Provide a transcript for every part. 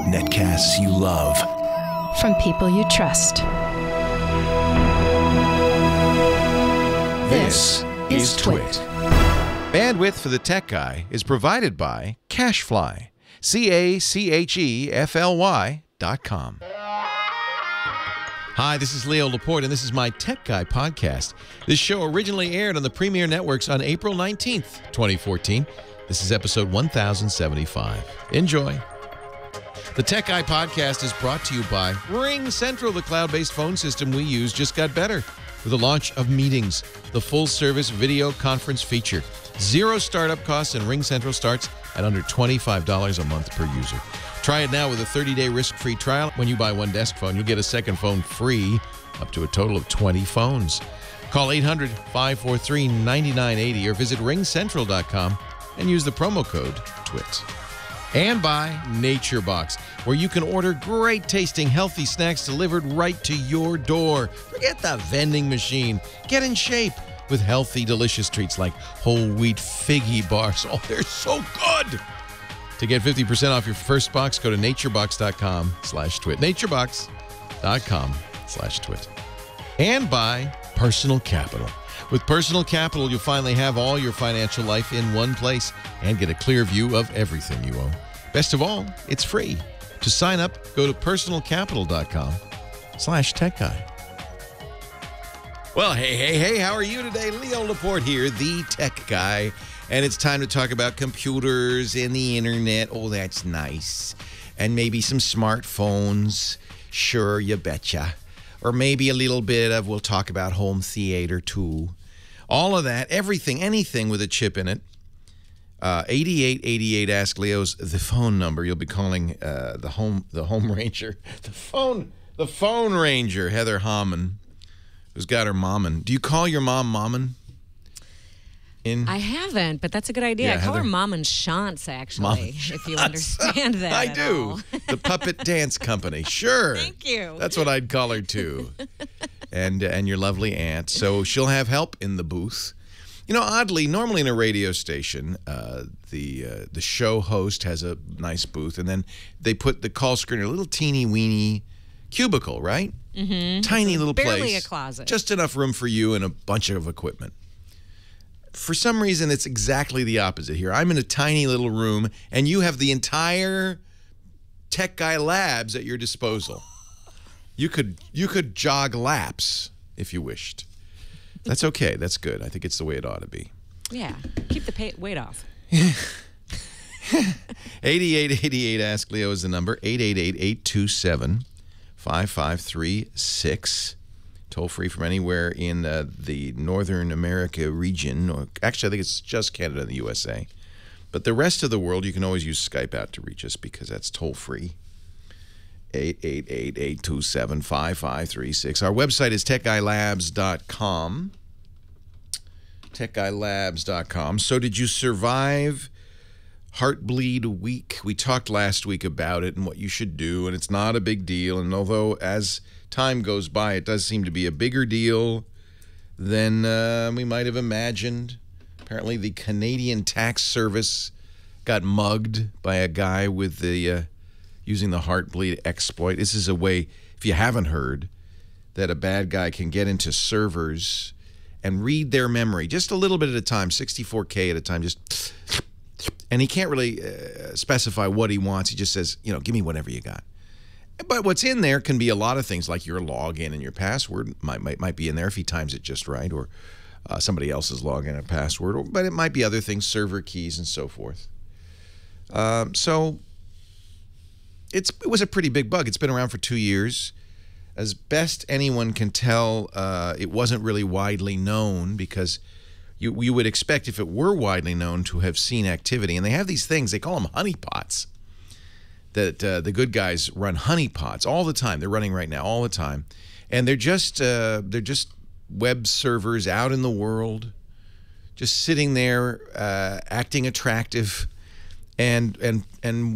Netcasts you love. From people you trust. This is Twit. Bandwidth for the Tech Guy is provided by Cashfly. CACHEFLY.com. Hi, this is Leo Laporte, and this is my Tech Guy podcast. This show originally aired on the Premier Networks on April 19th, 2014. This is episode 1075. Enjoy. The Tech Guy podcast is brought to you by Ring Central. The cloud-based phone system we use just got better with the launch of Meetings, the full-service video conference feature. Zero startup costs, and Ring Central starts at under $25 a month per user. Try it now with a 30-day risk-free trial. When you buy one desk phone, you'll get a second phone free, up to a total of 20 phones. Call 800-543-9980 or visit ringcentral.com and use the promo code TWIT. And by NatureBox, where you can order great-tasting, healthy snacks delivered right to your door. Forget the vending machine. Get in shape with healthy, delicious treats like whole wheat figgy bars. Oh, they're so good! To get 50% off your first box, go to naturebox.com/twit. naturebox.com/twit. And by Personal Capital. With Personal Capital, you'll finally have all your financial life in one place and get a clear view of everything you own. Best of all, it's free. To sign up, go to personalcapital.com/techguy. Well, hey, how are you today? Leo Laporte here, the Tech Guy. And it's time to talk about computers and the internet. Oh, that's nice. And maybe some smartphones. Sure, you betcha. Or maybe a little bit of, we'll talk about home theater too. All of that, everything, anything with a chip in it. 8888 Ask Leo's the phone number. You'll be calling the home ranger. The phone ranger, Heather Hammond, who's got her mommin'. Do you call your mom mommin'? I haven't, but that's a good idea. Yeah, I call Heather. her Mom and Shantz, actually, if you understand that. I at do. all. The Puppet Dance Company. Sure. Thank you. That's what I'd call her, too. And your lovely aunt. So she'll have help in the booth. You know, oddly, normally in a radio station, the show host has a nice booth, and then they put the call screen in a little teeny-weeny cubicle, right? Mm-hmm. Tiny little place. Barely a closet. Just enough room for you and a bunch of equipment. For some reason, it's exactly the opposite here. I'm in a tiny little room, and you have the entire Tech Guy Labs at your disposal. You could jog laps if you wished. That's okay. That's good. I think it's the way it ought to be. Yeah. Keep the weight off. 8888 Ask Leo is the number. 888-827-5536. Toll free from anywhere in the Northern America region. Or actually, I think it's just Canada and the USA. But the rest of the world, you can always use Skype out to reach us because that's toll free. 888-827-5536. Our website is techguylabs.com. Techguylabs.com. So did you survive Heartbleed week? We talked last week about it and what you should do, and it's not a big deal. And although as time goes by, it does seem to be a bigger deal than we might have imagined. Apparently, the Canadian Tax Service got mugged by a guy with the using the Heartbleed exploit. This is a way, if you haven't heard, that a bad guy can get into servers and read their memory just a little bit at a time, 64K at a time, just, and he can't really specify what he wants. He just says, you know, give me whatever you got. But what's in there can be a lot of things, like your login and your password might be in there if he times it just right, or somebody else's login and password, but it might be other things, server keys and so forth. So it was a pretty big bug. It's been around for 2 years. As best anyone can tell, it wasn't really widely known because you would expect if it were widely known to have seen activity. And they have these things, they call them honeypots. That the good guys run honeypots all the time. They're running right now all the time, and they're just web servers out in the world, just sitting there acting attractive, and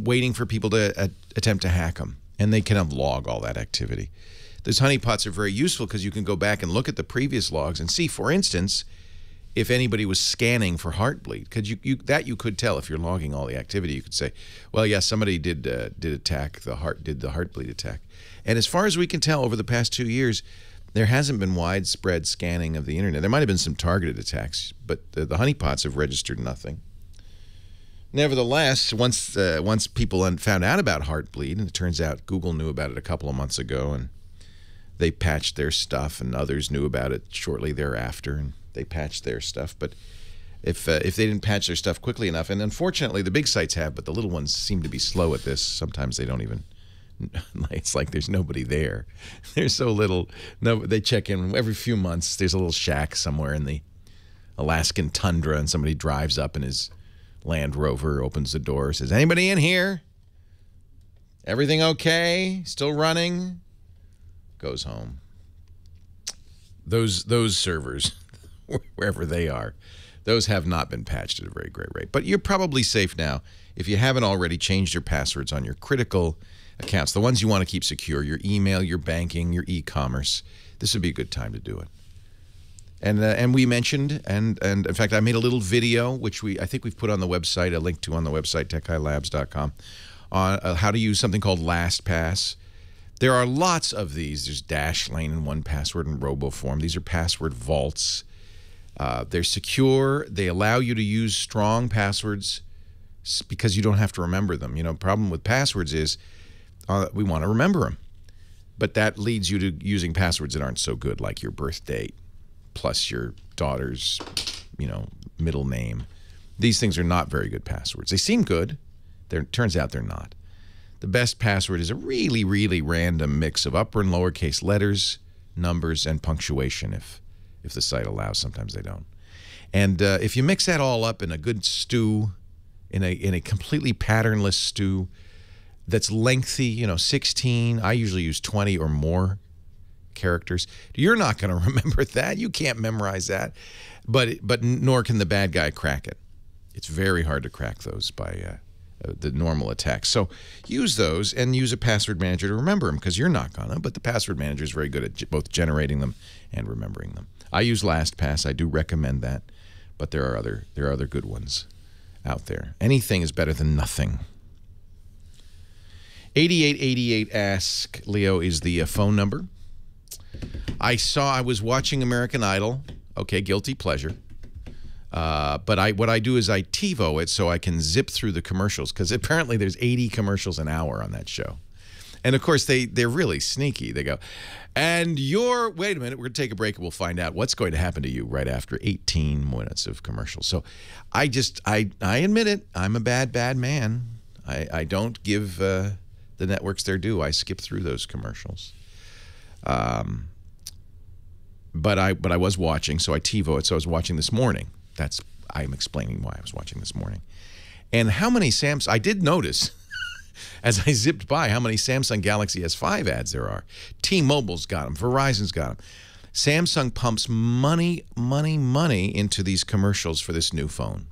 waiting for people to attempt to hack them. And they can log all that activity. Those honeypots are very useful because you can go back and look at the previous logs and see, for instance, if anybody was scanning for Heartbleed, because you could tell if you're logging all the activity. You could say, well, yeah, somebody did attack the Heartbleed attack. And as far as we can tell, over the past 2 years, there hasn't been widespread scanning of the internet. There might have been some targeted attacks, but the honeypots have registered nothing. Nevertheless, once people found out about Heartbleed, and it turns out Google knew about it a couple of months ago, and they patched their stuff, and others knew about it shortly thereafter, and they patched their stuff. But if they didn't patch their stuff quickly enough, and unfortunately the big sites have, but the little ones seem to be slow at this. Sometimes they don't even. It's like there's nobody there. There's so little. No, they check in every few months. There's a little shack somewhere in the Alaskan tundra, and somebody drives up in his Land Rover, opens the door, says, "Anybody in here? Everything okay? Still running?" Goes home. Those servers, wherever they are, those have not been patched at a very great rate. But you're probably safe now if you haven't already changed your passwords on your critical accounts, the ones you want to keep secure, your email, your banking, your e-commerce. This would be a good time to do it. And we mentioned, and in fact, I made a little video, which I think we've put on the website, a link to on the website, techhighLabs.com, on how to use something called LastPass. There are lots of these. There's Dashlane and 1Password and RoboForm. These are password vaults. They're secure. They allow you to use strong passwords because you don't have to remember them. You know, the problem with passwords is we want to remember them. But that leads you to using passwords that aren't so good, like your birth date plus your daughter's, middle name. These things are not very good passwords. They seem good. Turns out they're not. The best password is a really, really random mix of upper and lowercase letters, numbers, and punctuation if the site allows. Sometimes they don't. And if you mix that all up in a good stew, in a completely patternless stew that's lengthy, 16, I usually use 20 or more characters. You're not going to remember that. You can't memorize that. But nor can the bad guy crack it. It's very hard to crack those by the normal attacks. So use those and use a password manager to remember them, because you're not going to, but the password manager is very good at both generating them and remembering them. I use LastPass. I do recommend that, but there are other good ones out there. Anything is better than nothing. 8888 Ask Leo is the phone number. I was watching American Idol. Okay, guilty pleasure. But what I do is I TiVo it so I can zip through the commercials, because apparently there's 80 commercials an hour on that show. And of course they're really sneaky. They go, and wait a minute, we're going to take a break and we'll find out what's going to happen to you right after 18 minutes of commercials. So I admit it, I'm a bad man. I don't give the networks their due. I skip through those commercials. But I was watching, so I TiVo it. So I was watching this morning. I'm explaining why I was watching this morning. And how many I did notice, as I zipped by, how many Samsung Galaxy S5 ads there are. T-Mobile's got them. Verizon's got them. Samsung pumps money into these commercials for this new phone.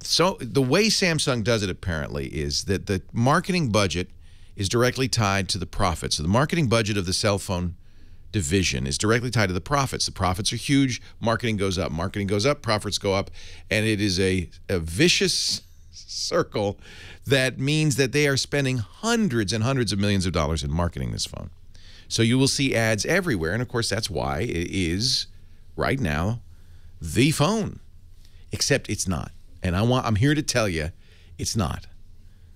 So the way Samsung does it, apparently, is that the marketing budget is directly tied to the profits. So the marketing budget of the cell phone division is directly tied to the profits. The profits are huge. Marketing goes up. Marketing goes up. Profits go up. And it is a vicious circle that means that they are spending hundreds and hundreds of millions of dollars in marketing this phone. So you will see ads everywhere. And, of course, that's why it is, right now, the phone. Except it's not. And I'm here to tell you it's not.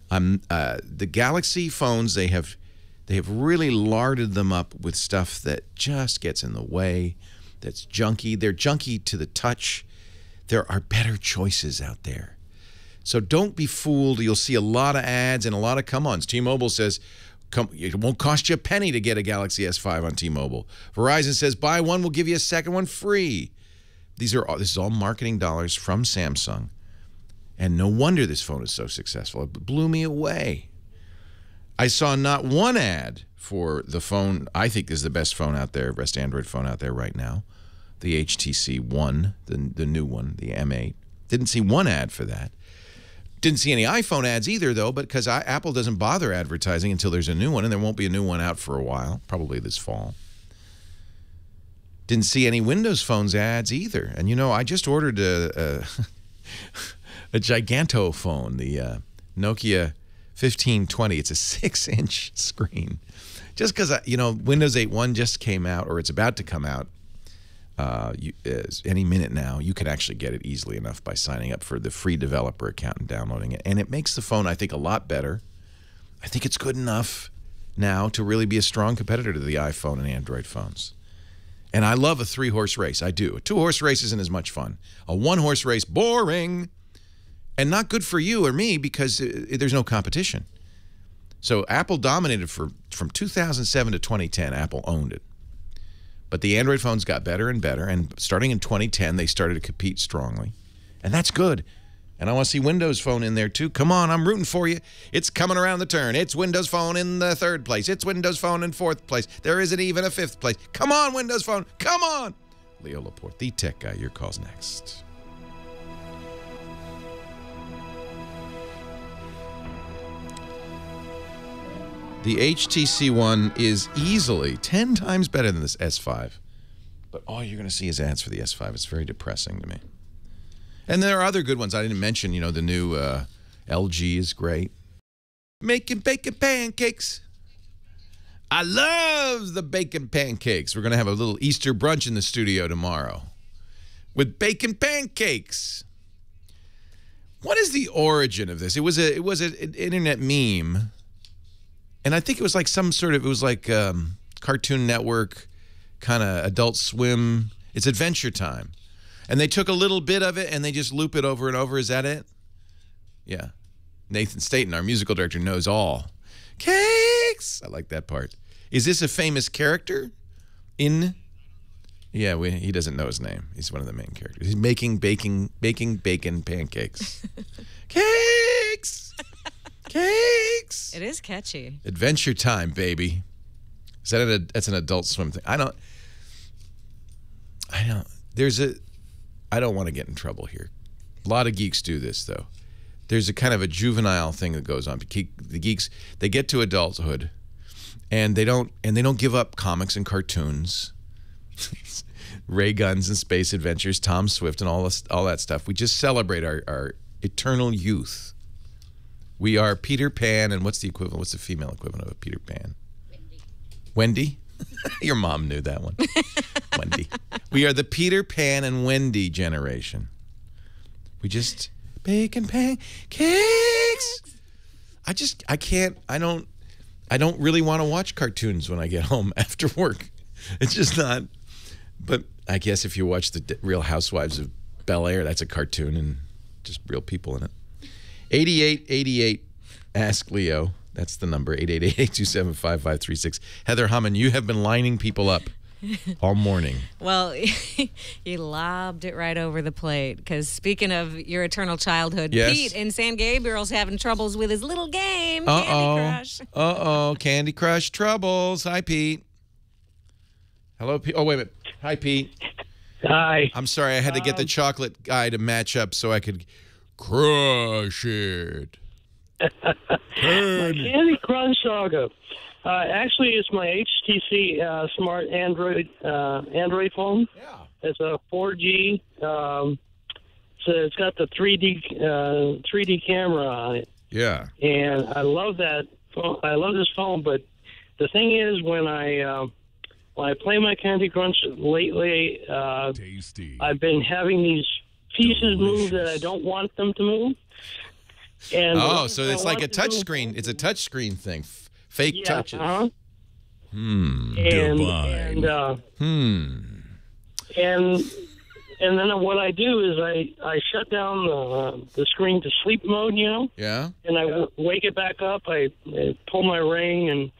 The Galaxy phones, they have really larded them up with stuff that just gets in the way, that's junky. They're junky to the touch. There are better choices out there. So don't be fooled. You'll see a lot of ads and a lot of come-ons. T-Mobile says, it won't cost you a penny to get a Galaxy S5 on T-Mobile. Verizon says, buy one, we'll give you a second one free. This is all marketing dollars from Samsung. And no wonder this phone is so successful. It blew me away. I saw not one ad for the phone I think is the best phone out there, best Android phone out there right now, the HTC One, the new one, the M8. Didn't see one ad for that. Didn't see any iPhone ads either, though, but because Apple doesn't bother advertising until there's a new one, and there won't be a new one out for a while, probably this fall. Didn't see any Windows Phones ads either. And, you know, I just ordered a Giganto phone, the Nokia 1520. It's a 6-inch screen. Just because, you know, Windows 8.1 just came out, or it's about to come out any minute now. You can actually get it easily enough by signing up for the free developer account and downloading it. And it makes the phone, I think, a lot better. I think it's good enough now to really be a strong competitor to the iPhone and Android phones. And I love a 3-horse race. I do. A 2-horse race isn't as much fun. A 1-horse race, boring. And not good for you or me because there's no competition. So Apple dominated from 2007 to 2010. Apple owned it. But the Android phones got better and better. And starting in 2010, they started to compete strongly. And that's good. And I want to see Windows Phone in there, too. Come on, I'm rooting for you. It's coming around the turn. It's Windows Phone in the 3rd place. It's Windows Phone in 4th place. There isn't even a 5th place. Come on, Windows Phone. Come on. Leo Laporte, the tech guy. Your call's next. The HTC One is easily 10 times better than this S5. But all you're going to see is ads for the S5. It's very depressing to me. And there are other good ones I didn't mention. You know, the new LG is great. Making bacon pancakes. I love the bacon pancakes. We're going to have a little Easter brunch in the studio tomorrow with bacon pancakes. What is the origin of this? It was an internet meme. And I think it was like Cartoon Network, kind of Adult Swim. It's Adventure Time. And they took a little bit of it and they just loop it over and over. Is that it? Yeah. Nathan Staten, our musical director, knows all. Cakes! I like that part. Is this a famous character? Yeah, he doesn't know his name. He's one of the main characters. He's baking bacon pancakes. Cakes! Cakes! It is catchy. Adventure Time, baby. That's an Adult Swim thing. I don't want to get in trouble here. A lot of geeks do this, though. There's a kind of a juvenile thing that goes on. The geeks, they get to adulthood, and they don't give up comics and cartoons, ray guns and space adventures, Tom Swift and all that stuff. We just celebrate our eternal youth. We are Peter Pan, and what's the equivalent? What's the female equivalent of a Peter Pan? Wendy? Your mom knew that one. Wendy. We are the Peter Pan and Wendy generation. We just bacon pancakes. I don't really want to watch cartoons when I get home after work. It's just not. But I guess if you watch the Real Housewives of Bel-Air, that's a cartoon and just real people in it. 8888 Ask Leo. That's the number, 888-827-5536. Heather Hammond, you have been lining people up all morning. Well, you lobbed it right over the plate. Because speaking of your eternal childhood, yes. Pete in San Gabriel's having troubles with his little game, Candy Crush. Candy Crush troubles. Hi, Pete. Hello, Pete. Oh, wait a minute. Hi, Pete. Hi. I'm sorry. I had to get the chocolate guy to match up so I could crush it. My Candy Crush saga. Actually, it's my HTC smart Android phone. Yeah. It's a 4G. So it's got the 3D camera on it. Yeah. And I love that phone. I love this phone. But the thing is, when I play my Candy Crush lately, Tasty. I've been having these pieces move that I don't want them to move. And so it's like a touch screen. It's a touch screen thing. Fake touches. And then what I do is I shut down the screen to sleep mode, you know? Yeah. And I wake it back up. I pull my ring and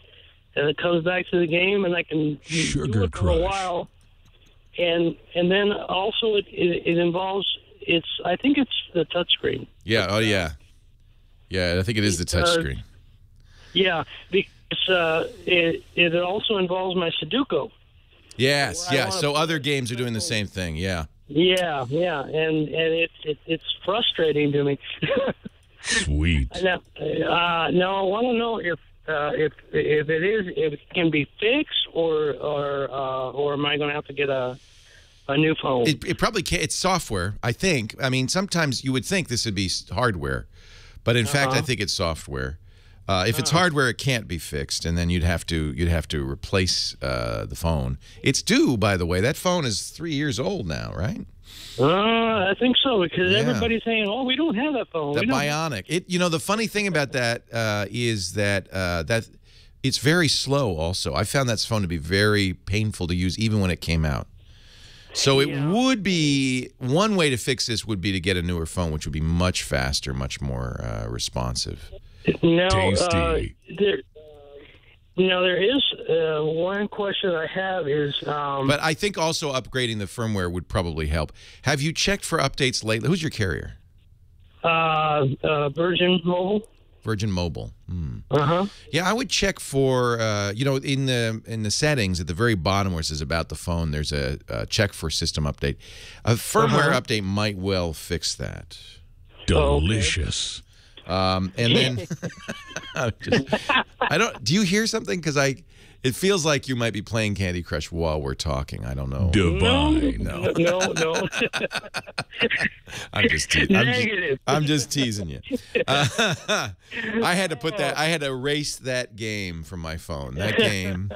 it comes back to the game, and I can do it for a while. And then also it involves I think it's the touch screen. Yeah. Oh yeah. Yeah, I think it is the touch screen. Yeah, because it also involves my Sudoku. Yes, yeah. So other games are doing the same thing. Yeah. Yeah, and it's frustrating to me. Sweet. Now I want to know if it can be fixed, or am I going to have to get a new phone? It probably can't. It's software, I think. I mean, sometimes you would think this would be hardware, but in fact, I think it's software. If it's hardware, it can't be fixed, and then you'd have to replace the phone. It's due, by the way. That phone is 3 years old now, right? I think so, because everybody's saying, "Oh, we don't have that phone." The Bionic. You know, the funny thing about that is that it's very slow. Also, I found that phone to be very painful to use, even when it came out. So it would be, one way to fix this would be to get a newer phone, which would be much faster, much more responsive. Now, Tasty. there is one question I have is... but I think also upgrading the firmware would probably help. Have you checked for updates lately? Who's your carrier? Virgin Mobile. Virgin Mobile. Uh-huh. Yeah, I would check for, in the settings at the very bottom where it says about the phone, there's a check for system update. A firmware update might well fix that. Delicious. And then, do you hear something? Because it feels like you might be playing Candy Crush while we're talking. I don't know. Divine. No. I'm just teasing. I'm just teasing you. I had to erase that game from my phone. That game,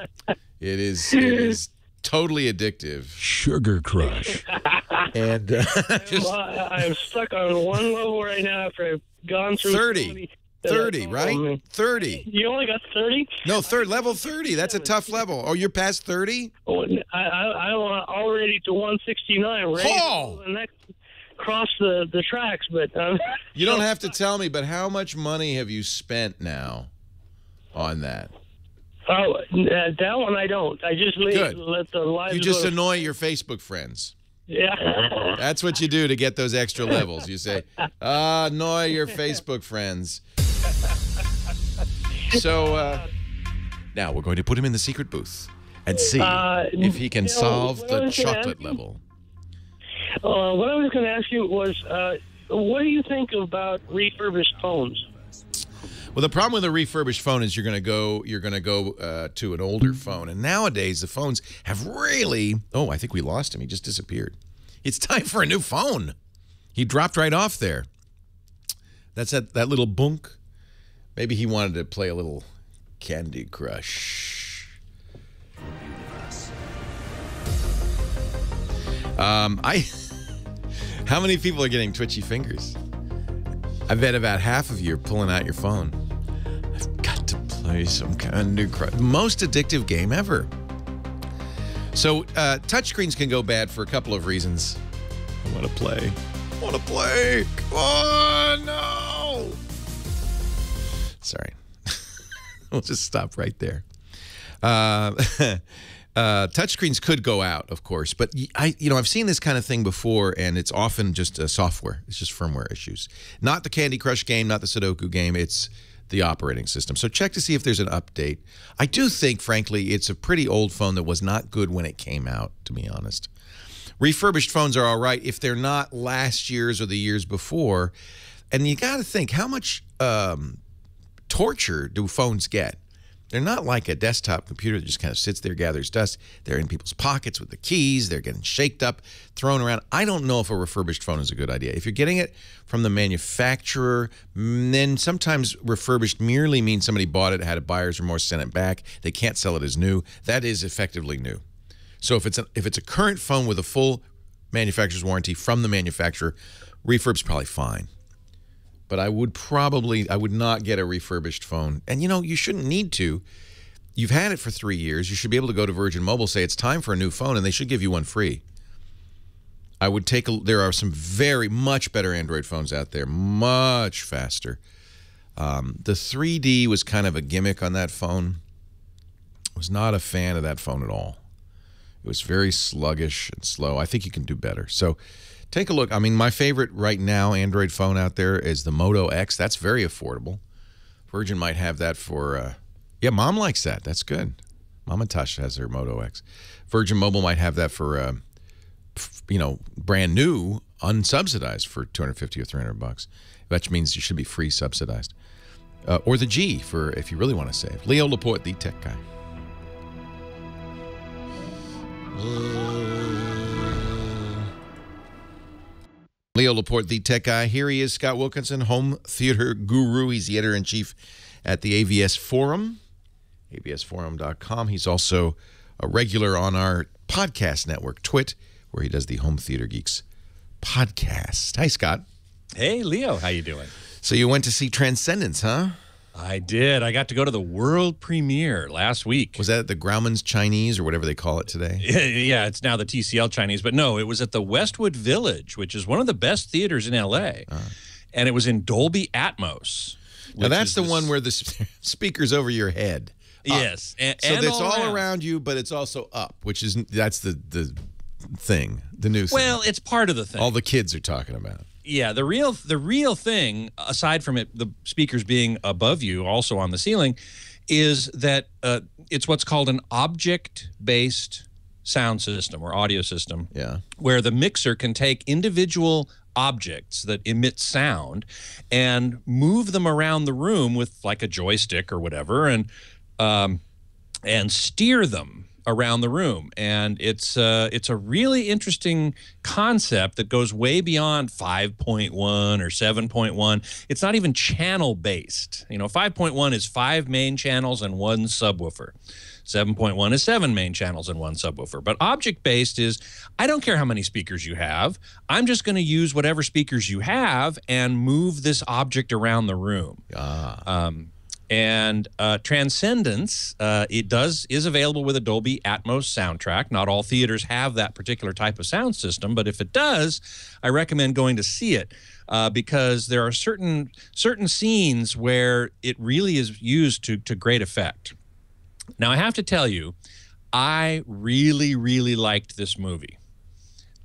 it is totally addictive. Sugar Crush. And I'm stuck on one level right now after I've gone through 30, right? 30. You only got 30? No, level 30. That's a tough level. Oh, you're past 30? Oh, I'm already to 169. Ready to the next, cross the tracks, but you don't have to tell me. But how much money have you spent now on that? Oh, that one I don't. I just let the lives. You just annoy your Facebook friends. Yeah. That's what you do to get those extra levels. You say, annoy your Facebook friends. So now we're going to put him in the secret booth and see if he can solve the chocolate level. What I was going to ask you was, what do you think about refurbished phones? Well, the problem with a refurbished phone is you're going to go to an older phone, and nowadays the phones have really. Oh, I think we lost him. He just disappeared. It's time for a new phone. He dropped right off there. That's that little bunk. Maybe he wanted to play a little Candy Crush. How many people are getting twitchy fingers? I bet about half of you are pulling out your phone. I've got to play some Candy Crush. Most addictive game ever. So touchscreens can go bad for a couple of reasons. I want to play. Come on, no. Sorry. We'll just stop right there. Touchscreens could go out, of course, but I've seen this kind of thing before, and it's often just software. It's just firmware issues. Not the Candy Crush game, not the Sudoku game. It's the operating system. So check to see if there's an update. I do think, frankly, it's a pretty old phone that was not good when it came out, to be honest. Refurbished phones are all right if they're not last year's or the years before. And you got to think, how much torture do phones get? They're not like a desktop computer that just kind of sits there, gathers dust. They're in people's pockets with the keys. They're getting shaked up, thrown around. I don't know if a refurbished phone is a good idea. If you're getting it from the manufacturer, then sometimes refurbished merely means somebody bought it, had a buyer's remorse, sent it back. They can't sell it as new. That is effectively new. So if it's a current phone with a full manufacturer's warranty from the manufacturer, refurb's probably fine. But I would not get a refurbished phone. And, you shouldn't need to. You've had it for 3 years. You should be able to go to Virgin Mobile, say it's time for a new phone, and they should give you one free. There are some very much better Android phones out there, much faster. The 3D was kind of a gimmick on that phone. I was not a fan of that phone at all. It was very sluggish and slow. I think you can do better. So take a look. I mean, my favorite right now Android phone out there is the Moto X. That's very affordable. Virgin might have that for, yeah, Mom likes that. That's good. Mama Tush has her Moto X. Virgin Mobile might have that for, brand new, unsubsidized for $250 or $300, which means you should be free subsidized. or the G for if you really want to save. Leo Laporte, the tech guy. Leo Laporte, the tech guy. Here he is, Scott Wilkinson, home theater guru. He's the editor-in-chief at the AVS Forum, avsforum.com. He's also a regular on our podcast network, Twit, where he does the Home Theater Geeks podcast. Hi, Scott. Hey, Leo. How you doing? So you went to see Transcendence, huh? I did. I got to go to the world premiere last week. Was that at the Grauman's Chinese or whatever they call it today? Yeah, it's now the TCL Chinese. But no, it was at the Westwood Village, which is one of the best theaters in L.A. And it was in Dolby Atmos. Now, that's the one where the speaker's over your head. Yes. So it's all around you, but it's also up, that's the thing, the new thing. Well, it's part of the thing. All the kids are talking about. Yeah, the real thing, aside from the speakers being above you, also on the ceiling, is that it's what's called an object-based sound system or audio system. Yeah. Where the mixer can take individual objects that emit sound and move them around the room with like a joystick or whatever, and steer them around the room. And it's a really interesting concept that goes way beyond 5.1 or 7.1. It's not even channel based. 5.1 is 5 main channels and 1 subwoofer. 7.1 is 7 main channels and 1 subwoofer. But object based is, I don't care how many speakers you have. I'm just going to use whatever speakers you have and move this object around the room. And Transcendence, is available with a Dolby Atmos soundtrack. Not all theaters have that particular type of sound system, but if it does, I recommend going to see it because there are certain scenes where it really is used to great effect. Now, I have to tell you, I really, really liked this movie.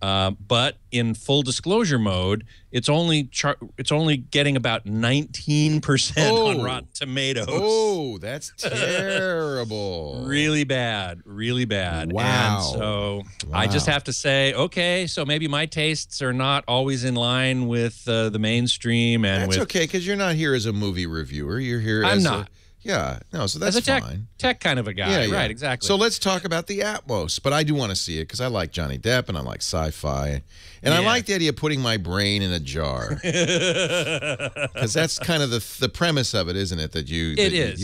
But in full disclosure mode, it's only getting about 19% on Rotten Tomatoes. Oh, that's terrible. Really bad, really bad. Wow. And so I just have to say, okay, so maybe my tastes are not always in line with the mainstream. And that's okay, because you're not here as a movie reviewer. You're here I'm not. So that's as a fine. Tech kind of a guy, right? Exactly. So let's talk about the Atmos. But I do want to see it because I like Johnny Depp and I like sci-fi, and I like the idea of putting my brain in a jar. Because that's kind of the premise of it, isn't it? That you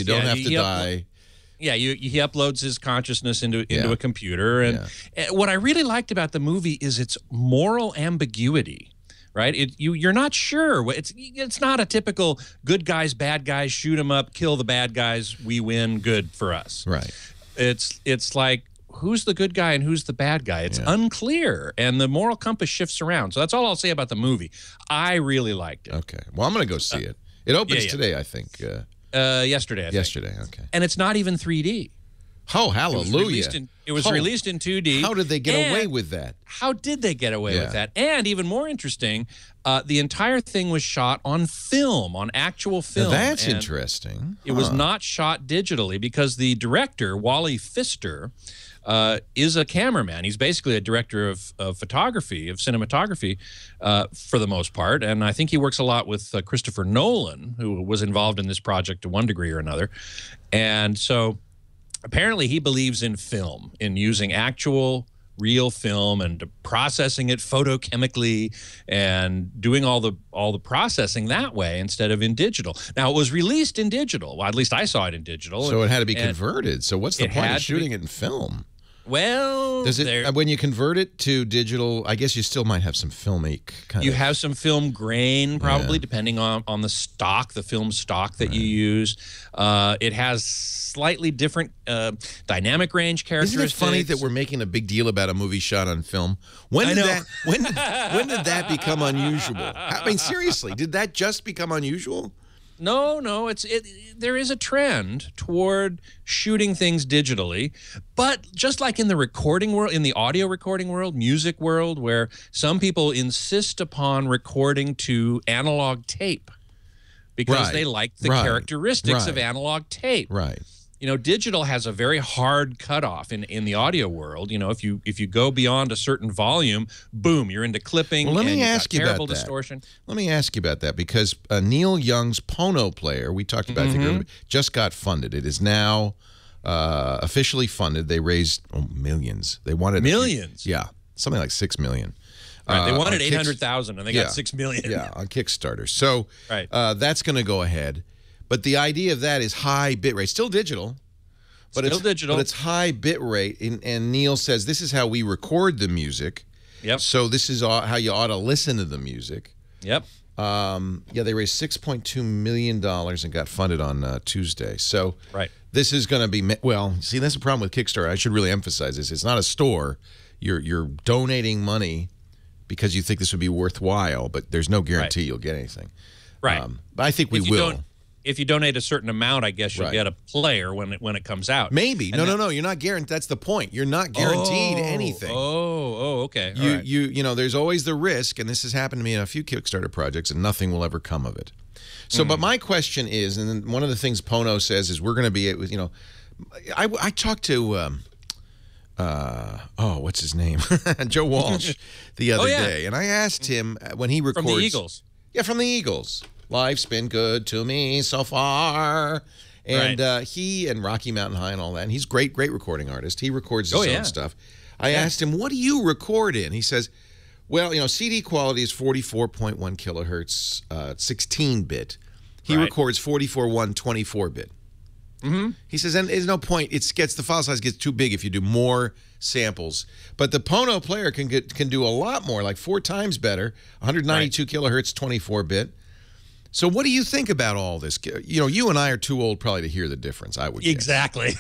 don't have to die. Yeah, he uploads his consciousness into a computer, and what I really liked about the movie is its moral ambiguity. Right, you're not sure. It's not a typical good guys, bad guys, shoot them up, kill the bad guys, we win, good for us. Right. It's like, who's the good guy and who's the bad guy? It's unclear, and the moral compass shifts around. So that's all I'll say about the movie. I really liked it. Okay. Well, I'm going to go see it. It opens today, I think. Yesterday, I think. Yesterday. Okay. And it's not even 3D. Oh, hallelujah. It was released in 2D. How did they get away with that? How did they get away with that? And even more interesting, the entire thing was shot on film, on actual film. Now that's interesting. It was not shot digitally because the director, Wally Pfister, is a cameraman. He's basically a director of photography, of cinematography, for the most part. And I think he works a lot with Christopher Nolan, who was involved in this project to one degree or another. And so apparently he believes in film, in using actual real film and processing it photochemically and doing all the processing that way instead of in digital. Now, it was released in digital. Well, at least I saw it in digital. So it had to be converted. So what's the point of shooting it in film? Well, does it when you convert it to digital? I guess you still might have some filmic kind. You have some film grain, probably, depending on the stock, the film stock that you use. It has slightly different dynamic range characteristics. Isn't it funny that we're making a big deal about a movie shot on film? When did that become unusual? I mean, seriously, did that just become unusual? No, there is a trend toward shooting things digitally, but just like in the recording world, in the audio recording world, music world, where some people insist upon recording to analog tape because they like the characteristics of analog tape. Right. digital has a very hard cutoff in the audio world. If you go beyond a certain volume, boom, you're into clipping. Well, let me and ask you terrible about that. Distortion. Let me ask you about that because Neil Young's Pono player, we talked about it, just got funded. It is now officially funded. They raised millions. They wanted millions. Something like $6 million. Right, they wanted 800,000 and they got 6 million. Yeah, on Kickstarter. So that's going to go ahead. But the idea of that is high bit rate, still digital, but it's high bit rate. And Neil says this is how we record the music. Yep. So this is how you ought to listen to the music. Yep. They raised $6.2 million and got funded on Tuesday. So this is going to be see, that's the problem with Kickstarter. I should really emphasize this. It's not a store. You're donating money because you think this would be worthwhile, but there's no guarantee you'll get anything. Right. But I think we will. If you donate a certain amount, I guess you'll get a player when it comes out. Maybe. No. You're not guaranteed. That's the point. You're not guaranteed anything. Okay. There's always the risk, and this has happened to me in a few Kickstarter projects, and nothing will ever come of it. So, but my question is, and then one of the things Pono says is we're going to be, I talked to, what's his name? Joe Walsh the other day, and I asked him when he records. From the Eagles. Yeah, from the Eagles. Life's been good to me so far. And he and Rocky Mountain High and all that. And he's great recording artist. He records his own stuff. I asked him, what do you record in? He says, well, CD quality is 44.1 kilohertz, 16-bit. He records 44.1, 24-bit. He says, and there's no point. The file size gets too big if you do more samples. But the Pono player can do a lot more, like 4 times better, 192 kilohertz, 24-bit. So what do you think about all this? You and I are too old probably to hear the difference, I would guess. Exactly.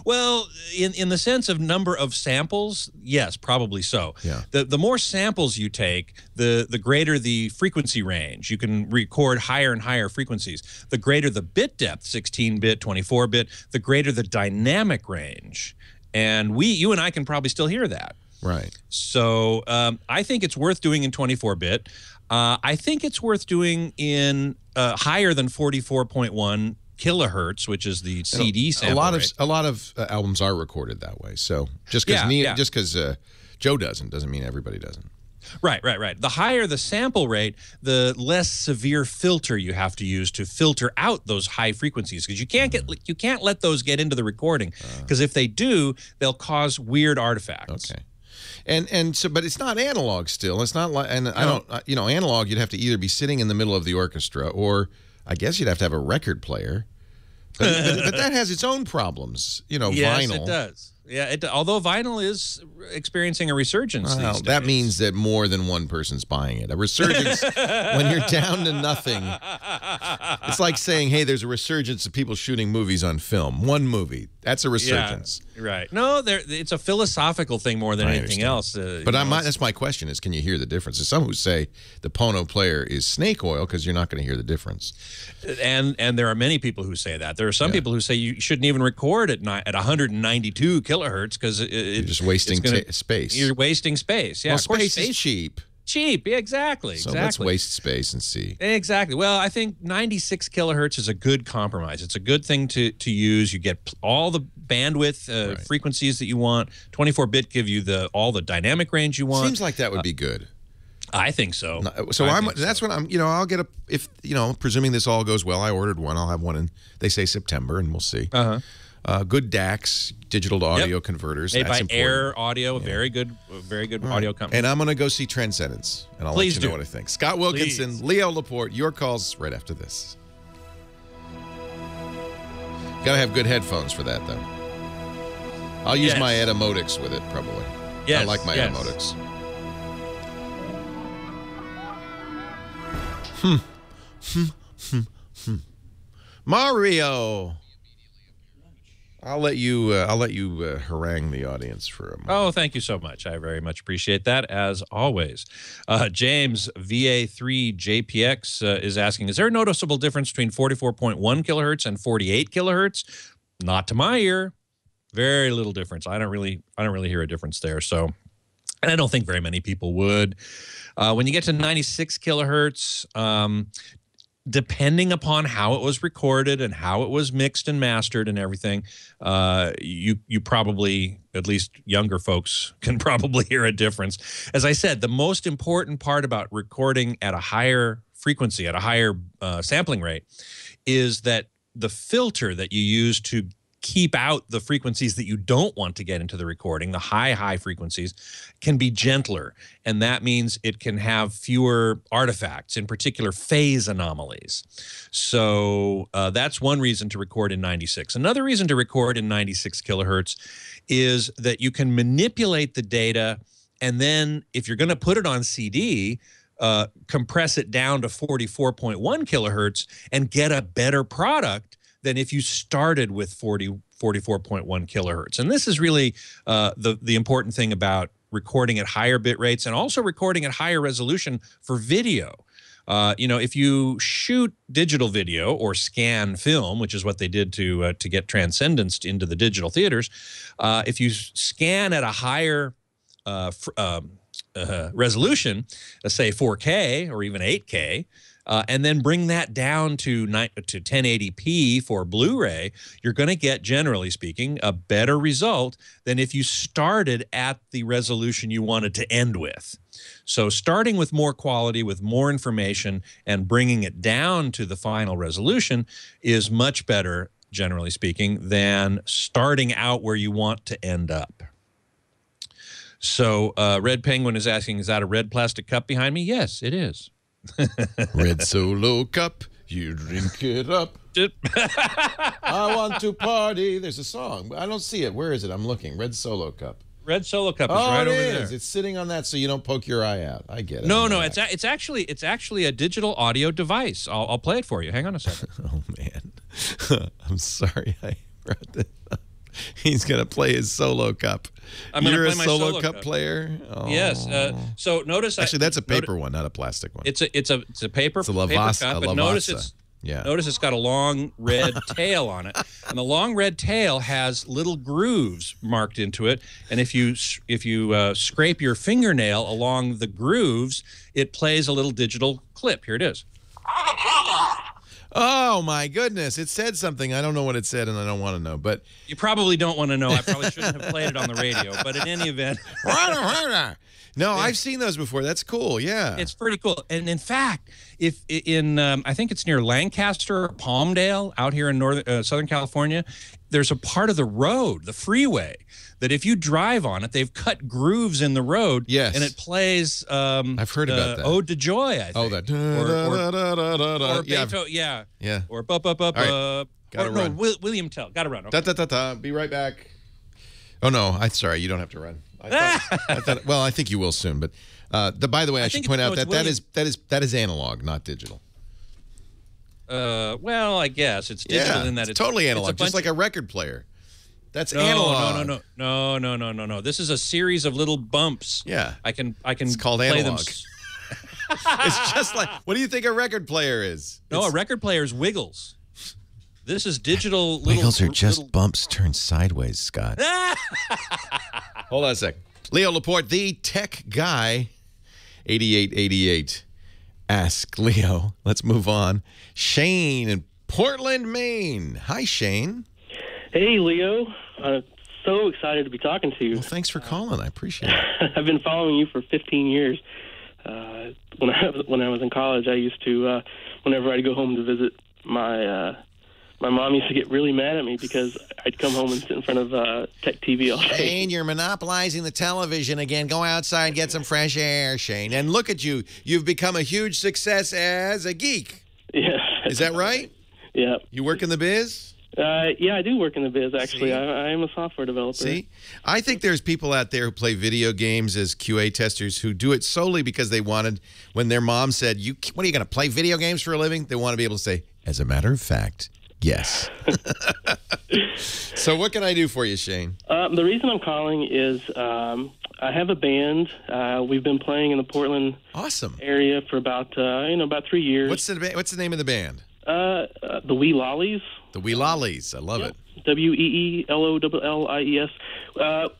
Well, in the sense of number of samples, yes, probably so. Yeah. The more samples you take, the greater the frequency range. You can record higher and higher frequencies. The greater the bit depth, 16-bit, 24-bit, the greater the dynamic range. And you and I can probably still hear that. Right. So I think it's worth doing in 24-bit. I think it's worth doing in higher than 44.1 kilohertz, which is the CD sample rate. A lot of albums are recorded that way. So just because Joe doesn't mean everybody doesn't. Right. The higher the sample rate, the less severe filter you have to use to filter out those high frequencies, because you can't let those get into the recording, because if they do, they'll cause weird artifacts. Okay. And so, but it's not analog still. It's not like, and I don't, analog, you'd have to either be sitting in the middle of the orchestra, or I guess you'd have to have a record player. But that has its own problems, yes, vinyl. It does. Yeah, although vinyl is experiencing a resurgence these days. That means that more than one person's buying it. A resurgence when you're down to nothing. It's like saying, hey, there's a resurgence of people shooting movies on film. One movie. That's a resurgence. Yeah, right. No, it's a philosophical thing more than anything else. But that's my question is, can you hear the difference? There's some who say the Pono player is snake oil because you're not going to hear the difference. And there are many people who say that. There are some people who say you shouldn't even record at 192 kilohertz because you're just wasting space. You're wasting space. Yeah, well, space is cheap. Cheap, yeah, exactly. So let's waste space and see. Exactly. Well, I think 96 kilohertz is a good compromise. It's a good thing to use. You get all the bandwidth frequencies that you want. 24-bit give you all the dynamic range you want. Seems like that would be good. I think so. So that's when I'll get presuming this all goes well, I ordered one. I'll have one in, they say September, and we'll see. Good DACs, digital to audio converters. Made by Air Audio, a very good audio company. And I'm going to go see Transcendence, and I'll let you know what I think. Scott Wilkinson, Leo Laporte, your calls right after this. Got to have good headphones for that, though. I'll use my Etymotics with it, probably. Yes, I like my Etymotics. Mario. I'll let you harangue the audience for a moment. Oh, thank you so much. I very much appreciate that, as always. James, VA3JPX, is asking, is there a noticeable difference between 44.1 kilohertz and 48 kilohertz? Not to my ear. Very little difference. I don't really hear a difference there. So, and I don't think very many people would. When you get to 96 kilohertz, depending upon how it was recorded and how it was mixed and mastered and everything, you probably, at least younger folks, can probably hear a difference. As I said, the most important part about recording at a higher frequency, at a higher sampling rate, is that the filter that you use to keep out the frequencies that you don't want to get into the recording, the high frequencies, can be gentler. And that means it can have fewer artifacts, in particular phase anomalies. So that's one reason to record in 96. Another reason to record in 96 kilohertz is that you can manipulate the data, and then if you're going to put it on CD, compress it down to 44.1 kilohertz and get a better product than if you started with 44.1 kilohertz. And this is really the important thing about recording at higher bit rates and also recording at higher resolution for video. If you shoot digital video or scan film, which is what they did to get Transcendence into the digital theaters, if you scan at a higher resolution, let's say 4K or even 8K, and then bring that down to 1080p for Blu-ray, you're going to get, generally speaking, a better result than if you started at the resolution you wanted to end with. So starting with more quality, with more information, and bringing it down to the final resolution is much better, generally speaking, than starting out where you want to end up. So Red Penguin is asking, is that a red plastic cup behind me? Yes, it is. Red Solo cup, you drink it up. I want to party. There's a song, but I don't see it. Where is it? I'm looking. Red Solo cup. Red Solo cup is right over there. It's sitting on that so you don't poke your eye out. I get it. No, it's actually a digital audio device. I'll play it for you. Hang on a second. Oh man, I'm sorry I brought this up. He's gonna play his solo cup. You're a solo cup player. Oh. Yes. So notice. Actually, that's a paper one, not a plastic one. It's a paper. It's a paper cup. But notice it's got a long red tail on it, and the long red tail has little grooves marked into it. And if you scrape your fingernail along the grooves, it plays a little digital clip. Here it is. Oh, my goodness. It said something. I don't know what it said, and I don't want to know. But you probably don't want to know. I probably shouldn't have played it on the radio. But in any event. No, I've seen those before. That's cool. Yeah. It's pretty cool. And in fact, I think it's near Lancaster or Palmdale out here in Southern California, there's a part of the road, the freeway, that if you drive on it, they've cut grooves in the road. Yes. And it plays I've heard about that. Ode to Joy, I think. Oh, that. Or Beethoven, yeah. Yeah. Or Gotta run. William Tell. Gotta run. Okay. Be right back. Oh, no. Sorry. You don't have to run. I thought, well, I think you will soon. But by the way, I should point out that is analog, not digital. Well, I guess it's digital in that it's totally analog, just like a record player. That's analog. No. This is a series of little bumps. Yeah. I can It's called play analog. them. It's just like, what do you think a record player is? No, a record player is wiggles. This is digital. Wiggles are just bumps turned sideways, Scott. Hold on a sec. Leo Laporte, the tech guy, 8888. Ask Leo. Let's move on. Shane in Portland, Maine. Hi, Shane. Hey, Leo. So excited to be talking to you. Well, thanks for calling. I appreciate it. I've been following you for 15 years. When I was in college, I used to, whenever I'd go home to visit my mom used to get really mad at me because I'd come home and sit in front of tech TV all day. Shane, you're monopolizing the television again. Go outside and get some fresh air, Shane. And look at you. You've become a huge success as a geek. Yeah. Is that right? Yeah. You work in the biz? Yeah, I do work in the biz, actually. I am a software developer. See? I think there's people out there who play video games as QA testers who do it solely because they wanted, when their mom said, what are you going to play video games for a living? They want to be able to say, as a matter of fact, yes. So what can I do for you, Shane? The reason I'm calling is I have a band. We've been playing in the Portland area for about 3 years. What's the name of the band? The Wee Lollies. The Wee Lollies. I love it. WEELOLLIES.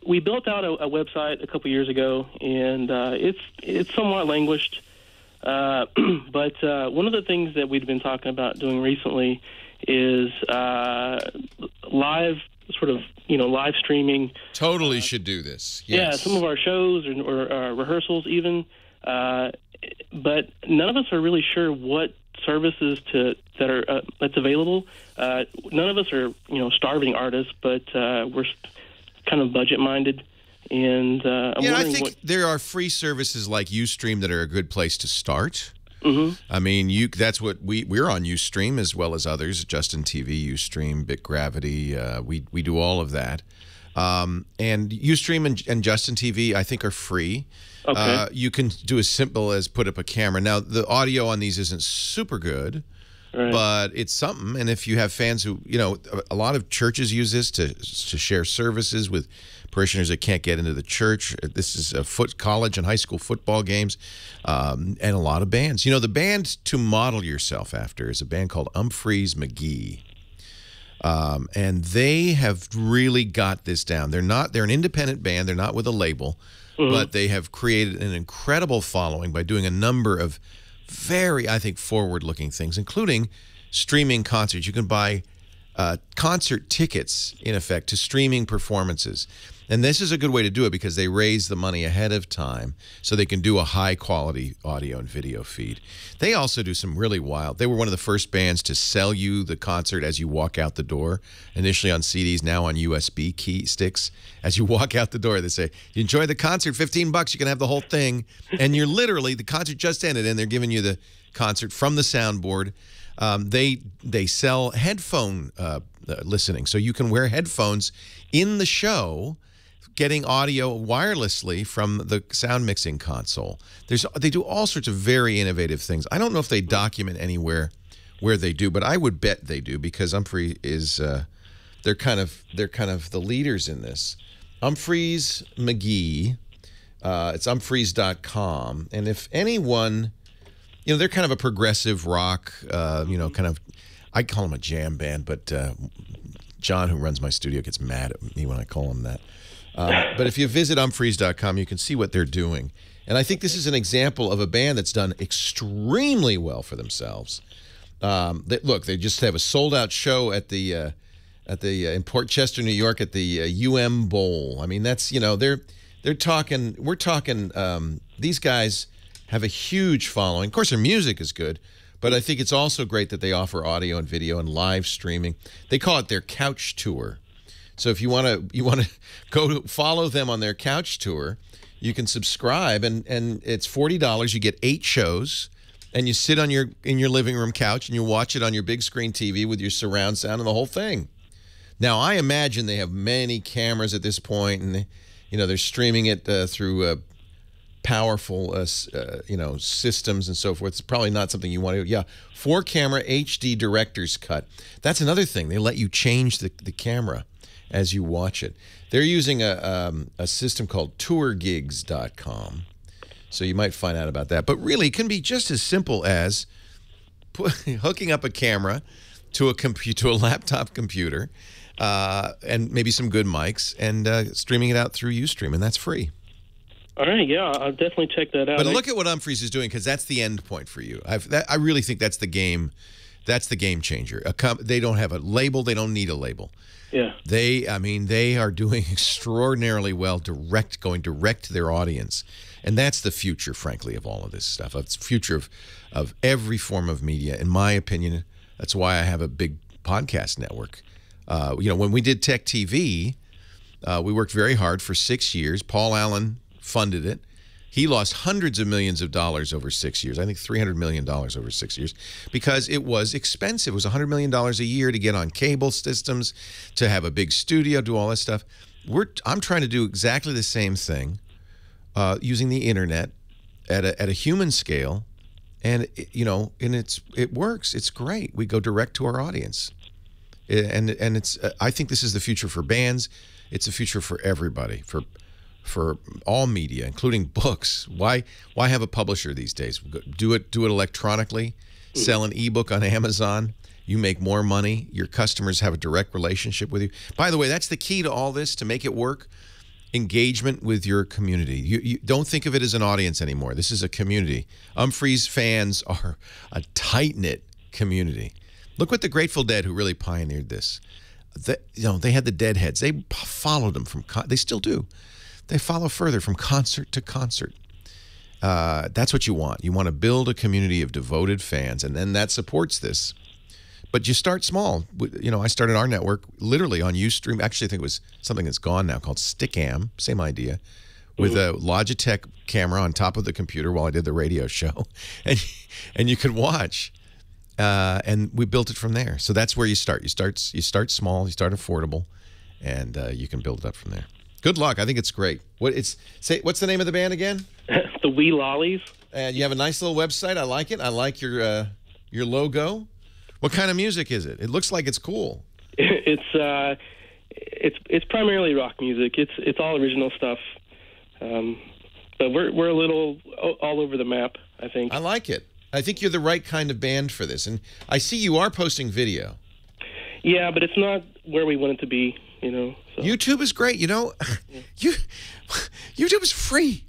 We built out a website a couple years ago, and it's somewhat languished. But one of the things that we've been talking about doing recently is live streaming. Totally should do this. Yes. Yeah, some of our shows or rehearsals even. But none of us are really sure what services that's available. None of us are starving artists, but we're kind of budget minded. And I think there are free services like Ustream that are a good place to start. Mm-hmm. I mean, that's what we're on Ustream as well as others, Justin TV, Ustream, BitGravity. We do all of that. And Ustream and Justin TV, I think, are free. Okay. You can do as simple as put up a camera. Now, the audio on these isn't super good, right, but it's something. And if you have fans who, a lot of churches use this to share services with parishioners that can't get into the church. This is college and high school football games, and a lot of bands. The band to model yourself after is a band called Humphreys McGee. And they have really got this down. They're an independent band. They're not with a label, but they have created an incredible following by doing a number of very, I think, forward-looking things, including streaming concerts. You can buy concert tickets, in effect, to streaming performances. And this is a good way to do it because they raise the money ahead of time so they can do a high-quality audio and video feed. They also do some really wild. They were one of the first bands to sell you the concert as you walk out the door, initially on CDs, now on USB key sticks. As you walk out the door, they say, you enjoy the concert, $15, you can have the whole thing. And you're literally, the concert just ended, and they're giving you the concert from the soundboard. They sell headphone listening, so you can wear headphones in the show, getting audio wirelessly from the sound mixing console. They do all sorts of very innovative things. I don't know if they document anywhere where they do, but I would bet they do because Humphrey is they're kind of the leaders in this. Humphreys McGee, it's humphreys.com, and if anyone, they're kind of a progressive rock, kind of, I call them a jam band, but John, who runs my studio, gets mad at me when I call him that. But if you visit humphreys.com, you can see what they're doing. And I think this is an example of a band that's done extremely well for themselves. They just have a sold-out show at the in Port Chester, New York, at the Bowl. I mean, that's, we're talking, these guys have a huge following. Of course, their music is good, but I think it's also great that they offer audio and video and live streaming. They call it their couch tour. So if you want to go follow them on their couch tour, you can subscribe, and it's $40. You get 8 shows, and you sit in your living room couch and you watch it on your big screen TV with your surround sound and the whole thing. Now, I imagine they have many cameras at this point, and they're streaming it through powerful systems and so forth. It's probably not something you want to do. Yeah, 4-camera HD director's cut. That's another thing. They let you change the camera as you watch it. They're using a system called tourgigs.com, so you might find out about that. But really, it can be just as simple as hooking up a camera to a laptop computer and maybe some good mics and streaming it out through Ustream, and that's free. All right, yeah, I'll definitely check that out. But look at what Humphreys is doing, because that's the end point for you. I really think that's the game. That's the game changer. They don't have a label. They don't need a label. Yeah. They are doing extraordinarily well, going direct to their audience. And that's the future, frankly, of all of this stuff. It's the future of every form of media, in my opinion. That's why I have a big podcast network. When we did Tech TV, we worked very hard for 6 years. Paul Allen funded it. He lost hundreds of millions of dollars over 6 years. I think $300 million over 6 years, because it was expensive. It was $100 million a year to get on cable systems, to have a big studio, do all that stuff. I'm trying to do exactly the same thing using the internet at a human scale, and it works. It's great. We go direct to our audience, and it's. I think this is the future for bands. It's the future for everybody. For all media, including books. Why have a publisher these days? Do it electronically. Sell an ebook on Amazon. You make more money. Your customers have a direct relationship with you. By the way, that's the key to all this, to make it work. engagement with your community. You don't think of it as an audience anymore. This is a community. Umphrey's fans are a tight-knit community. Look what the Grateful Dead, who really pioneered this. They had the Deadheads. They followed them they still do. They follow further from concert to concert. That's what you want. You want to build a community of devoted fans, and then that supports this. But you start small. I started our network literally on Ustream. Actually, I think it was something that's gone now called Stickam. Same idea. With a Logitech camera on top of the computer while I did the radio show. And you could watch. And we built it from there. So that's where you start. You start small, you start affordable, and you can build it up from there. Good luck. I think it's great. What's the name of the band again? The Wee Lollies. And you have a nice little website. I like it. I like your logo. What kind of music is it? It looks like it's cool. It's primarily rock music. It's all original stuff. But we're a little all over the map, I think. I like it. I think you're the right kind of band for this. And I see you are posting video. Yeah, but it's not where we want it to be, So. YouTube is great. YouTube is free.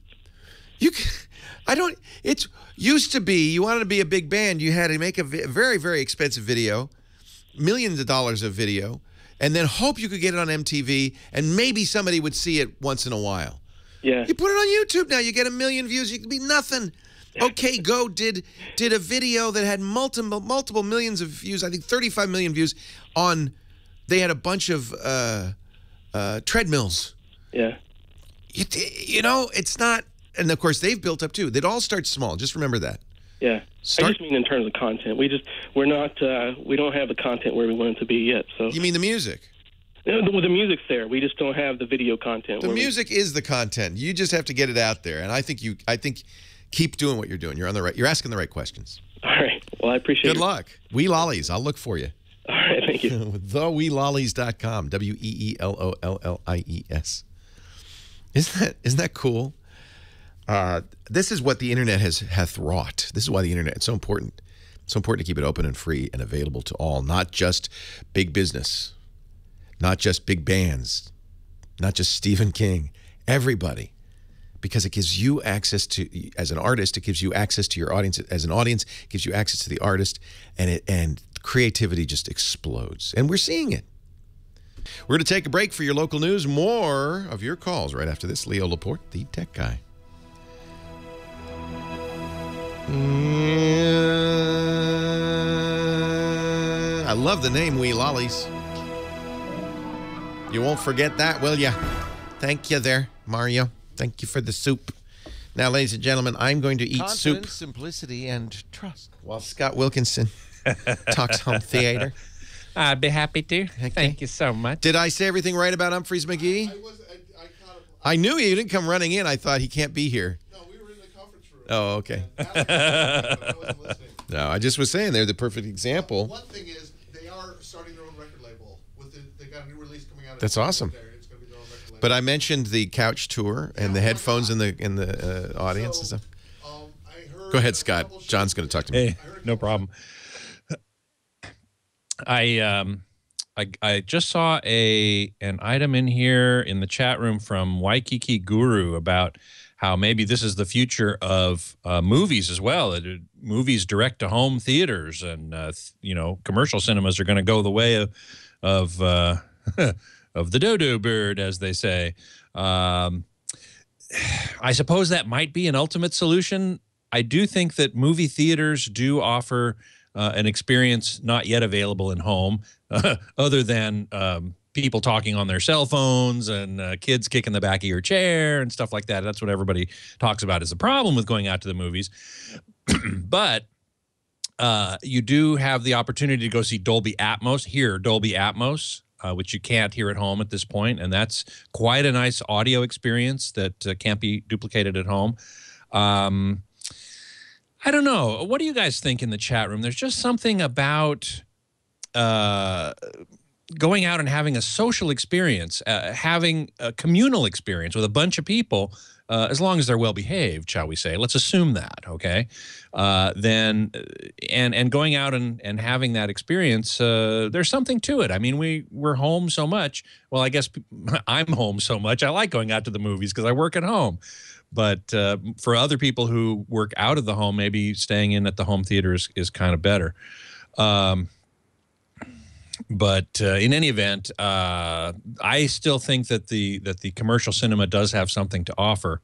It used to be, you wanted to be a big band, you had to make a very, very expensive video, millions of dollars of video, and then hope you could get it on MTV, and maybe somebody would see it once in a while. Yeah. You put it on YouTube now, you get 1 million views, you can be nothing. OK Go did a video that had multiple millions of views, I think 35 million views they had a bunch of treadmills. Yeah. It's not. And, of course, they've built up, too. It all starts small. Just remember that. Yeah. I just mean in terms of content. We don't have the content where we want it to be yet. So. You mean the music? No, the music's there. We just don't have the video content. The music is the content. You just have to get it out there. And I think keep doing what you're doing. You're asking the right questions. All right. Well, I appreciate it. Good luck. Wee Lollies. I'll look for you. All right. Thank you. TheWeeLollies.com. WeeLollies. Isn't that cool? This is what the internet hath wrought. This is why the internet is so important. It's so important to keep it open and free and available to all, not just big business, not just big bands, not just Stephen King, everybody. Because it gives you access to, as an artist, it gives you access to your audience. As an audience, it gives you access to the artist, and creativity just explodes. And we're seeing it. We're going to take a break for your local news. More of your calls right after this. Leo Laporte, the tech guy. I love the name Wee Lollies. You won't forget that, will ya? Thank you there, Mario. Thank you for the soup. Now, ladies and gentlemen, I'm going to eat soup. Simplicity, and trust. While Scott Wilkinson talks home theater. I'd be happy to. Okay. Thank you so much. Did I say everything right about Humphreys McGee? I knew he didn't come running in. I thought he can't be here. No, we were in the conference room. Oh, okay. I wasn't listening. No, I just was saying they're the perfect example. One thing is they are starting their own record label. They got a new release coming out. That's awesome. It's going to be their own record label. But I mentioned the couch tour and the headphones in the audience and stuff. I heard Go ahead, Scott. John's going to talk to me. Hey, no problem. I just saw an item in here in the chat room from Waikiki Guru about how maybe this is the future of movies as well. Movies direct to home theaters, and commercial cinemas are going to go the way of the dodo bird, as they say. I suppose that might be an ultimate solution. I do think that movie theaters do offer an experience not yet available in home, other than people talking on their cell phones and kids kicking the back of your chair and stuff like that. That's what everybody talks about as the problem with going out to the movies. But you do have the opportunity to go see Dolby Atmos, which you can't hear at home at this point, and that's quite a nice audio experience that can't be duplicated at home. I don't know. What do you guys think in the chat room? There's just something about going out and having a social experience, having a communal experience with a bunch of people, as long as they're well behaved, shall we say? Let's assume that, okay? Then going out and having that experience, there's something to it. I mean, we're home so much. Well, I guess I'm home so much. I like going out to the movies because I work at home. But for other people who work out of the home, maybe staying in at the home theater is kind of better. But in any event, I still think that the commercial cinema does have something to offer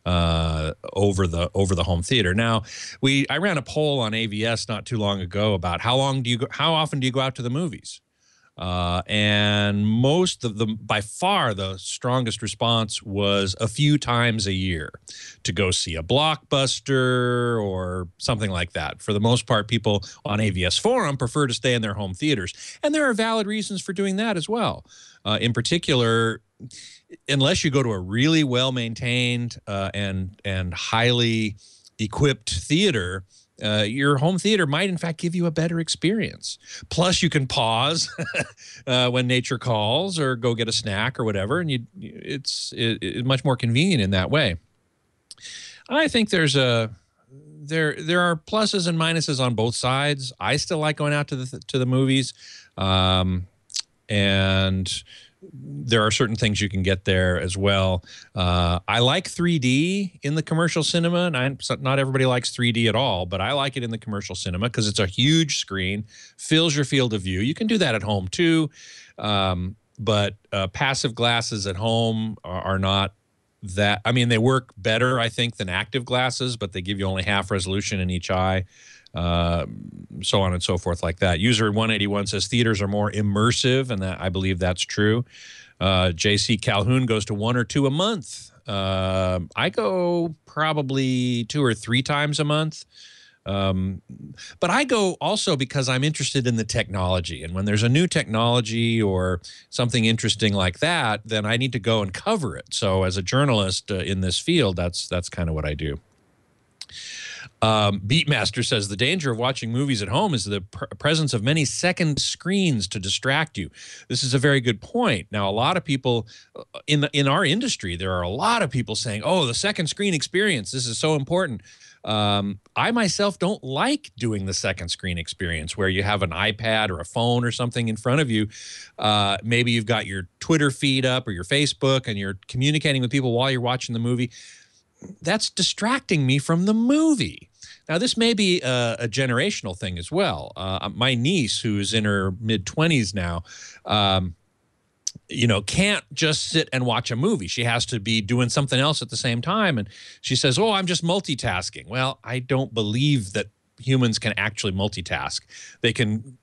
over the home theater. Now, I ran a poll on AVS not too long ago about how often do you go out to the movies? And by far the strongest response was a few times a year to go see a blockbuster or something like that. For the most part, people on AVS Forum prefer to stay in their home theaters. And there are valid reasons for doing that as well. In particular, unless you go to a really well-maintained and highly equipped theater, your home theater might, in fact, give you a better experience. Plus, you can pause when nature calls or go get a snack or whatever, and it's much more convenient in that way. I think there are pluses and minuses on both sides. I still like going out to the movies, and there are certain things you can get there as well. I like 3D in the commercial cinema, and not everybody likes 3D at all, but I like it in the commercial cinema because it's a huge screen, fills your field of view. You can do that at home too, but passive glasses at home are not that. I mean, they work better, I think, than active glasses, but they give you only half resolution in each eye. So on and so forth like that. User 181 says theaters are more immersive, and I believe that's true. JC Calhoun goes to 1 or 2 a month. I go probably 2 or 3 times a month. But I go also because I'm interested in the technology. And when there's a new technology or something interesting like that, then I need to go and cover it. So as a journalist in this field, that's kind of what I do. Beatmaster says the danger of watching movies at home is the presence of many second screens to distract you. This is a very good point. Now, a lot of people in our industry, there are a lot of people saying, "Oh, the second screen experience. This is so important." I myself don't like doing the second screen experience where you have an iPad or a phone or something in front of you. Maybe you've got your Twitter feed up or your Facebook, and you're communicating with people while you're watching the movie. That's distracting me from the movie. Now, this may be a generational thing as well. My niece, who's in her mid-20s now, can't just sit and watch a movie. She has to be doing something else at the same time. And she says, "Oh, I'm just multitasking." Well, I don't believe that humans can actually multitask. They can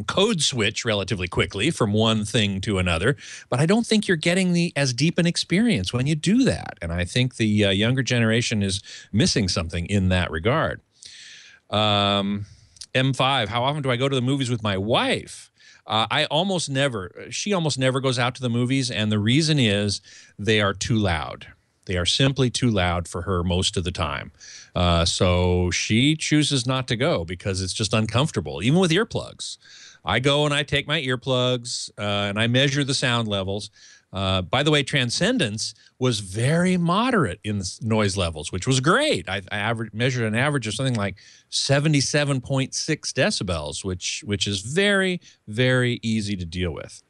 code switch relatively quickly from one thing to another, but I don't think you're getting as deep an experience when you do that. And I think the younger generation is missing something in that regard. M5, how often do I go to the movies with my wife? She almost never goes out to the movies, and the reason is they are too loud. They are simply too loud for her most of the time. So she chooses not to go because it's just uncomfortable, even with earplugs. I go and I take my earplugs and I measure the sound levels. By the way, Transcendence was very moderate in the noise levels, which was great. I measured an average of something like 77.6 decibels, which is very, very easy to deal with.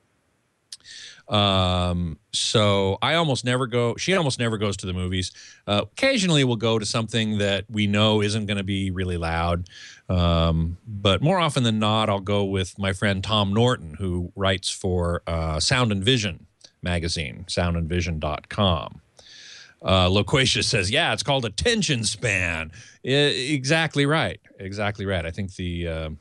So I almost never go. She almost never goes to the movies. Occasionally we'll go to something that we know isn't going to be really loud. But more often than not, I'll go with my friend Tom Norton, who writes for Sound and Vision magazine, soundandvision.com. Loquacious says, yeah, it's called attention span. Exactly right. Exactly right. I think the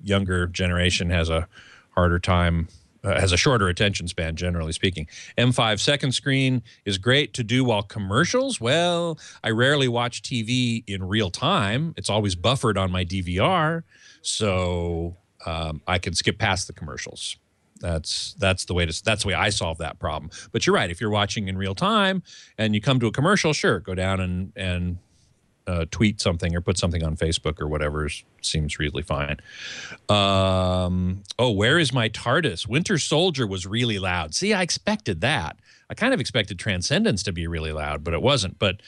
younger generation has a harder time, has a shorter attention span, generally speaking. M5, second screen is great to do while commercials. Well, I rarely watch TV in real time. It's always buffered on my DVR, so I can skip past the commercials. That's the way I solve that problem. But you're right. If you're watching in real time and you come to a commercial, sure, go down and tweet something or put something on Facebook or whatever seems really fine. Oh, where is my TARDIS? Winter Soldier was really loud. See, I expected that. I kind of expected Transcendence to be really loud, but it wasn't. But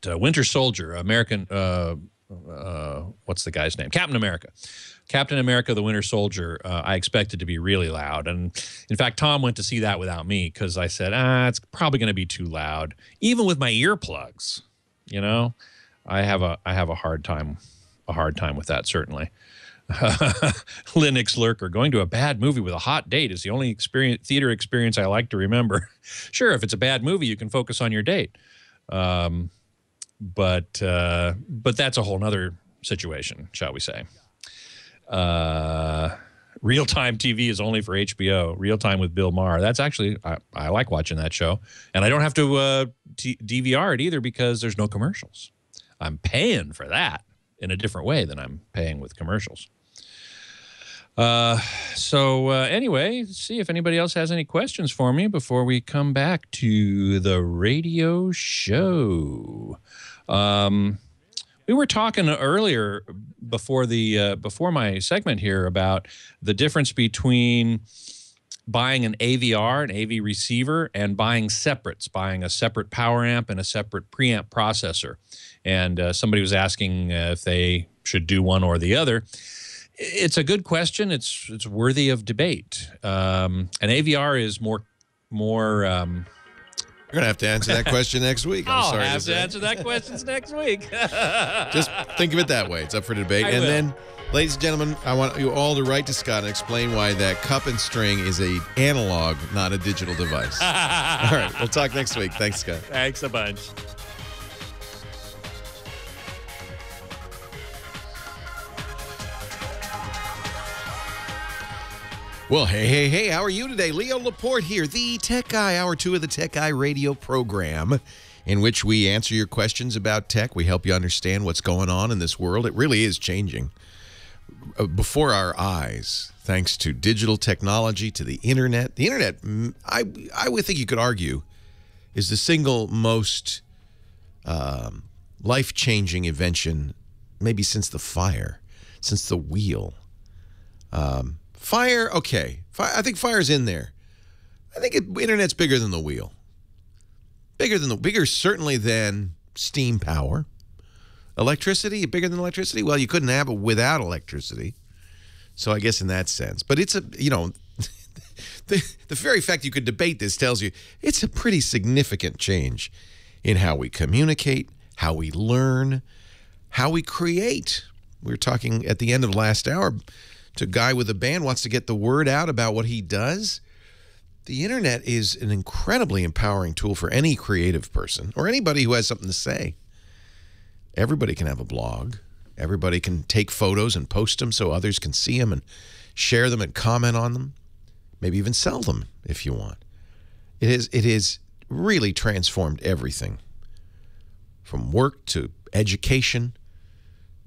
Winter Soldier, American, what's the guy's name? Captain America. Captain America, the Winter Soldier, I expected to be really loud. And in fact, Tom went to see that without me because I said, it's probably going to be too loud. Even with my earplugs, you know, I have a hard time with that, certainly. Linux Lurker, going to a bad movie with a hot date is the only theater experience I like to remember. Sure, if it's a bad movie, you can focus on your date. But that's a whole nother situation, shall we say. Real-time TV is only for HBO. Real-time with Bill Maher. That's actually, I like watching that show. And I don't have to DVR it either because there's no commercials. I'm paying for that in a different way than I'm paying with commercials. Anyway, let's see if anybody else has any questions for me before we come back to the radio show. We were talking earlier before my segment here about the difference between buying an AVR, an AV receiver, and buying separates, buying a separate power amp and a separate preamp processor. And somebody was asking if they should do one or the other. It's a good question. It's worthy of debate. An AVR is more. You're going to have to answer that question next week. I'm sorry I'll have to answer that question next week. Just think of it that way. It's up for debate. I and will. Then, ladies and gentlemen, I want you all to write to Scott and explain why that cup and string is an analog, not a digital device. All right. We'll talk next week. Thanks, Scott. Thanks a bunch. Well, hey, how are you today? Leo Laporte here, the Tech Guy, Hour 2 of the Tech Guy radio program, in which we answer your questions about tech. We help you understand what's going on in this world. It really is changing before our eyes, thanks to digital technology, to the internet. The internet, I would think you could argue, is the single most life-changing invention, maybe since the fire, since the wheel. Fire, okay. I think fire's in there. I think internet's bigger than the wheel. Bigger certainly than steam power. Electricity, bigger than electricity? Well, you couldn't have it without electricity. So I guess in that sense. But it's the very fact you could debate this tells you it's a pretty significant change in how we communicate, how we learn, how we create. We were talking at the end of last hour to a guy with a band wants to get the word out about what he does. The internet is an incredibly empowering tool for any creative person or anybody who has something to say. Everybody can have a blog. Everybody can take photos and post them so others can see them and share them and comment on them. Maybe even sell them if you want. It has really transformed everything, from work to education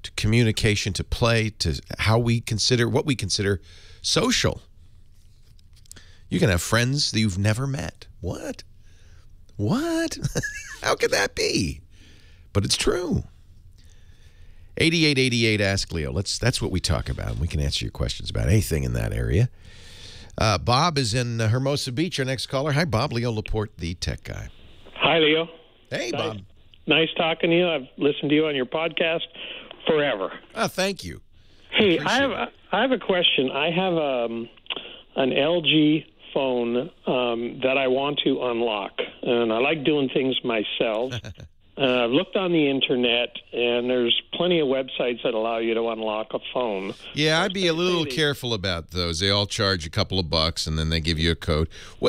to communication, to play, to how we consider, what we consider social. You can have friends that you've never met. What? How could that be? But it's true. 8888 Ask Leo. That's what we talk about. We can answer your questions about anything in that area. Bob is in Hermosa Beach, our next caller. Hi, Bob. Leo Laporte, the Tech Guy. Hi, Leo. Hey, Bob. Nice talking to you. I've listened to you on your podcast forever. Oh, thank you. Hey, I have a question. I have an LG phone that I want to unlock, and I like doing things myself. I've looked on the internet, and there's plenty of websites that allow you to unlock a phone. Yeah, I'd be a little careful about those. They all charge a couple of bucks, and then they give you a code.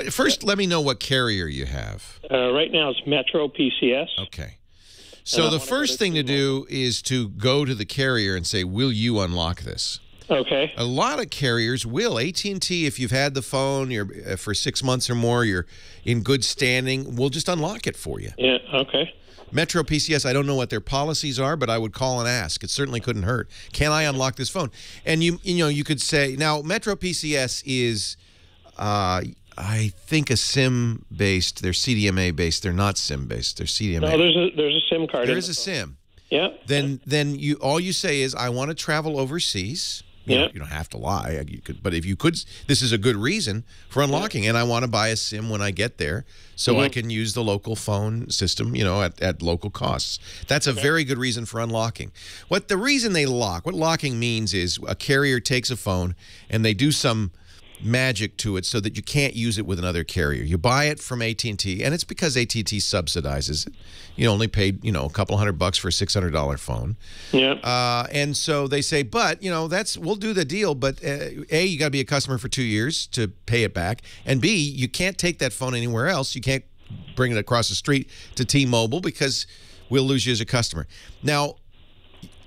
First, let me know what carrier you have. Right now, it's Metro PCS. Okay. So the first thing to do is to go to the carrier and say, will you unlock this? Okay. A lot of carriers will. AT&T, if you've had the phone for 6 months or more, you're in good standing, we'll just unlock it for you. Yeah, okay. Metro PCS, I don't know what their policies are, but I would call and ask. It certainly couldn't hurt. Can I unlock this phone? And you could say, now Metro PCS is, I I think a SIM-based. They're CDMA-based. They're not SIM-based. They're CDMA. No, there's a SIM card. There is a SIM. Yeah. Then all you say is, I want to travel overseas. You don't have to lie. You could, but if you could, this is a good reason for unlocking. And I want to buy a SIM when I get there, so I can use the local phone system, at local costs. That's a very good reason for unlocking. What locking means is a carrier takes a phone and they do some magic to it so that you can't use it with another carrier. You buy it from AT&T, and it's because AT&T subsidizes it. You only paid, a couple $100 for a $600 phone. Yeah. And so they say, but, we'll do the deal, but A, you got to be a customer for 2 years to pay it back, and B, you can't take that phone anywhere else. You can't bring it across the street to T-Mobile because we'll lose you as a customer. Now,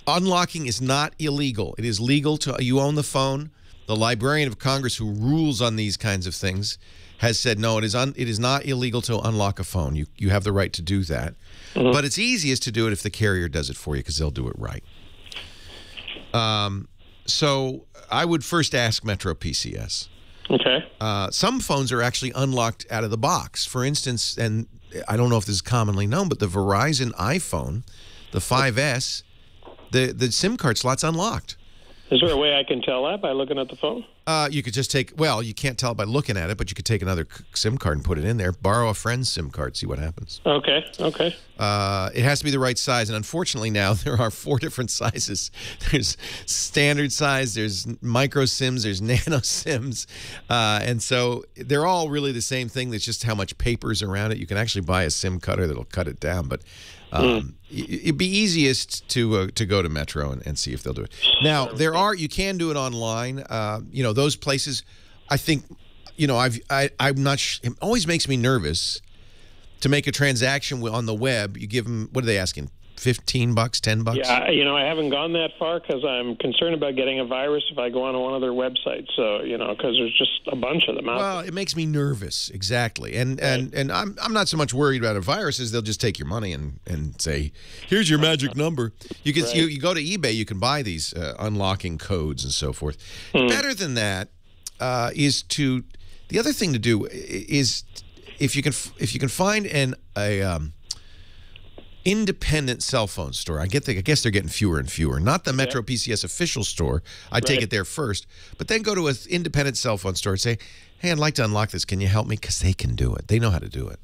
unlocking is not illegal. It is legal to, you own the phone. The Librarian of Congress, who rules on these kinds of things, has said, no, it is not illegal to unlock a phone. You have the right to do that. But it's easiest to do it if the carrier does it for you, because they'll do it right. So I would first ask Metro PCS. Okay. Some phones are actually unlocked out of the box. For instance, and I don't know if this is commonly known, but the Verizon iPhone, the 5S, the SIM card slot's unlocked. Is there a way I can tell that by looking at the phone? You could just you can't tell it by looking at it, but you could take another SIM card and put it in there. Borrow a friend's SIM card, see what happens. Okay. It has to be the right size, and unfortunately now there are 4 different sizes. There's standard size, there's micro SIMs, there's nano SIMs, and so they're all really the same thing. There's just how much paper's around it. You can actually buy a SIM cutter that'll cut it down, but it'd be easiest to go to Metro and see if they'll do it. Now you can do it online. Those places, I think, I'm not. It always makes me nervous to make a transaction on the web. You give them, what are they asking? $15, $10? Yeah, I haven't gone that far because I'm concerned about getting a virus if I go on one of their websites. So, because there's just a bunch of them out there. Well, it makes me nervous, exactly. And I'm not so much worried about a virus as they'll just take your money and say, here's your magic number. You can you go to eBay, you can buy these unlocking codes and so forth. Better than that the other thing to do is if you can find a independent cell phone store. I guess they're getting fewer and fewer. Not the Metro PCS official store. I'd take it there first. But then go to an independent cell phone store and say, hey, I'd like to unlock this. Can you help me? Because they can do it. They know how to do it.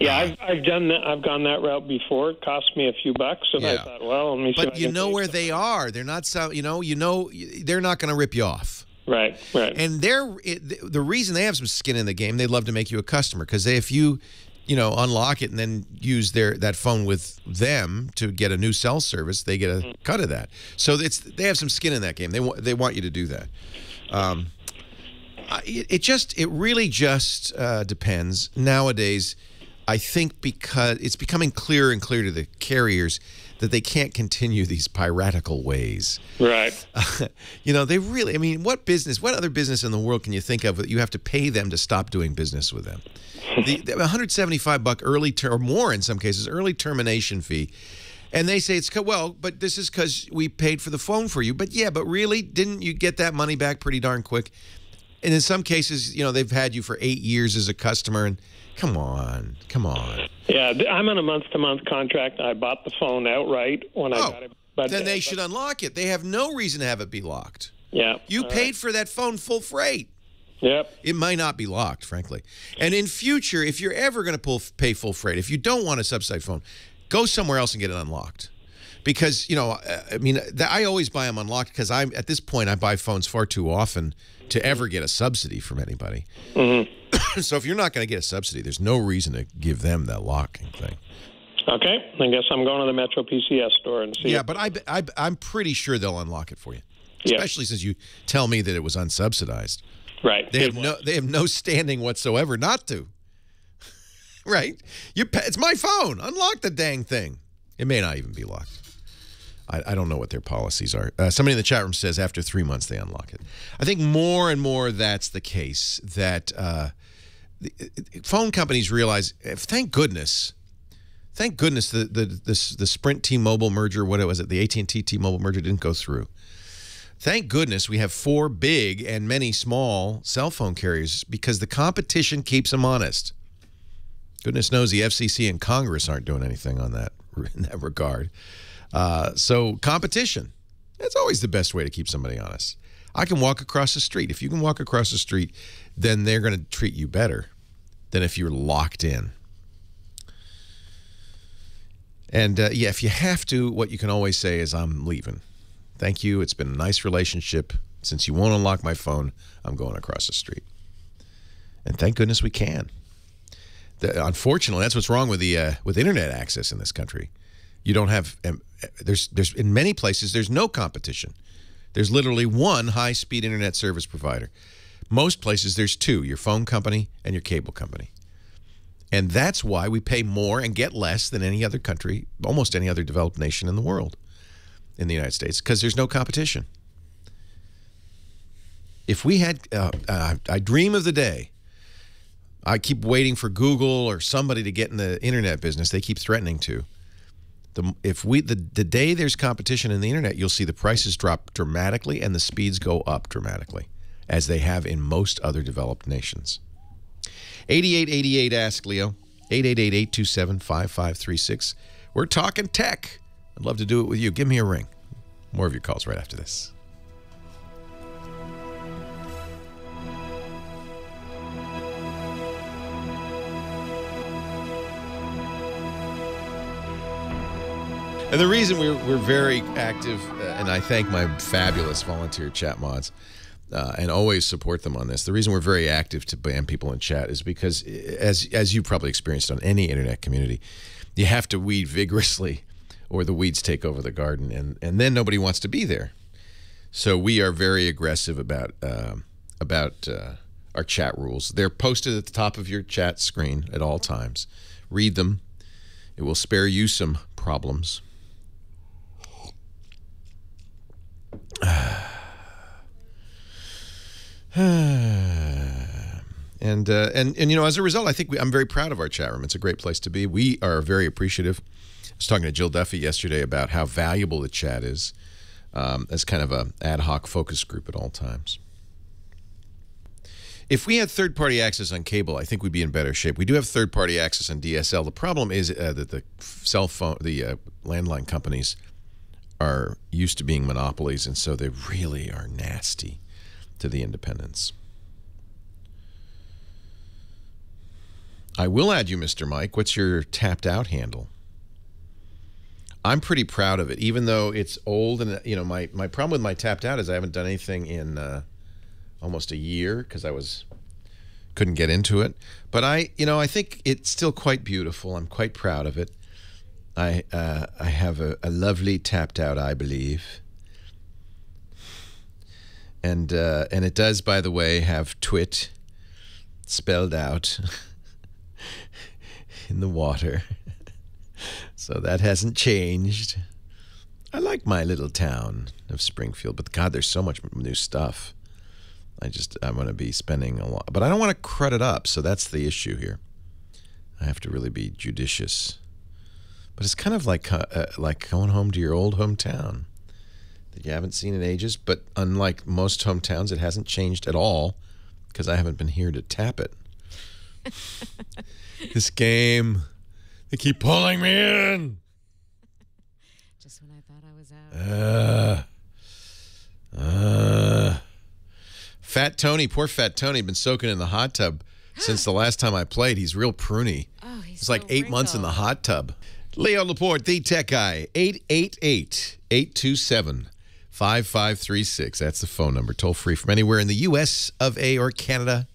Yeah, I've done that. I've gone that route before. It cost me a few bucks, and I thought, well, let me see. But you know where they are. They're not. They're not going to rip you off. Right. And the reason they have some skin in the game, they love to make you a customer, because if you unlock it and then use that phone with them to get a new cell service, they get a cut of that. So they have some skin in that game. They want you to do that. It really just depends nowadays. I think because it's becoming clearer and clearer to the carriers that they can't continue these piratical ways. Right. They really, what other business in the world can you think of that you have to pay them to stop doing business with them? The $175 early or more in some cases, early termination fee. And they say but this is because we paid for the phone for you. But really, didn't you get that money back pretty darn quick? And in some cases, they've had you for 8 years as a customer, and come on. Yeah, I'm on a month-to-month contract. I bought the phone outright when I got it. But then they should unlock it. They have no reason to have it be locked. Yeah. You paid for that phone full freight. Yep. It might not be locked, frankly. And in future, if you're ever going to pay full freight, if you don't want a subsidized phone, go somewhere else and get it unlocked. Because, I always buy them unlocked because at this point, I buy phones far too often to ever get a subsidy from anybody. So if you're not going to get a subsidy, there's no reason to give them that locking thing. Okay. I guess I'm going to the Metro PCS store and see. Yeah, but I'm pretty sure they'll unlock it for you, especially since you tell me that it was unsubsidized. Right. They have no standing whatsoever not to. Right? It's my phone. Unlock the dang thing. It may not even be locked. I don't know what their policies are. Somebody in the chat room says after 3 months they unlock it. I think more and more that's the case, that phone companies realize, thank goodness the Sprint T-Mobile merger, what was it, the AT&T T-Mobile merger didn't go through. Thank goodness we have 4 big and many small cell phone carriers because the competition keeps them honest. Goodness knows the FCC and Congress aren't doing anything on that in that regard. So competition, that's always the best way to keep somebody honest. I can walk across the street. If you can walk across the street, then they're going to treat you better than if you're locked in. And, yeah, if you have to, what you can always say is, I'm leaving. Thank you. It's been a nice relationship. Since you won't unlock my phone, I'm going across the street. And thank goodness we can. Unfortunately, that's what's wrong with the with internet access in this country. You don't have there's in many places there's no competition. There's literally one high-speed internet service provider. Most places there's 2, your phone company and your cable company. And that's why we pay more and get less than any other country, almost any other developed nation in the world, in the United States, because there's no competition. If we had, I dream of the day. I keep waiting for Google or somebody to get in the internet business. They keep threatening to. The day there's competition in the internet, you'll see the prices drop dramatically and the speeds go up dramatically, as they have in most other developed nations. 8888 Ask Leo, 888-827-5536. We're talking tech. I'd love to do it with you. Give me a ring. More of your calls right after this. And the reason we're very active, and I thank my fabulous volunteer chat mods, and always support them on this. The reason we're very active to ban people in chat is because, as you probably experienced on any internet community, you have to weed vigorously or the weeds take over the garden, and then nobody wants to be there. So we are very aggressive about our chat rules. They're posted at the top of your chat screen at all times. Read them. It will spare you some problems. And you know, as a result, I think I'm very proud of our chat room. It's a great place to be. We are very appreciative. I was talking to Jill Duffy yesterday about how valuable the chat is as kind of a ad hoc focus group at all times. If we had third-party access on cable, I think we'd be in better shape. We do have third-party access on DSL. The problem is that the landline companies are used to being monopolies, and so they really are nasty to the independents. I will add you, Mr. Mike. What's your tapped out handle? I'm pretty proud of it, even though it's old. And you know, my problem with my tapped out is I haven't done anything in almost a year because couldn't get into it. But I think it's still quite beautiful. I'm quite proud of it. I have a lovely tapped out, I believe. And it does, by the way, have twit spelled out in the water. So that hasn't changed. I like my little town of Springfield, but God, there's so much new stuff. I'm going to be spending a lot, but I don't want to crud it up. So that's the issue here. I have to really be judicious. But it's kind of like going home to your old hometown that you haven't seen in ages. But unlike most hometowns, it hasn't changed at all because I haven't been here to tap it. This game, they keep pulling me in. Just when I thought I was out. Fat Tony, poor Fat Tony, been soaking in the hot tub since the last time I played. He's real pruny. Oh, he's It's like 8 months in the hot tub. Leo Laporte, the tech guy, 888-827-5536. That's the phone number, toll free from anywhere in the U.S. of A. or Canada.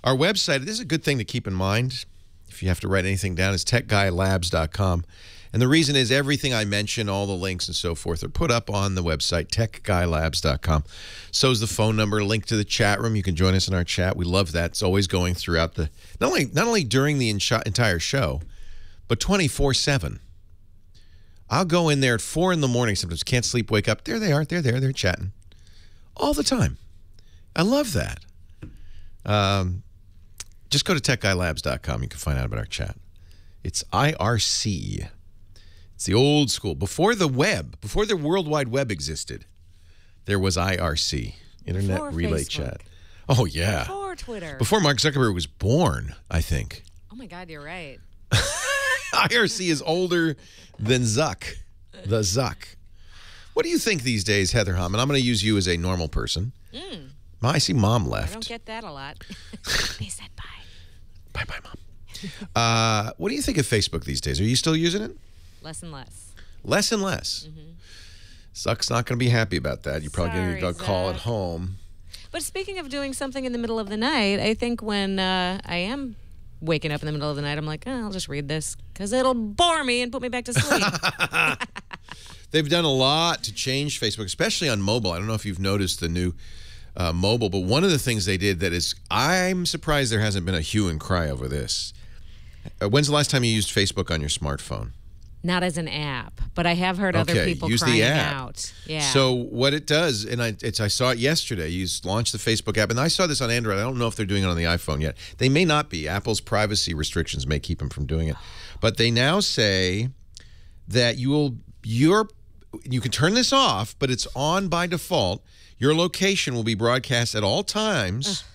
Our website, this is a good thing to keep in mind if you have to write anything down, is techguylabs.com. And the reason is everything I mention, all the links and so forth, are put up on the website, techguylabs.com. So is the phone number, link to the chat room. You can join us in our chat. We love that. It's always going throughout the, not only during the entire show, but 24/7. I'll go in there at 4 in the morning sometimes, can't sleep, wake up. There they are. They're chatting. All the time. I love that. Just go to techguylabs.com. You can find out about our chat. It's IRC. It's the old school. Before the web, before the World Wide Web existed, there was IRC, Internet Before Relay Facebook. Chat. Oh, yeah. Before Twitter. Before Mark Zuckerberg was born, I think. Oh, my God, you're right. IRC is older than Zuck. The Zuck. What do you think these days, Heather Hammond? I'm going to use you as a normal person. I see Mom left. I don't get that a lot. They said bye. Bye-bye, Mom. What do you think of Facebook these days? Are you still using it? Less and less. Less and less. Zuck's not going to be happy about that. You're probably going to get a call at home. But speaking of doing something in the middle of the night, I think when I am waking up in the middle of the night, I'm like, I'll just read this because it'll bore me and put me back to sleep. They've done a lot to change Facebook, especially on mobile. I don't know if you've noticed the new mobile, but one of the things they did that is, I'm surprised there hasn't been a hue and cry over this. When's the last time you used Facebook on your smartphone? Not as an app, but I have heard other people use crying the app. out. Yeah. So what it does, and I saw it yesterday, you launched the Facebook app, and I saw this on Android. I don't know if they're doing it on the iPhone yet. They may not be. Apple's privacy restrictions may keep them from doing it. But they now say that you can turn this off, but it's on by default. Your location will be broadcast at all times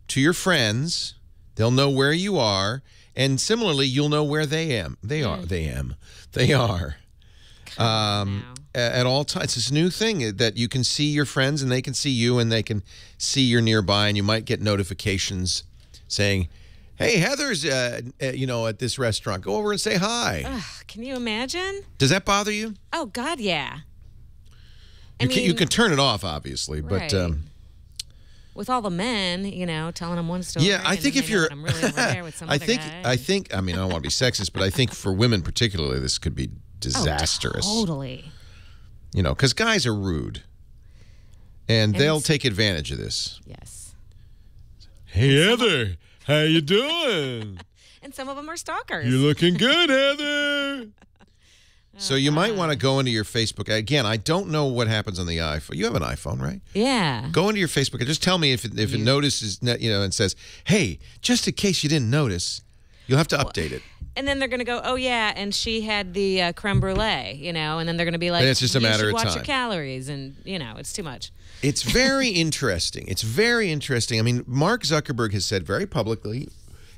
to your friends. They'll know where you are. And similarly, you'll know where they are. At all times. It's this new thing that you can see your friends and they can see you and they can see you're nearby, and you might get notifications saying, hey, Heather's at this restaurant. Go over and say hi. Can you imagine? Does that bother you? Oh, God, yeah. You can turn it off, obviously, right. but with all the men, telling them one story. yeah, I think if you're, I'm really over there with some other guy. I mean, I don't want to be sexist, but I think for women particularly, this could be disastrous. Oh, totally. Because guys are rude, and they'll take advantage of this. Yes. Hey, Heather, how you doing? And some of them are stalkers. You're looking good, Heather. So you might want to go into your Facebook. Again, I don't know what happens on the iPhone. You have an iPhone, right? Yeah. Go into your Facebook and just tell me if it notices, and says, hey, just in case you didn't notice, you'll have to update it. And then they're going to go, oh, yeah, and she had the creme brulee, and then they're going to be like, and it's just a matter of time. Watch your calories, and, it's too much. It's very interesting. It's very interesting. I mean, Mark Zuckerberg has said very publicly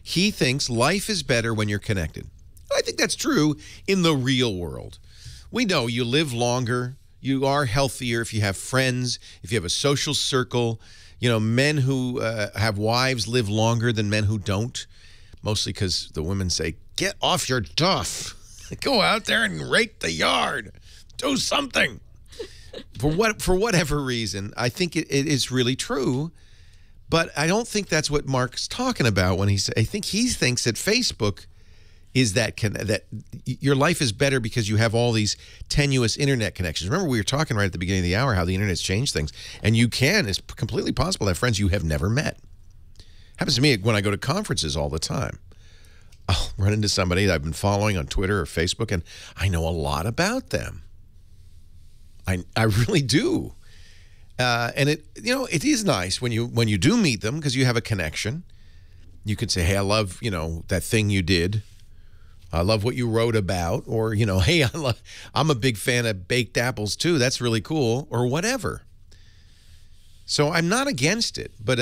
he thinks life is better when you're connected. I think that's true in the real world. We know you live longer. You are healthier if you have friends, if you have a social circle. Men who have wives live longer than men who don't, mostly because the women say, get off your duff. Go out there and rake the yard. Do something. For whatever reason, I think it is really true. But I don't think that's what Mark's talking about when I think he thinks that Facebook is that your life is better because you have all these tenuous internet connections. Remember, we were talking right at the beginning of the hour how the internet's changed things. And it's completely possible to have friends you have never met. Happens to me when I go to conferences all the time. I'll run into somebody that I've been following on Twitter or Facebook, and I know a lot about them. I really do. And it is nice when you do meet them because you have a connection. You can say, hey, I love, that thing you did. I love what you wrote about, or, hey, I'm a big fan of baked apples too. That's really cool, or whatever. So I'm not against it, but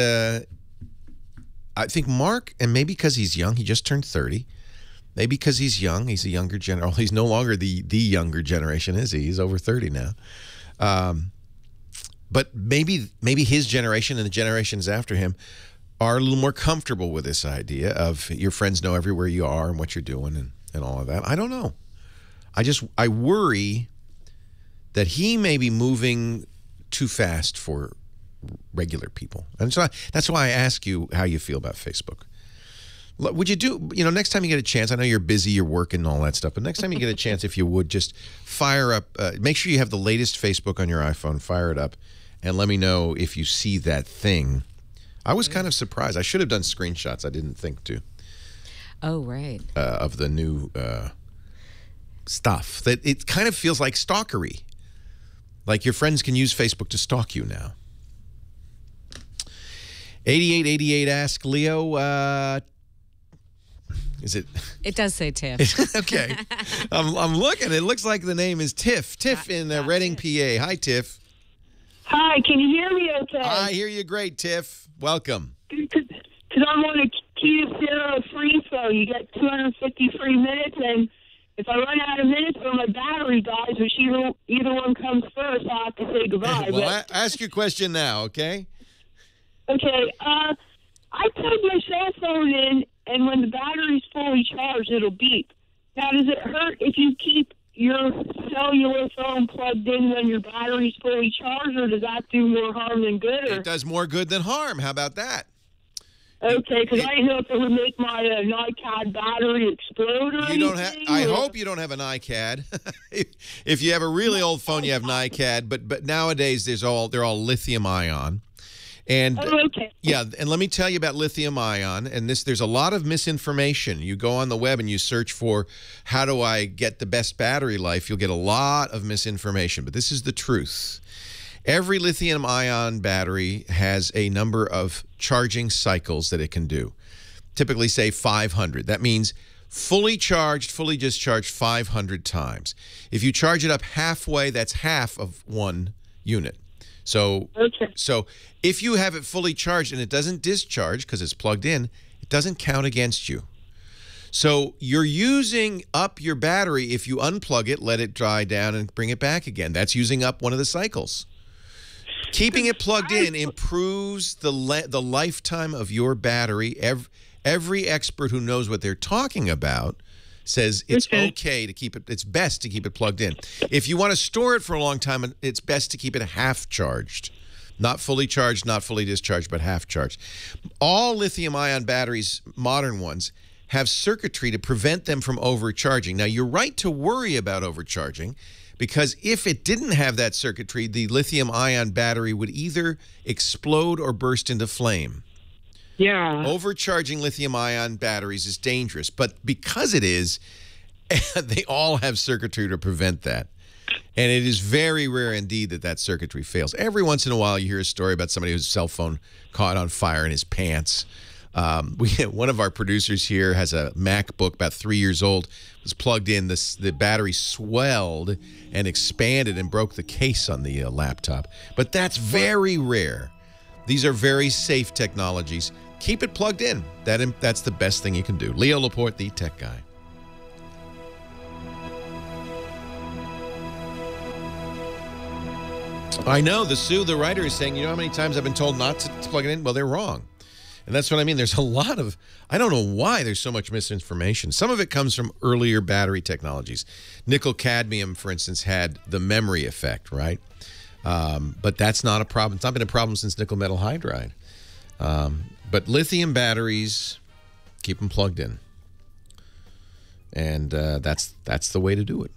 I think Mark, and maybe because he's young, he just turned 30. Maybe because he's young, he's a younger generation. He's no longer the younger generation, is he? He's over 30 now. But maybe his generation and the generations after him are a little more comfortable with this idea of your friends know everywhere you are and what you're doing and all of that. I don't know. I worry that he may be moving too fast for regular people. And so that's why I ask you how you feel about Facebook. Would you do, next time you get a chance, I know you're busy, you're working and all that stuff, but next time you get a chance, if you would, just fire up, make sure you have the latest Facebook on your iPhone, fire it up, and let me know if you see that thing. I was kind of surprised. I should have done screenshots. I didn't think to. Oh, right. Of the new stuff. That it kind of feels like stalkery. Like your friends can use Facebook to stalk you now. 8888 ask Leo, is it? It does say Tiff. Okay. I'm looking. It looks like the name is Tiff. Tiff in Reading, PA. Hi, Tiff. Hi, can you hear me okay? I hear you great, Tiff. Welcome. Because I'm on a Q0 free phone. You get 250 free minutes, and if I run out of minutes or my battery dies, which either one comes first, I'll have to say goodbye. Well, ask your question now, okay? Okay. I plug my cell phone in, and when the battery's fully charged, it'll beep. Now, does it hurt if you keep your cellular phone plugged in when your battery's fully charged, or does that do more harm than good? Or? It does more good than harm. How about that? Okay, because I didn't know if it would make my iCad battery explode or anything. I hope you don't have an iCad. If you have a really old phone, you have an iCad. But nowadays, they're all lithium ion. And okay. Yeah, and let me tell you about lithium ion. And there's a lot of misinformation. You go on the web and you search for how do I get the best battery life, you'll get a lot of misinformation. But this is the truth. Every lithium ion battery has a number of charging cycles that it can do. Typically, say 500. That means fully charged, fully discharged 500 times. If you charge it up halfway, that's half of one unit. So if you have it fully charged and it doesn't discharge because it's plugged in, it doesn't count against you. So you're using up your battery if you unplug it, let it dry down, and bring it back again. That's using up one of the cycles. Keeping it plugged in improves the lifetime of your battery. Every expert who knows what they're talking about says it's okay to keep it, it's best to keep it plugged in. If you want to store it for a long time, it's best to keep it half charged. Not fully charged, not fully discharged, but half charged. All lithium-ion batteries, modern ones, have circuitry to prevent them from overcharging. Now, you're right to worry about overcharging, because if it didn't have that circuitry, the lithium-ion battery would either explode or burst into flame. Yeah. Overcharging lithium-ion batteries is dangerous, but because it is, they all have circuitry to prevent that. And it is very rare indeed that circuitry fails. Every once in a while, you hear a story about somebody whose cell phone caught on fire in his pants. One of our producers here has a MacBook about 3 years old. It was plugged in. The battery swelled and expanded and broke the case on the laptop. But that's very rare. These are very safe technologies. Keep it plugged in. That's the best thing you can do. Leo Laporte, the tech guy. I know. The writer is saying, you know how many times I've been told not to plug it in? Well, they're wrong. And that's what I mean. There's a lot of, I don't know why there's so much misinformation. Some of it comes from earlier battery technologies. Nickel cadmium, for instance, had the memory effect, right? But that's not a problem. It's not been a problem since nickel metal hydride. But lithium batteries, keep them plugged in. And that's the way to do it.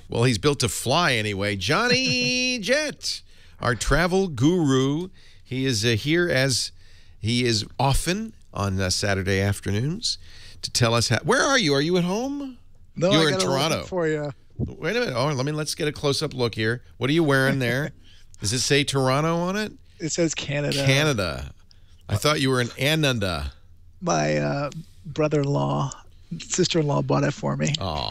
Well, he's built to fly anyway. Johnny Jet, our travel guru. He is here as he is often on Saturday afternoons to tell us how. Where are you? Are you at home? No, you're I in Toronto. For you. Wait a minute. Oh, let's get a close-up look here. What are you wearing there? Does it say Toronto on it? It says Canada. Canada. I thought you were in Ananda. My brother-in-law, sister-in-law bought it for me. Oh,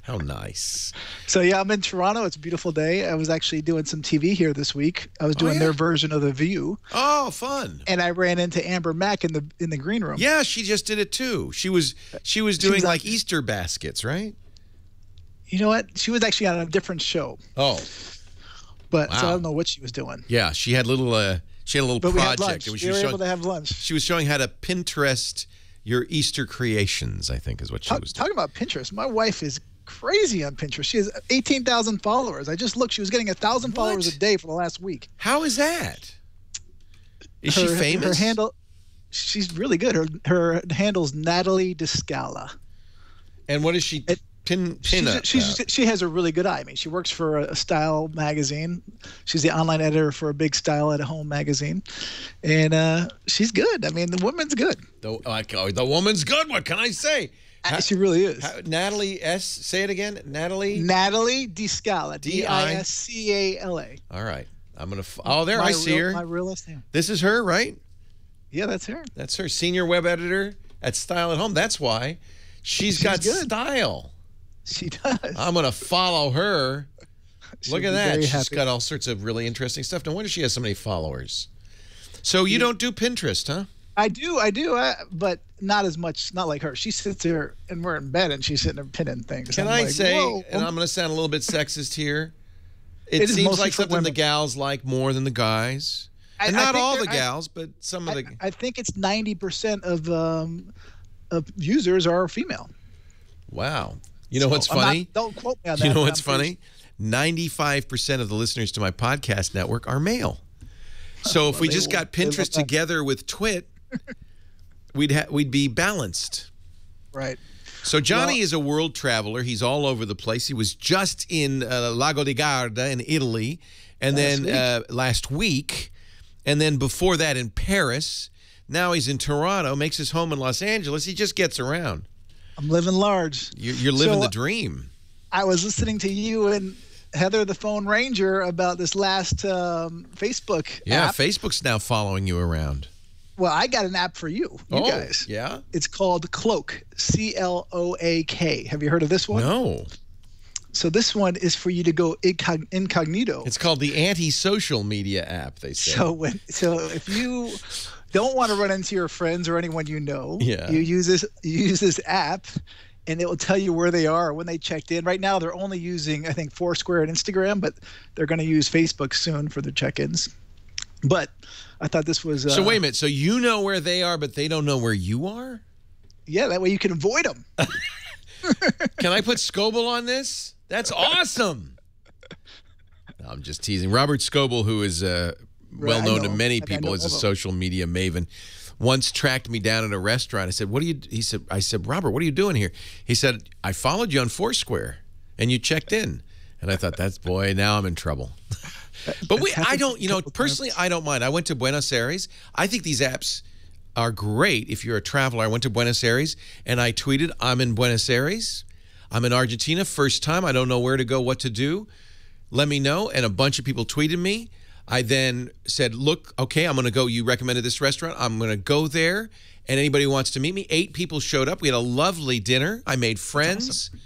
how nice. So, yeah, I'm in Toronto. It's a beautiful day. I was actually doing some TV here this week. I was doing their version of The View. Oh, fun. And I ran into Amber Mack in the green room. Yeah, she just did it too. She was doing like Easter baskets, right? You know what? She was actually on a different show. Oh. But so I don't know what she was doing. Yeah, she had a little But project. We were able to have lunch. She was showing how to Pinterest your Easter creations, I think is what she was doing. Talking about Pinterest, my wife is crazy on Pinterest. She has 18,000 followers. I just looked. She was getting 1,000 followers a day for the last week. How is that? Is she famous? Her handle, she's really good. Her handle's Natalie DeScala. And what is she she has a really good eye. I mean, she works for a style magazine. She's the online editor for a big style at home magazine. And she's good. I mean, the woman's good. The woman's good. What can I say? She really is. Natalie S. Say it again. Natalie DeScala. DISCALA. All right. I'm going to. Oh, there I see her. My real last name. This is her, right? Yeah, that's her. That's her. Senior web editor at Style at Home. That's why. She's got good. style. She does. I'm going to follow her. Look at that. She's got all sorts of really interesting stuff. No wonder she has so many followers. So you don't do Pinterest, huh? I do, but not as much, not like her. She sits there, and we're in bed, and she's sitting there pinning things. Can I say, and I'm going to sound a little bit sexist here, it seems like something the gals like more than the guys. And not all the gals, but some of the... I think it's 90% of users are female. Wow. You know what's funny? Don't quote me on that. You know what's funny? 95% of the listeners to my podcast network are male. So if we just got Pinterest together with Twit, we'd be balanced. Right. So Johnny is a world traveler. He's all over the place. He was just in Lago di Garda in Italy, and then last week, and then before that in Paris. Now he's in Toronto, makes his home in Los Angeles. He just gets around. I'm living large. You're living the dream. I was listening to you and Heather the Phone Ranger about this last Facebook app. Yeah, Facebook's now following you around. Well, I got an app for you guys. Yeah? It's called Cloak, C-L-O-A-K. Have you heard of this one? No. So this one is for you to go incognito. It's called the anti-social media app, they say. So if you don't want to run into your friends or anyone you know, you use this app, and it will tell you where they are when they checked in. Right now, they're only using, I think, Foursquare and Instagram, but they're going to use Facebook soon for their check-ins. But I thought this was... so wait a minute. So you know where they are, but they don't know where you are? Yeah, that way you can avoid them. Can I put Scoble on this? That's awesome. No, I'm just teasing. Robert Scoble, who is well known to many people as a social media maven, once tracked me down at a restaurant. I said, "What do you?" He said, "I said, Robert, what are you doing here?" He said, "I followed you on Foursquare, and you checked in." And I thought, "That's now I'm in trouble." But I don't, personally, I don't mind. I went to Buenos Aires. I think these apps are great if you're a traveler. I went to Buenos Aires, and I tweeted, "I'm in Buenos Aires. I'm in Argentina, first time. I don't know where to go, what to do. Let me know." And a bunch of people tweeted me. I then said, look, okay, I'm going to go. You recommended this restaurant. I'm going to go there. And anybody who wants to meet me, 8 people showed up. We had a lovely dinner. I made friends. Awesome.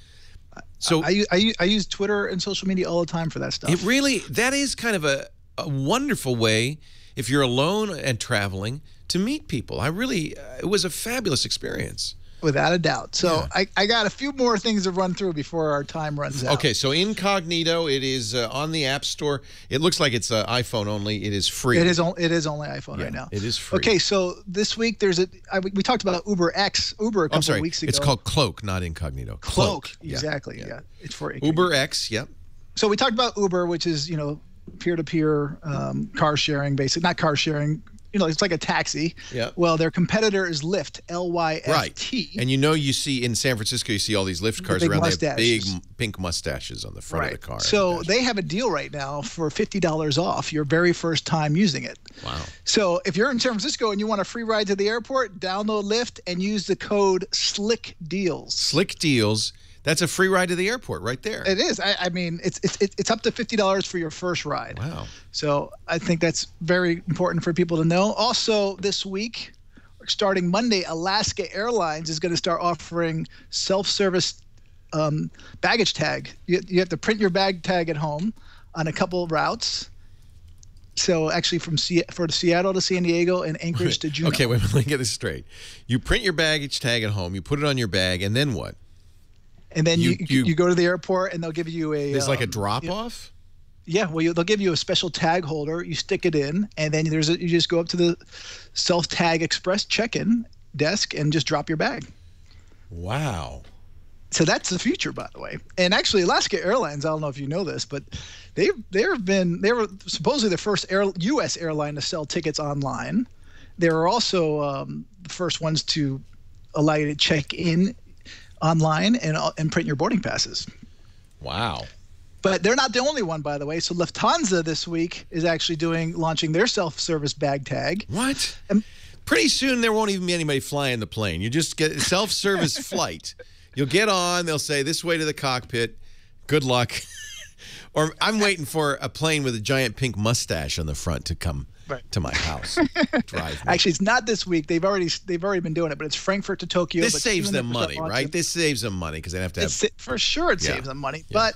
So I use Twitter and social media all the time for that stuff. That is kind of a wonderful way, if you're alone and traveling, to meet people. It was a fabulous experience. Without a doubt. So I got a few more things to run through before our time runs out. Okay, so Incognito, it is on the App Store. It looks like it's iPhone only. It is free. It is only iPhone right now. It is free. Okay, so this week we talked about Uber a couple of weeks ago. It's called Cloak, not Incognito. Cloak. Exactly. Yeah. It's for Uber X. Yep. So we talked about Uber, which is peer-to-peer car sharing, basically. Not car sharing. It's like a taxi. Yeah. Well, their competitor is Lyft, L-Y-F-T. Right. And you see in San Francisco, you see all these Lyft cars around. They have big pink mustaches on the front of the car. So they have a deal right now for $50 off your very first time using it. Wow. So if you're in San Francisco and you want a free ride to the airport, download Lyft and use the code SLICKDEALS. SLICKDEALS. That's a free ride to the airport right there. It is. I mean, it's up to $50 for your first ride. Wow. So I think that's very important for people to know. Also, this week, starting Monday, Alaska Airlines is going to start offering self-service baggage tag. You have to print your bag tag at home on a couple of routes. So actually from Seattle to San Diego and Anchorage to Juneau. Okay, wait a minute. Let me get this straight. You print your baggage tag at home. You put it on your bag, and then what? And then you go to the airport, and they'll give you a... There's like a drop-off? Yeah, well, they'll give you a special tag holder. You stick it in, and then you just go up to the self-tag express check-in desk and just drop your bag. Wow. So that's the future, by the way. And actually, Alaska Airlines, I don't know if you know this, but they were supposedly the first U.S. airline to sell tickets online. They were also the first ones to allow you to check in online and print your boarding passes. Wow. But they're not the only one, by the way. So Lufthansa this week is actually launching their self-service bag tag. What? Pretty soon there won't even be anybody flying the plane. You just get a self-service flight. You'll get on. They'll say, this way to the cockpit. Good luck. Or I'm waiting for a plane with a giant pink mustache on the front to come to my house. Drive me. Actually, it's not this week. They've already been doing it, but it's Frankfurt to Tokyo. This saves them money, right? This saves them money because they have to have... For sure it saves them money. Yeah. But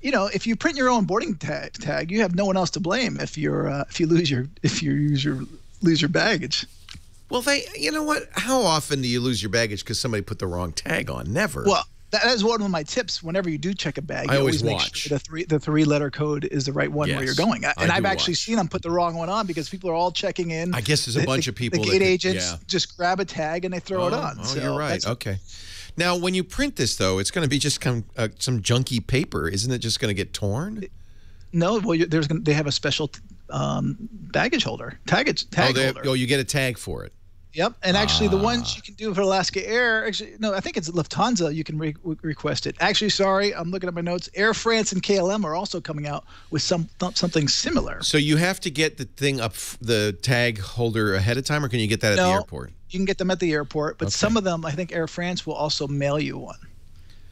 if you print your own boarding tag, you have no one else to blame if you lose your baggage. Well, you know what? How often do you lose your baggage because somebody put the wrong tag on? Never. Well, that is one of my tips. Whenever you do check a bag, I you always make watch. sure the three-letter code is the right one where you're going. And I've actually seen them put the wrong one on because people are all checking in. I guess there's a bunch of people. The gate agents just grab a tag and they throw it on. Oh, you're right. Okay. Now, when you print this, though, it's going to be just some junky paper. Isn't it just going to get torn? No. Well, they have a special baggage holder, tag holder. Oh, you get a tag for it. Yep, and actually the ones you can do for Alaska Air, actually, no, I think it's Lufthansa, you can request it. Actually, sorry, I'm looking at my notes. Air France and KLM are also coming out with something similar. So you have to get the thing up, the tag holder ahead of time, or can you get that at the airport? You can get them at the airport, but some of them, I think Air France will also mail you one.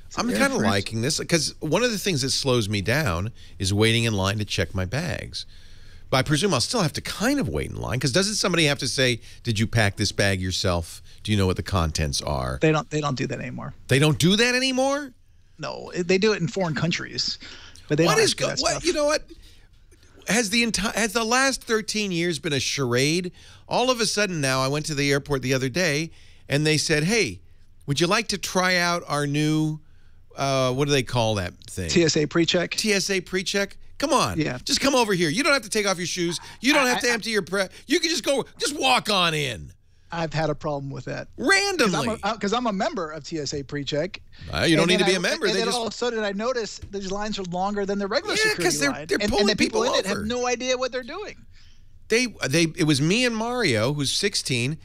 So I'm kind of liking this because one of the things that slows me down is waiting in line to check my bags. But I presume I'll still have to kind of wait in line because doesn't somebody have to say, "Did you pack this bag yourself? Do you know what the contents are?" They don't do that anymore. They don't do that anymore? No, they do it in foreign countries, but they don't ask for that stuff. You know what? Has the last 13 years been a charade? All of a sudden now, I went to the airport the other day and they said, "Hey, would you like to try out our new what do they call that thing? TSA pre-check." TSA pre-check. Come on. Yeah. Just come over here. You don't have to take off your shoes. You don't have to empty your prep. You can just walk on in. I've had a problem with that. Randomly. Because I'm a member of TSA pre-check. You don't need to be a member. And then all of a sudden I noticed these lines are longer than the regular security line. They're pulling and the people in over. it have no idea what they're doing. It was me and Mario, who's 16.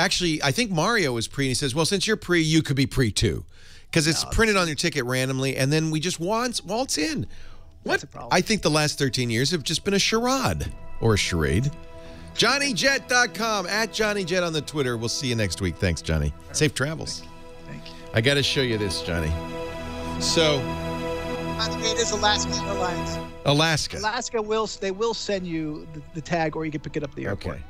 Actually, I think Mario was pre, and he says, "Well, since you're pre, you could be pre too." Because it's printed on your ticket randomly, and then we just waltz in. What? I think the last 13 years have just been a charade or a charade. JohnnyJet.com, at JohnnyJet on the Twitter. We'll see you next week. Thanks, Johnny. Safe travels. Thank you. I got to show you this, Johnny. So, by the way, it is Alaska Airlines. Alaska. Alaska will send you the tag, or you can pick it up at the airport. Okay.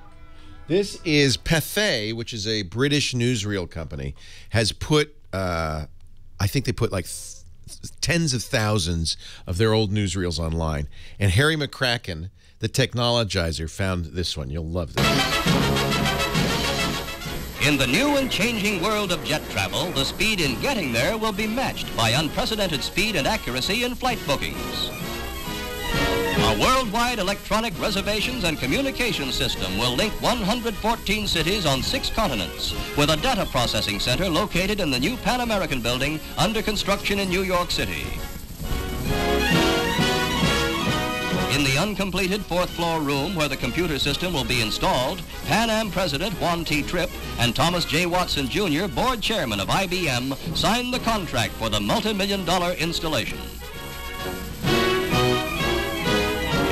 This is Pathé, which is a British newsreel company, has put, I think they put like tens of thousands of their old newsreels online. And Harry McCracken, the technologizer, found this one. You'll love this. In the new and changing world of jet travel, the speed in getting there will be matched by unprecedented speed and accuracy in flight bookings. A worldwide electronic reservations and communication system will link 114 cities on 6 continents with a data processing center located in the new Pan American building under construction in New York City. In the uncompleted 4th floor room where the computer system will be installed, Pan Am President Juan T. Tripp and Thomas J. Watson Jr., board chairman of IBM, signed the contract for the multi-million-dollar installation.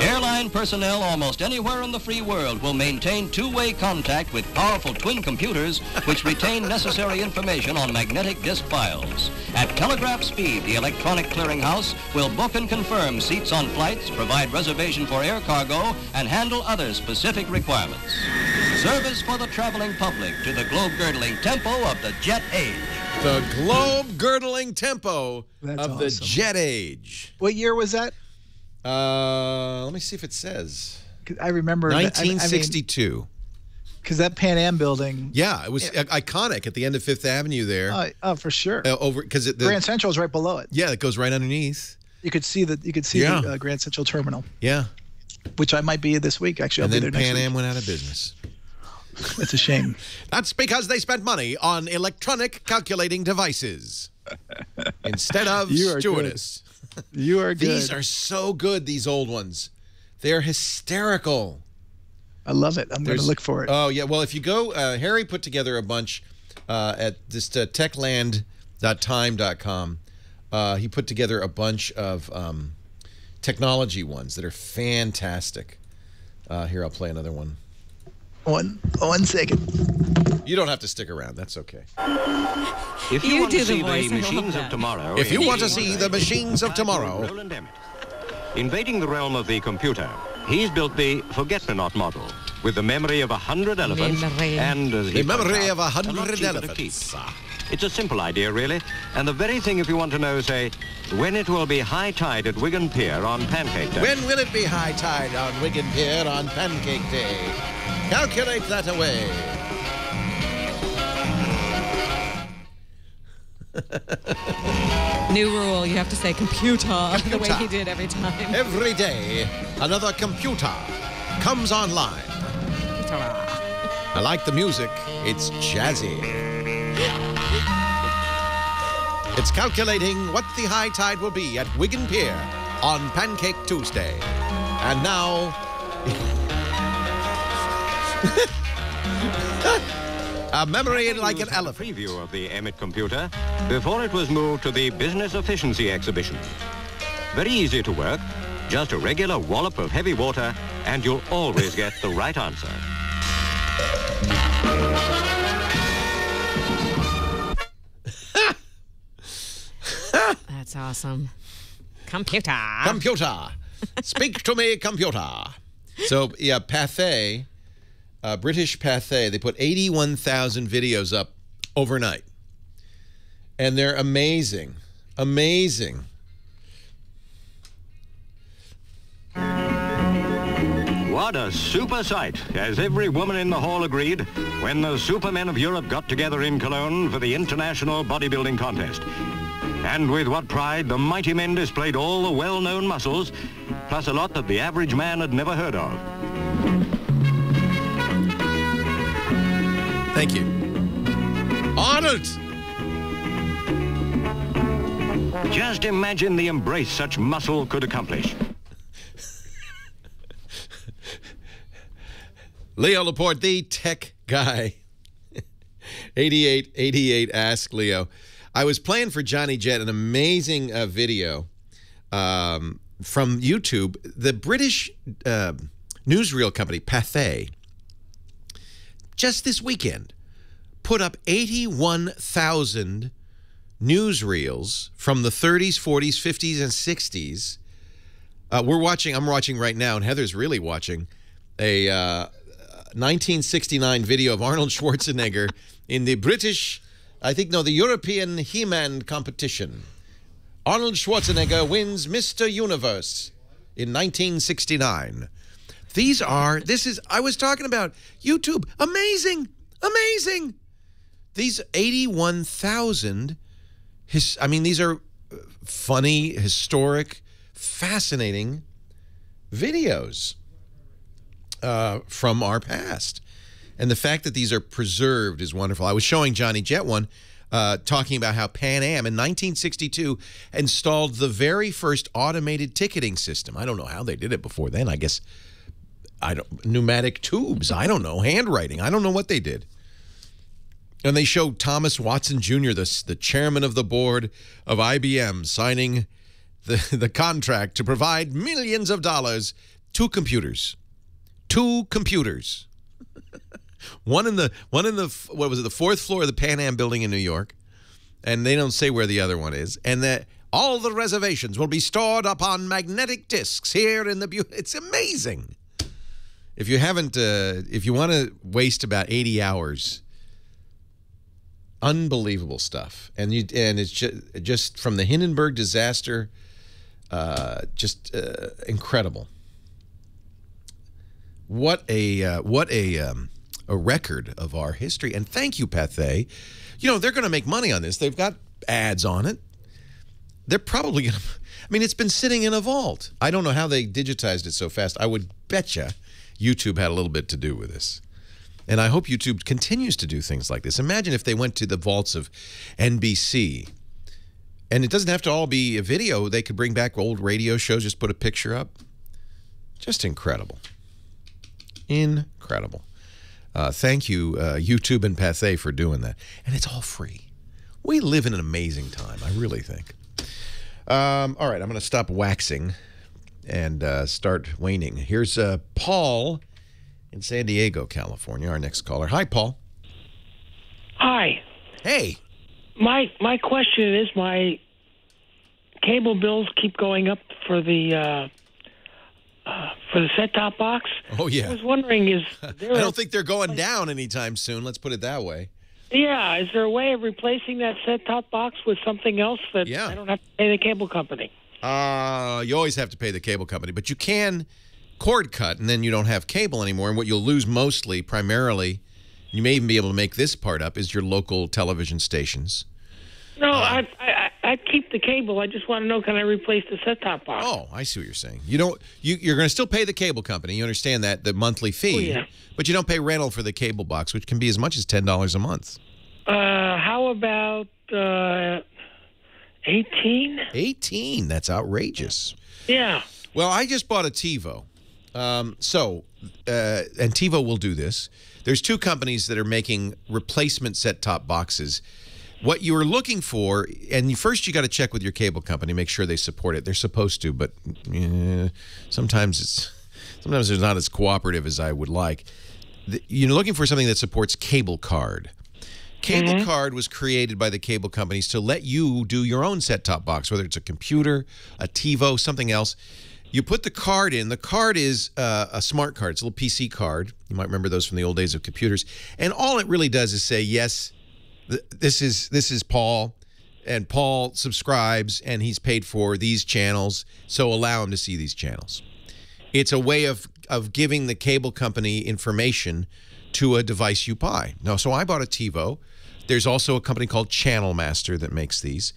Airline personnel almost anywhere in the free world will maintain two-way contact with powerful twin computers which retain necessary information on magnetic disk files. At telegraph speed, the electronic clearinghouse will book and confirm seats on flights, provide reservation for air cargo, and handle other specific requirements. Service for the traveling public to the globe-girdling tempo of the jet age. The globe-girdling tempo That's of awesome. the jet age. What year was that? Let me see if it says. I remember 1962. Because that Pan Am building. Yeah, it was iconic at the end of Fifth Avenue there. Oh, for sure. Because Grand Central is right below it. Yeah, it goes right underneath. You could see the Grand Central terminal. Yeah. Which I might be this week, actually. And I'll then be there Pan next Am week. went out of business. It's a shame. That's because they spent money on electronic calculating devices instead of stewardess. You are good. These are so good, these old ones. They're hysterical. I love it. I'm going to look for it. Oh, yeah. Well, if you go, Harry put together a bunch at this techland.time.com. He put together a bunch of technology ones that are fantastic. Here, I'll play another one. One second. You don't have to stick around. That's okay. If you want to see the machines of tomorrow... If you want to see the machines of tomorrow... Invading the realm of the computer, he's built the Forget-Me-Not model, with the memory of 100 elephants and the memory of 100 lot cheaper to elephants. keep. It's a simple idea, really, and the very thing if you want to know, say, when it will be high tide at Wigan Pier on Pancake Day. When will it be high tide on Wigan Pier on Pancake Day? Calculate that away. New rule, you have to say computer the way he did every time. Every day, another computer comes online. I like the music. It's jazzy. It's calculating what the high tide will be at Wigan Pier on Pancake Tuesday. And now... a memory like an elephant. Preview of the Emmett computer before it was moved to the Business Efficiency Exhibition. Very easy to work. Just a regular wallop of heavy water and you'll always get the right answer. That's awesome. Computer. Computer. Speak to me, computer. So, yeah, Pathé, British Pathé, they put 81,000 videos up overnight. And they're amazing. Amazing. What a super sight, as every woman in the hall agreed, when the supermen of Europe got together in Cologne for the International Bodybuilding Contest. And with what pride the mighty men displayed all the well-known muscles, plus a lot that the average man had never heard of. Thank you. Arnold! Just imagine the embrace such muscle could accomplish. Leo Laporte, the tech guy. 8888 Ask Leo. I was playing for Johnny Jett an amazing video from YouTube. The British newsreel company, Pathé, just this weekend, put up 81,000 newsreels from the 30s, 40s, 50s, and 60s. I'm watching right now, and Heather's really watching, a 1969 video of Arnold Schwarzenegger in the British... the European He-Man competition. Arnold Schwarzenegger wins Mr. Universe in 1969. I was talking about YouTube. Amazing. Amazing. These 81,000, these are funny, historic, fascinating videos from our past. And the fact that these are preserved is wonderful. I was showing Johnny Jett one, talking about how Pan Am in 1962 installed the very first automated ticketing system. I don't know how they did it before then. I guess, pneumatic tubes. I don't know. Handwriting. I don't know what they did. And they showed Thomas Watson Jr., the chairman of the board of IBM, signing the contract to provide millions of dollars to computers. 2 computers. One in the the fourth floor of the Pan Am building in New York, and they don't say where the other one is, and that all the reservations will be stored upon magnetic discs here in the it's amazing. If you haven't, if you want to waste about 80 hours, unbelievable stuff, and it's just from the Hindenburg disaster, just incredible. What a record of our history. And thank you, Pathé. They're going to make money on this. They've got ads on it. They're probably going to... it's been sitting in a vault. I don't know how they digitized it so fast. I would betcha YouTube had a little bit to do with this. And I hope YouTube continues to do things like this. Imagine if they went to the vaults of NBC. And it doesn't have to all be a video. They could bring back old radio shows, just put a picture up. Just incredible. Incredible. Thank you, YouTube and Pathé, for doing that. And it's all free. We live in an amazing time, I really think. All right, I'm going to stop waxing and start waning. Here's Paul in San Diego, California, our next caller. Hi, Paul. Hi. Hey. My question is, my cable bills keep going up for the for the set-top box. Oh, yeah. I was wondering, is I there don't think they're going down anytime soon. Let's put it that way. Yeah, is there a way of replacing that set-top box with something else that I don't have to pay the cable company? You always have to pay the cable company, but you can cord cut, and then you don't have cable anymore. And what you'll lose mostly, primarily, you may even be able to make this part up, is your local television stations. No, I keep the cable. I just want to know, can I replace the set-top box? Oh, I see what you're saying. You don't. You're going to still pay the cable company. You understand that, the monthly fee. Oh, yeah. But you don't pay rental for the cable box, which can be as much as $10 a month. How about 18? 18? That's outrageous. Yeah. Well, I just bought a TiVo. And TiVo will do this. There's two companies that are making replacement set-top boxes. What you are looking for, and first you got to check with your cable company, make sure they support it. They're supposed to, but sometimes they're not as cooperative as I would like. You're looking for something that supports cable card. Cable card was created by the cable companies to let you do your own set-top box, whether it's a computer, a TiVo, something else. You put the card in. The card is a smart card. It's a little PC card. You might remember those from the old days of computers. And all it really does is say, yes, this is Paul, and Paul subscribes, and he's paid for these channels, so allow him to see these channels. It's a way of giving the cable company information to a device you buy. Now, so I bought a TiVo. There's also a company called Channel Master that makes these.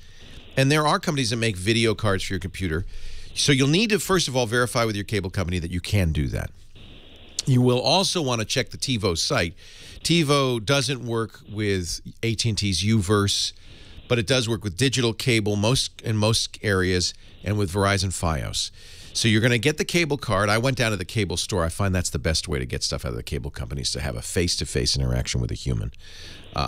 And there are companies that make video cards for your computer. So you'll need to, first of all, verify with your cable company that you can do that. You will also want to check the TiVo site. TiVo doesn't work with AT&T's UVerse, but it does work with digital cable in most areas and with Verizon Fios. So you're going to get the cable card. I went down to the cable store. I find that's the best way to get stuff out of the cable companies, to have a face-to-face interaction with a human.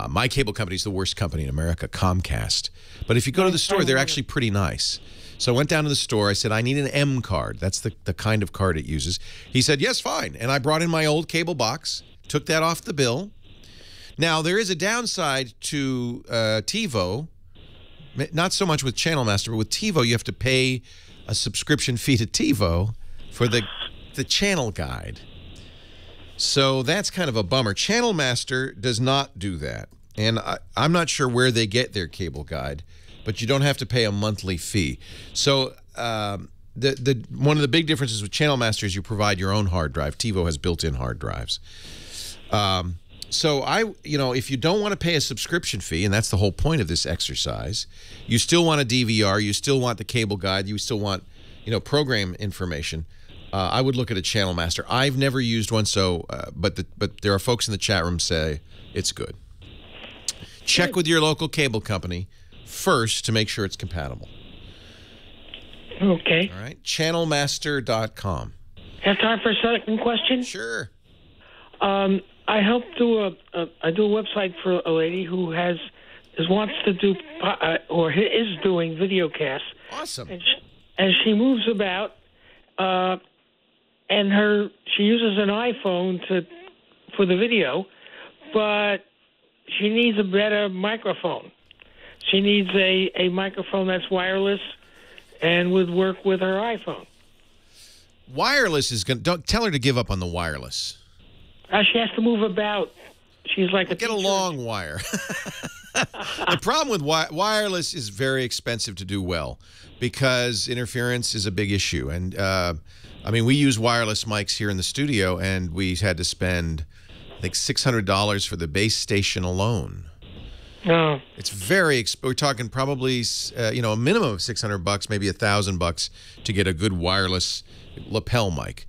My cable company is the worst company in America, Comcast. But if you go to the store, they're actually pretty nice. So I went down to the store. I said, I need an M card. That's the kind of card it uses. He said, yes, fine. And I brought in my old cable box, took that off the bill. Now, there is a downside to TiVo, not so much with Channel Master, but with TiVo, you have to pay a subscription fee to TiVo for the channel guide. So that's kind of a bummer. Channel Master does not do that. And I'm not sure where they get their cable guide, but you don't have to pay a monthly fee. So one of the big differences with Channel Master is you provide your own hard drive. TiVo has built-in hard drives. So if you don't want to pay a subscription fee, and that's the whole point of this exercise, you still want a DVR, you still want the cable guide, you still want, program information, I would look at a Channel Master. I've never used one, but there are folks in the chat room say it's good. Check with your local cable company first to make sure it's compatible. Okay. All right. Channelmaster.com. Have time for a second question? Sure. I helped I do a website for a lady who wants to do or is doing video casts. Awesome. And she moves about, and she uses an iPhone for the video, but she needs a better microphone. She needs a microphone that's wireless and would work with her iPhone. Wireless is going to... Don't tell her to give up on the wireless. She has to move about. She's like get a long wire. The problem with wireless is very expensive to do well because interference is a big issue. And, we use wireless mics here in the studio, and we had to spend, I think, $600 for the base station alone. No. It's very we're talking probably a minimum of $600, maybe $1,000 to get a good wireless lapel mic.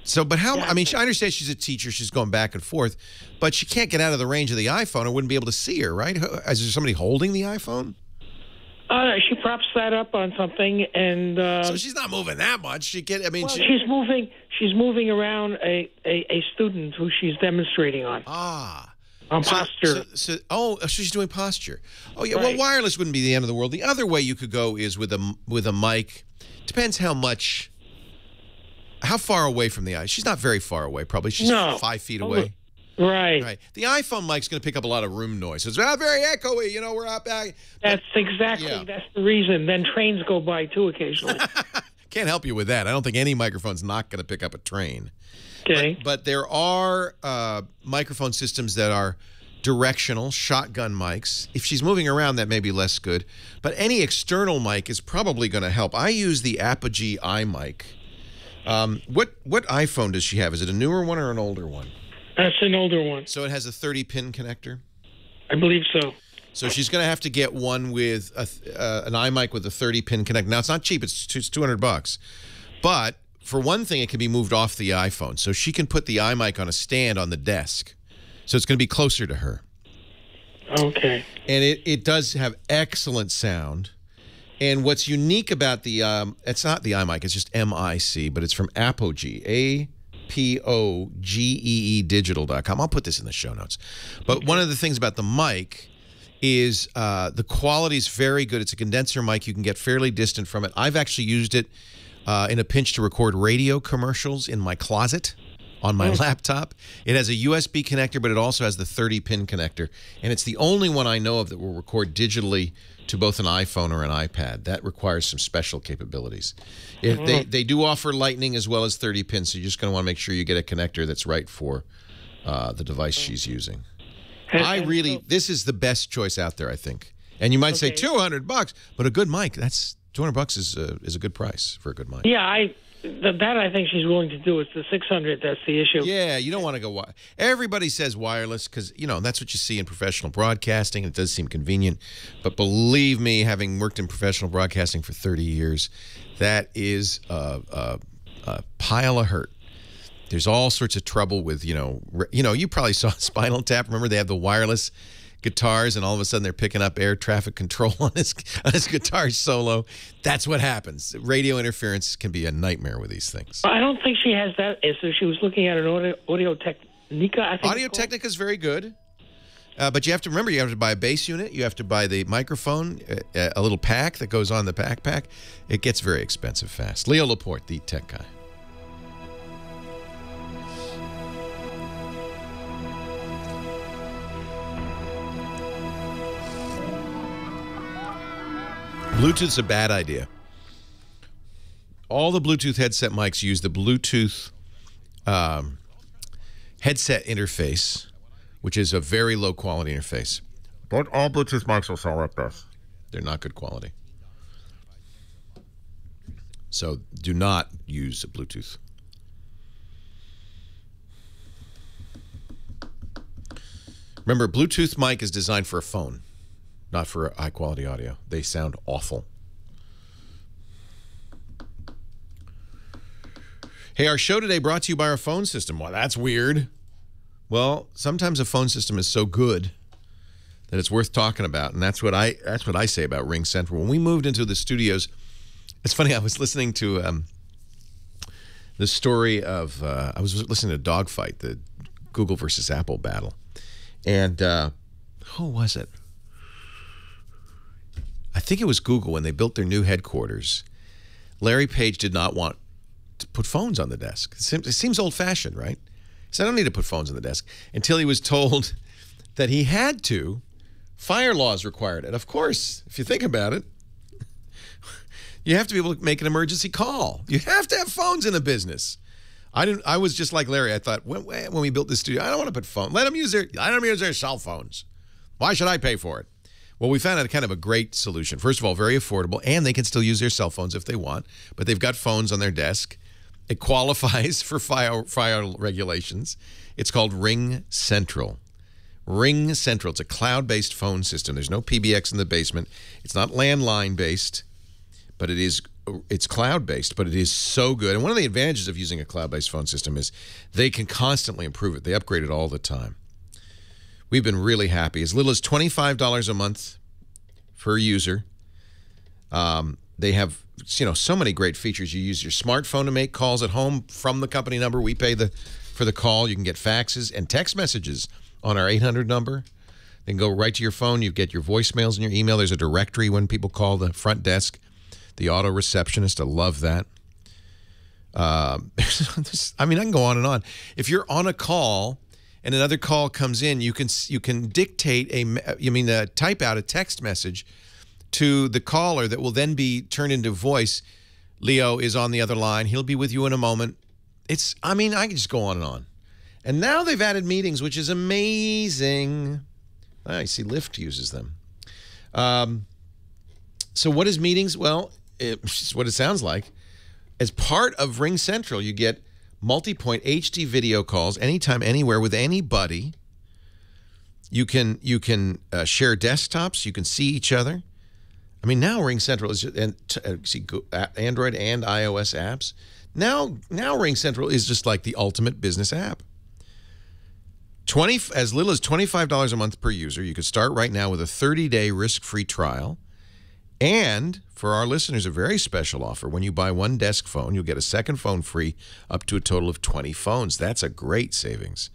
So, but how? I understand she's a teacher. She's going back and forth, but she can't get out of the range of the iPhone. I wouldn't be able to see her, right? Is there somebody holding the iPhone? She props that up on something, and so she's not moving that much. She's moving. She's moving around a student who she's demonstrating on. On posture. So she's doing posture. Oh yeah. Right. Well, wireless wouldn't be the end of the world. The other way you could go is with a mic. Depends how much. How far away from the eye? She's not very far away. Probably she's 5 feet away. Right. The iPhone mic's going to pick up a lot of room noise. So it's not very echoey. We're out back. That's exactly. Yeah. That's the reason. Then trains go by too occasionally. Can't help you with that. I don't think any microphone's not going to pick up a train. Okay. But there are microphone systems that are directional, shotgun mics. If she's moving around, that may be less good. But any external mic is probably going to help. I use the Apogee iMic. What iPhone does she have? Is it a newer one or an older one? That's an older one. So it has a 30-pin connector? I believe so. So she's going to have to get one with an iMic with a 30-pin connector. Now, it's not cheap. It's $200. But for one thing, it can be moved off the iPhone. So she can put the iMic on a stand on the desk. So it's going to be closer to her. Okay. And it does have excellent sound. And what's unique about the, it's not the iMic, it's just MIC, but it's from Apogee, APOGEE digital.com. I'll put this in the show notes. But one of the things about the mic is the quality is very good. It's a condenser mic. You can get fairly distant from it. I've actually used it in a pinch to record radio commercials in my closet on my laptop. It has a USB connector, but it also has the 30-pin connector. And it's the only one I know of that will record digitally to both an iPhone or an iPad. That requires some special capabilities. They do offer Lightning as well as 30 pins, so you're just going to want to make sure you get a connector that's right for the device she's using. This is the best choice out there, I think. And you might say $200, but a good mic, that's $200 is a good price for a good mic. Yeah, I think she's willing to do. It's the 600 that's the issue. Yeah, you don't want to go. Everybody says wireless because that's what you see in professional broadcasting. And it does seem convenient, but believe me, having worked in professional broadcasting for 30 years, that is a pile of hurt. There's all sorts of trouble with you probably saw Spinal Tap. Remember they have the wireless guitars, and all of a sudden they're picking up air traffic control on his guitar solo. That's what happens. Radio interference can be a nightmare with these things. I don't think she has that. So she was looking at an Audio Technica. I think Audio Technica is very good, but you have to remember you have to buy a bass unit. You have to buy the microphone, a little pack that goes on the backpack. It gets very expensive fast. Leo Laporte, the tech guy. Bluetooth's a bad idea. All the Bluetooth headset mics use the Bluetooth headset interface, which is a very low quality interface. But all Bluetooth mics will sell like this. They're not good quality. So do not use a Bluetooth. Remember, Bluetooth mic is designed for a phone, not for high quality audio. They sound awful. Hey, our show today brought to you by our phone system. Well, that's weird. Well, sometimes a phone system is so good that it's worth talking about, and that's what I say about Ring Central. When we moved into the studios, it's funny. I was listening to the story of I was listening to Dogfight, the Google versus Apple battle, and who was it? I think it was Google when they built their new headquarters. Larry Page did not want to put phones on the desk. It seems old-fashioned, right? He said, I don't need to put phones on the desk, until he was told that he had to. Fire laws required it. Of course, if you think about it, you have to be able to make an emergency call. You have to have phones in a business. I was just like Larry. I thought, when we built this studio, I don't want to put phones. Let them use their cell phones. Why should I pay for it? Well, we found out kind of a great solution. First of all, very affordable, and they can still use their cell phones if they want, but they've got phones on their desk. It qualifies for fire regulations. It's called Ring Central. Ring Central. It's a cloud-based phone system. There's no PBX in the basement. It's not landline-based, but it's cloud-based, but it is so good. And one of the advantages of using a cloud-based phone system is they can constantly improve it. They upgrade it all the time. We've been really happy. As little as $25 a month per user. They have so many great features. You use your smartphone to make calls at home from the company number. We pay for the call. You can get faxes and text messages on our 800 number. Then go right to your phone. You get your voicemails and your email. There's a directory when people call the front desk, the auto receptionist. I love that. I can go on and on. If you're on a call and another call comes in, you can dictate type out a text message to the caller that will then be turned into voice Leo is on the other line. He'll be with you in a moment. I can just go on and on. And now they've added meetings, which is amazing. I see Lyft uses them. So what is meetings? Well, it's what it sounds like. As part of Ring Central, you get multi-point HD video calls anytime, anywhere with anybody. You can share desktops. You can see each other. I mean, now Ring Central is just, Android and iOS apps. Now Ring Central is just like the ultimate business app. As little as $25 a month per user. You could start right now with a 30-day risk-free trial. And for our listeners, a very special offer. When you buy one desk phone, you'll get a second phone free up to a total of 20 phones. That's a great savings.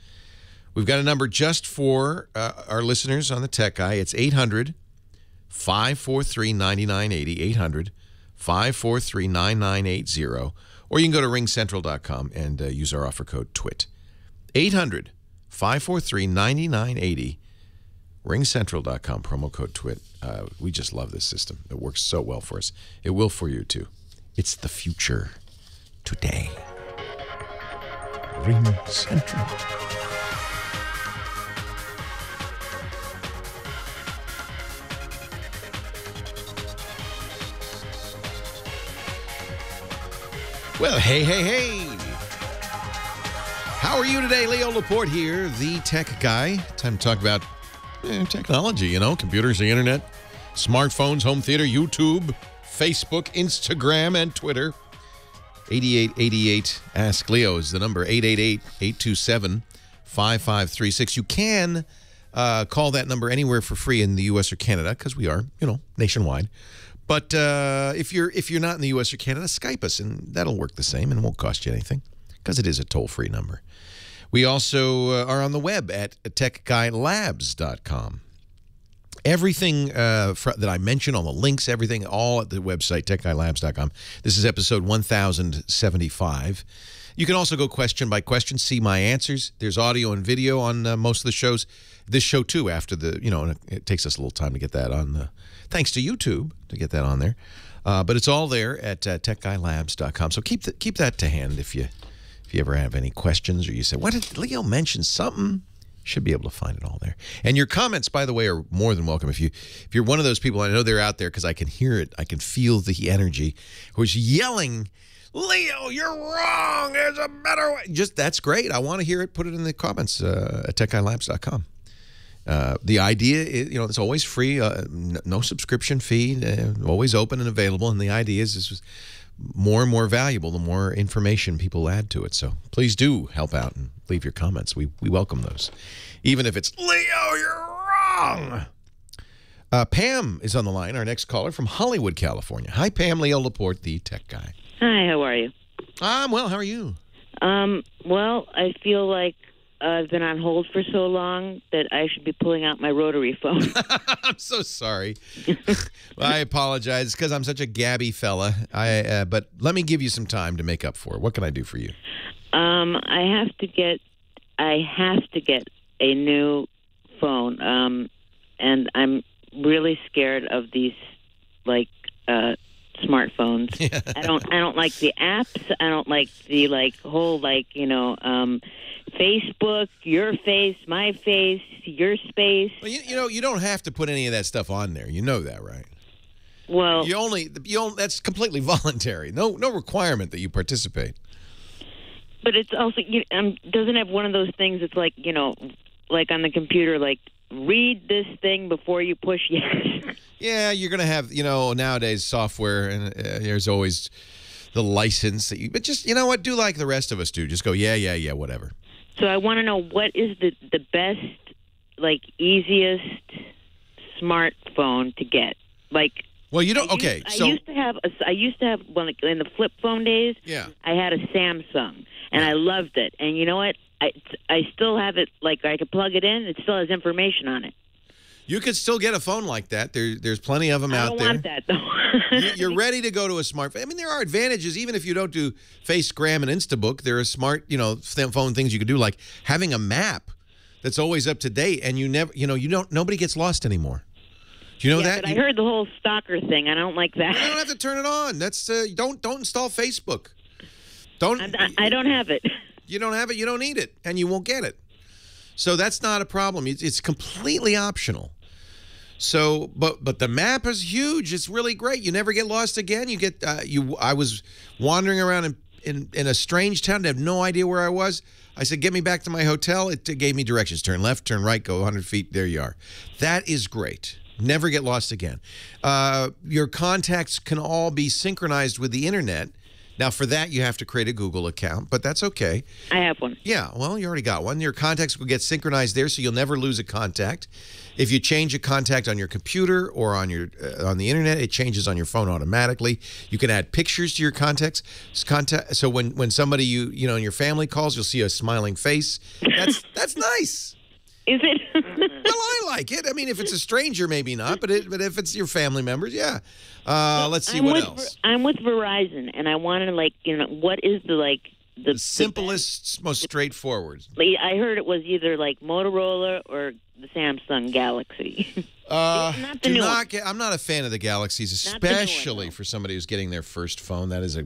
We've got a number just for our listeners on the Tech Guy. It's 800-543-9980, 800-543-9980. Or you can go to ringcentral.com and use our offer code TWIT. 800-543-9980, ringcentral.com, promo code TWIT. We just love this system. It works so well for us. It will for you, too. It's the future today. Ring Central. Well, hey. How are you today? Leo Laporte here, the tech guy. Time to talk about technology, computers, the internet, smartphones, home theater, YouTube, Facebook, Instagram, and Twitter. 8888 Ask Leo is the number, 888-827-5536. You can call that number anywhere for free in the U.S. or Canada, because we are, nationwide. But if you're not in the U.S. or Canada, Skype us, and that'll work the same and won't cost you anything, because it is a toll-free number. We also are on the web at techguylabs.com. Everything that I mentioned, all the links, everything, all at the website, techguylabs.com. This is episode 1075. You can also go question by question, see my answers. There's audio and video on most of the shows. This show, too, after and it takes us a little time to get that on, thanks to YouTube, to get that on there. But it's all there at techguylabs.com. So keep that to hand if you ever have any questions, or you say, what did Leo mention? Something. Should be able to find it all there. And your comments, by the way, are more than welcome. If you're one of those people, I know they're out there because I can hear it. I can feel the energy, who's yelling, Leo, you're wrong. There's a better way. That's great. I want to hear it. Put it in the comments at techguylabs.com. The idea is, it's always free, no subscription fee, always open and available. And the idea is more and more valuable the more information people add to it. So please do help out and leave your comments. We welcome those. Even if it's, Leo, you're wrong. Pam is on the line, our next caller from Hollywood, California. Hi, Pam. Leo Laporte, the tech guy. Hi, how are you? I'm well. How are you? Well, I feel like I've been on hold for so long that I should be pulling out my rotary phone. I'm so sorry. I apologize. It's because I'm such a gabby fella. But let me give you some time to make up for it. What can I do for you? I have to get a new phone. And I'm really scared of these smartphones. Yeah. I don't like the apps. I don't like the whole Facebook, your face, my face, your space. Well, you don't have to put any of that stuff on there. You know that, right? Well, that's completely voluntary. No requirement that you participate. But it's also doesn't have one of those things. It's like on the computer, read this thing before you push yes. Yeah, you're gonna have nowadays software, and there's always the license that but just what, do like the rest of us do. Just go yeah, whatever. So I want to know, what is the best, easiest smartphone to get? Well, you don't. Okay, I used to have one in the flip phone days. Yeah. I had a Samsung, and I loved it. And you know what? I still have it. I could plug it in. It still has information on it. You could still get a phone like that. There's plenty of them out there. I don't want that, though. You're ready to go to a smartphone. I mean, there are advantages, even if you don't do FaceGram and Instabook. There are smart, phone things you could do, like having a map that's always up to date, and nobody gets lost anymore. You know Yeah, that? but I heard the whole stalker thing. I don't like that. You don't have to turn it on. That's don't install Facebook. Don't. I don't have it. You don't have it. You don't need it, and you won't get it. So that's not a problem. It's completely optional. So, but the map is huge. It's really great. You never get lost again. You get I was wandering around in a strange town. I have no idea where I was. I said, "Get me back to my hotel." It gave me directions. Turn left, turn right, go 100 feet. There you are. That is great. Never get lost again. Your contacts can all be synchronized with the internet. Now, for that, you have to create a Google account, but that's okay. I have one. Yeah, well, you already got one. Your contacts will get synchronized there, so you'll never lose a contact. If you change a contact on your computer or on your on the internet, it changes on your phone automatically. You can add pictures to your contacts. So when somebody you know in your family calls, you'll see a smiling face. That's nice. Is it? Well, I like it. I mean, if it's a stranger, maybe not, but if it's your family members, yeah. Let's see what else. I'm with Verizon, and I want to what is the simplest, most straightforward. I heard it was either like Motorola or the Samsung Galaxy. Not the new one. I'm not a fan of the Galaxies, especially for somebody who's getting their first phone. That is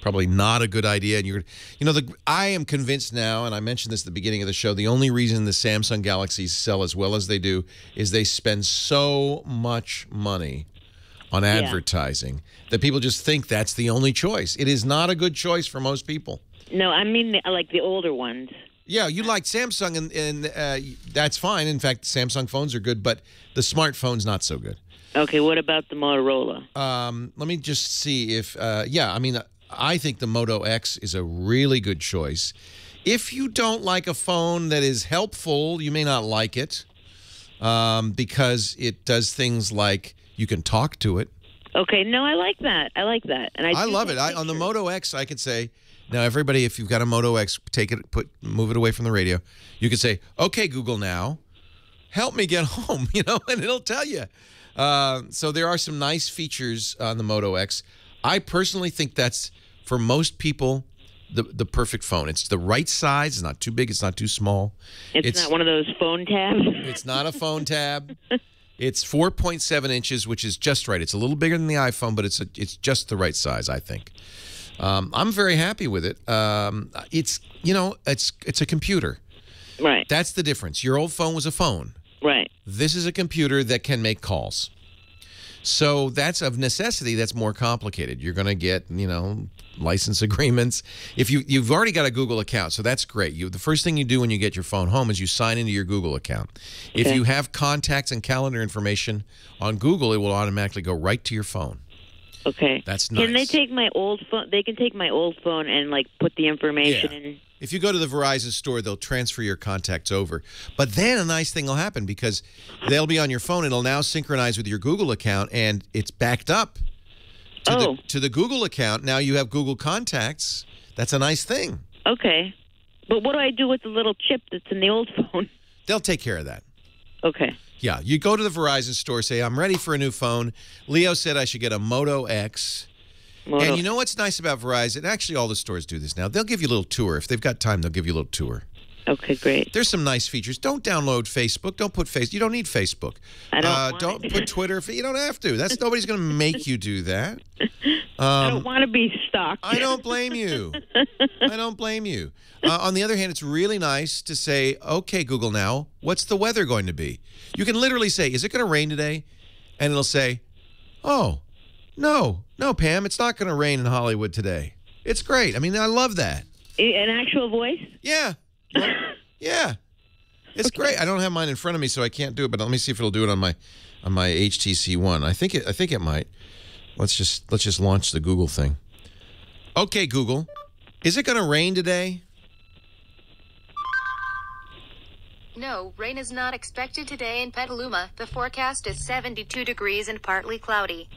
probably not a good idea. And I am convinced now, and I mentioned this at the beginning of the show, the only reason the Samsung Galaxies sell as well as they do is they spend so much money on advertising that people just think that's the only choice. It is not a good choice for most people. No, I mean like the older ones. Yeah, you like Samsung, and that's fine. In fact, Samsung phones are good, but the smartphone's not so good. Okay, what about the Motorola? Let me just see if, I think the Moto X is a really good choice. If you don't like a phone that is helpful, you may not like it because it does things like you can talk to it. Okay, no, I like that. And I love it. On the Moto X, I could say, now everybody, if you've got a Moto X, move it away from the radio. You could say, "Okay, Google, now help me get home," and it'll tell you. So there are some nice features on the Moto X. I personally think that's, for most people, the perfect phone. It's the right size. It's not too big. It's not too small. It's not one of those phone tabs. It's not a phone tab. It's 4.7 inches, which is just right. It's a little bigger than the iPhone, but it's just the right size, I think. I'm very happy with it. It's a computer. Right. That's the difference. Your old phone was a phone. Right. This is a computer that can make calls. So that's of necessity. That's more complicated. You're going to get, license agreements. If you've already got a Google account, so that's great. The first thing you do when you get your phone home is you sign into your Google account. Okay. If you have contacts and calendar information on Google, it will automatically go right to your phone. Okay. That's nice. Can they take my old phone? They can take my old phone and put the information in. If you go to the Verizon store, they'll transfer your contacts over. But then a nice thing will happen because they'll be on your phone. It'll now synchronize with your Google account, and it's backed up to the Google account. Now you have Google contacts. That's a nice thing. Okay. But what do I do with the little chip that's in the old phone? They'll take care of that. Okay. Yeah. You go to the Verizon store, say, "I'm ready for a new phone. Leo said I should get a Moto X." And you know what's nice about Verizon? Actually, all the stores do this now. They'll give you a little tour. If they've got time, they'll give you a little tour. Okay, great. There's some nice features. Don't download Facebook. Don't put Facebook. You don't need Facebook. I don't put Twitter. You don't have to. Nobody's going to make you do that. I don't want to be stalked. I don't blame you. I don't blame you. On the other hand, it's really nice to say, "Okay, Google, now, what's the weather going to be?" You can literally say, "Is it going to rain today?" And it'll say, "Oh, no, Pam, it's not going to rain in Hollywood today." It's great. I mean, I love that. An actual voice? Yeah. Yeah. It's great. I don't have mine in front of me, so I can't do it, but let me see if it'll do it on my HTC One. I think it might. Let's just launch the Google thing. Okay, Google, is it going to rain today? No, rain is not expected today in Petaluma. The forecast is 72 degrees and partly cloudy.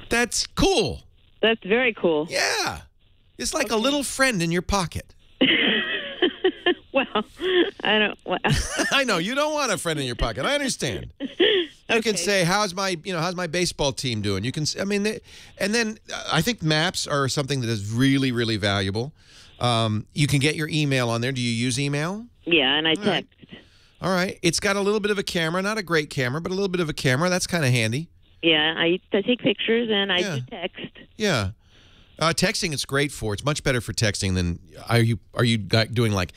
That's cool. That's very cool. Yeah. It's like a little friend in your pocket. Well, I don't. Well. I know you don't want a friend in your pocket. I understand. You can say, "How's my baseball team doing?" You can. And then I think maps are something that is really, really valuable. You can get your email on there. Do you use email? Yeah, and I text. All right. It's got a little bit of a camera, not a great camera, but a little bit of a camera. That's kind of handy. Yeah, I take pictures and I do text. Yeah. Texting it's great for. It's much better for texting than are you doing like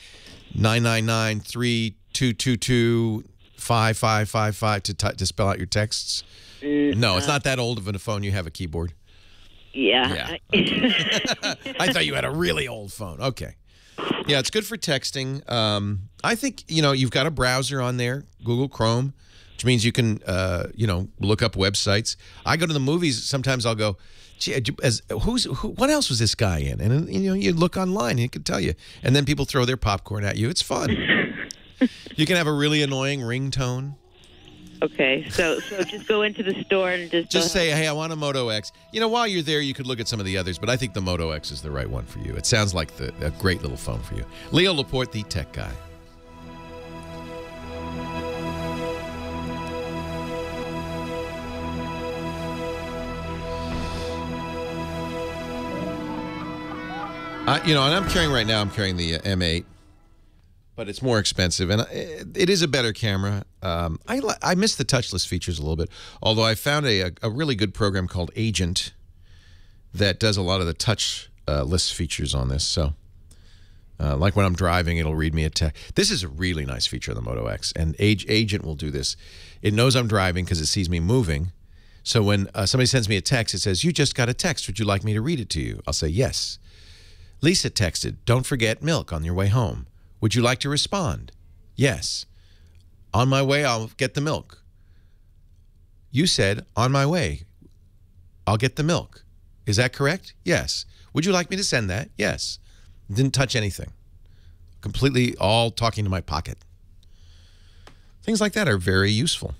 999-3222-5555 to spell out your texts? No, it's not that old of a phone. You have a keyboard. Yeah. I thought you had a really old phone. Okay. Yeah, it's good for texting. I think, you've got a browser on there, Google Chrome, which means you can, look up websites. I go to the movies. Sometimes I'll go, gee, what else was this guy in? And, you look online and it can tell you. And then people throw their popcorn at you. It's fun. You can have a really annoying ringtone. Okay, so just go into the store and just say, hey, I want a Moto X. While you're there, you could look at some of the others, but I think the Moto X is the right one for you. It sounds like a great little phone for you. Leo Laporte, the tech guy. And I'm carrying right now, I'm carrying the M8. But it's more expensive, and it is a better camera. I miss the touchless features a little bit, although I found a really good program called Agent that does a lot of the touchless features on this. So, like when I'm driving, it'll read me a text. This is a really nice feature of the Moto X, and Agent will do this. It knows I'm driving because it sees me moving. So when somebody sends me a text, it says, "You just got a text. Would you like me to read it to you?" I'll say, "Yes." Lisa texted, "Don't forget milk on your way home. Would you like to respond?" "Yes." "On my way, I'll get the milk." You said, "On my way, I'll get the milk." "Is that correct?" "Yes." "Would you like me to send that?" "Yes." Didn't touch anything. Completely all talking to my pocket. Things like that are very useful.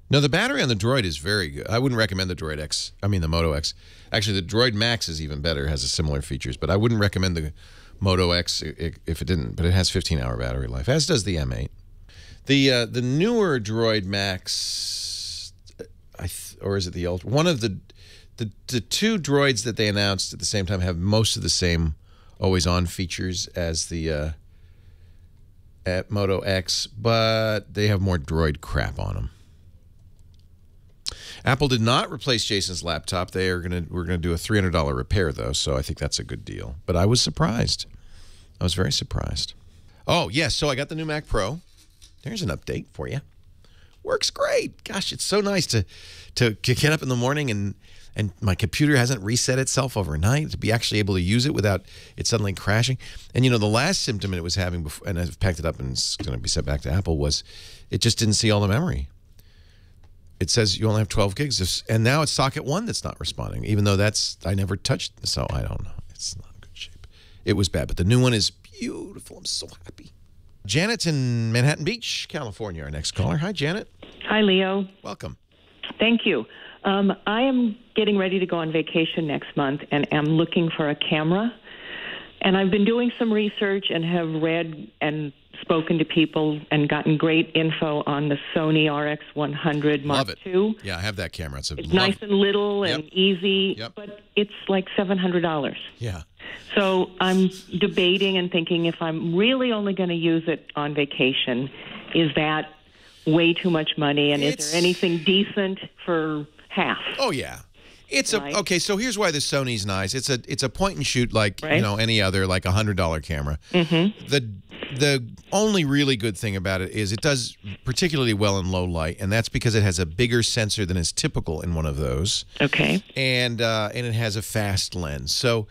No, the battery on the Droid is very good. I wouldn't recommend the the Moto X. Actually, the Droid Max is even better, has similar features, but I wouldn't recommend the Moto X if it didn't, but it has 15-hour battery life, as does the M8. The newer Droid Max, or is it the Ultra? One of the two Droids that they announced at the same time have most of the same always-on features as the at Moto X, but they have more Droid crap on them. Apple did not replace Jason's laptop. We're gonna do a $300 repair though, so I think that's a good deal. But I was surprised. I was very surprised. Oh yes, so I got the new Mac Pro. There's an update for you. Works great. Gosh, it's so nice to get up in the morning and my computer hasn't reset itself overnight, to be actually able to use it without it suddenly crashing. And the last symptom it was having before, and I've packed it up and it's going to be sent back to Apple, was it just didn't see all the memory. It says you only have 12 gigs, and now it's socket 1 that's not responding, even though I never touched, so I don't know. It's not in good shape. It was bad, but the new one is beautiful. I'm so happy. Janet's in Manhattan Beach, California, our next caller. Hi, Janet. Hi, Leo. Welcome. Thank you. I am getting ready to go on vacation next month and am looking for a camera. And I've been doing some research and have read and spoken to people and gotten great info on the Sony RX100 Mark II. Yeah, I have that camera. It's nice and little and easy, but it's like $700. Yeah. So I'm debating and thinking, if I'm really only going to use it on vacation, is that way too much money? And is there anything decent for half? Oh, yeah. Okay, so here's why the Sony's nice. It's a point and shoot like any other, like $100 camera. Mm-hmm. The only really good thing about it is it does particularly well in low light, and that's because it has a bigger sensor than is typical in one of those. Okay. And it has a fast lens, so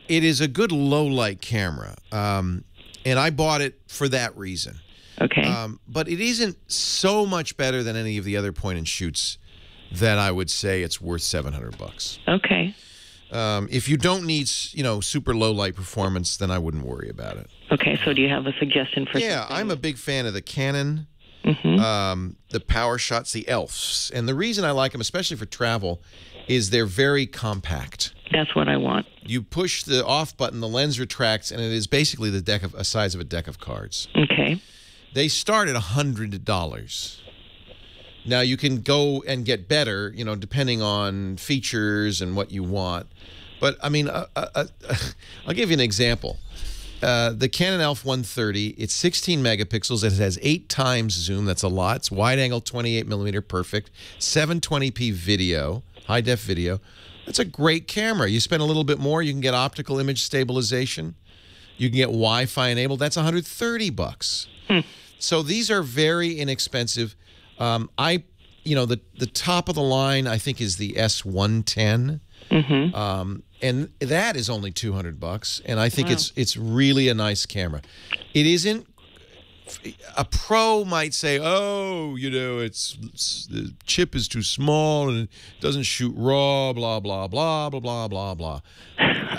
it is a good low light camera. And I bought it for that reason. Okay. But it isn't so much better than any of the other point and shoots that I would say it's worth $700. Okay. If you don't need, super low light performance, then I wouldn't worry about it. Okay, so do you have a suggestion for Yeah, something? I'm a big fan of the Canon, Mm-hmm. the Power Shots, the ELFs. And the reason I like them, especially for travel, is they're very compact. That's what I want. You push the off button, the lens retracts, and it is basically a size of a deck of cards. Okay. They start at $100. Now, you can go and get better, depending on features and what you want. But, I mean, I'll give you an example. the Canon ELPH 130, it's 16 megapixels. It has 8 times zoom. That's a lot. It's wide angle, 28 millimeter, perfect. 720p video, high def video. That's a great camera. You spend a little bit more, you can get optical image stabilization. You can get Wi-Fi enabled. That's $130. So these are very inexpensive. The top of the line, I think, is the S110. And that is only $200, and I think it's really a nice camera. It isn't. A pro might say, "Oh, the chip is too small and it doesn't shoot RAW." Blah blah blah blah blah blah blah.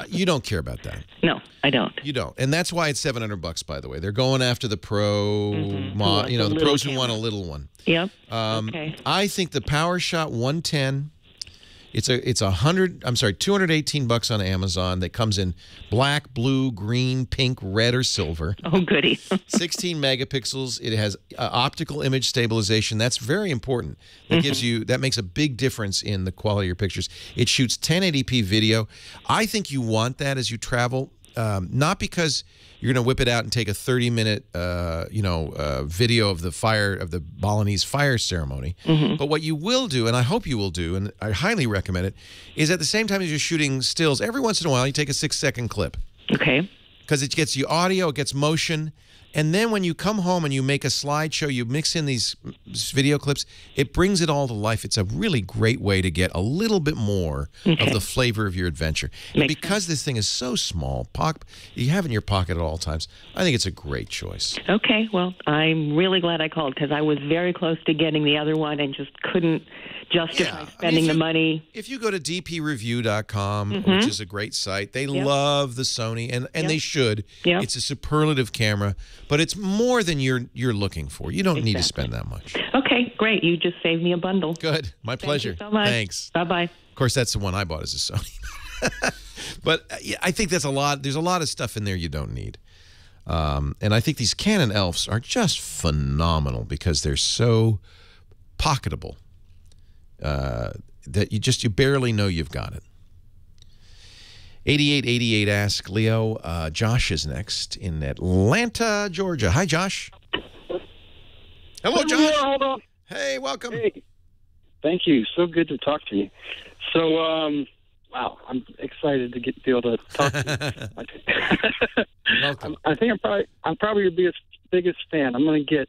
You don't care about that. No, I don't. You don't, and that's why it's $700. By the way, they're going after the pro. The pros who want a little one. Yep. Okay. I think the PowerShot 110. It's $218 on Amazon. That comes in black, blue, green, pink, red, or silver. Oh, goody. 16 megapixels. It has optical image stabilization. That's very important. That makes a big difference in the quality of your pictures. It shoots 1080p video. I think you want that as you travel, not because you're going to whip it out and take a 30-minute, video of the Balinese fire ceremony. But what you will do, and I hope you will do, and I highly recommend it, is at the same time as you're shooting stills, every once in a while you take a 6-second clip. Okay. Because it gets you audio, it gets motion, and then when you come home and you make a slideshow, you mix in these video clips, it brings it all to life. It's a really great way to get a little bit more of the flavor of your adventure. And because this thing is so small, you have it in your pocket at all times, I think it's a great choice. Okay, well, I'm really glad I called because I was very close to getting the other one and just couldn't justify spending the money. If you go to dpreview.com, which is a great site, they love the Sony, and they should. It's a superlative camera, but it's more than you're looking for. You don't need to spend that much. Okay, great. You just saved me a bundle. Good. My pleasure. Thank you so much. Thanks. Bye-bye. Of course, that's the one I bought, is a Sony. But I think that's a lot. There's a lot of stuff in there you don't need. And I think these Canon ELPHs are just phenomenal because they're so pocketable. That you barely know you've got it. 8888 Ask Leo. Josh is next in Atlanta, Georgia. Hi, Josh. Hello, Josh. Hold on. Hey, welcome. Hey. Thank you. So good to talk to you. So, wow, I'm excited to be able to talk to you. Welcome. I think I'm probably your biggest fan. I'm going to get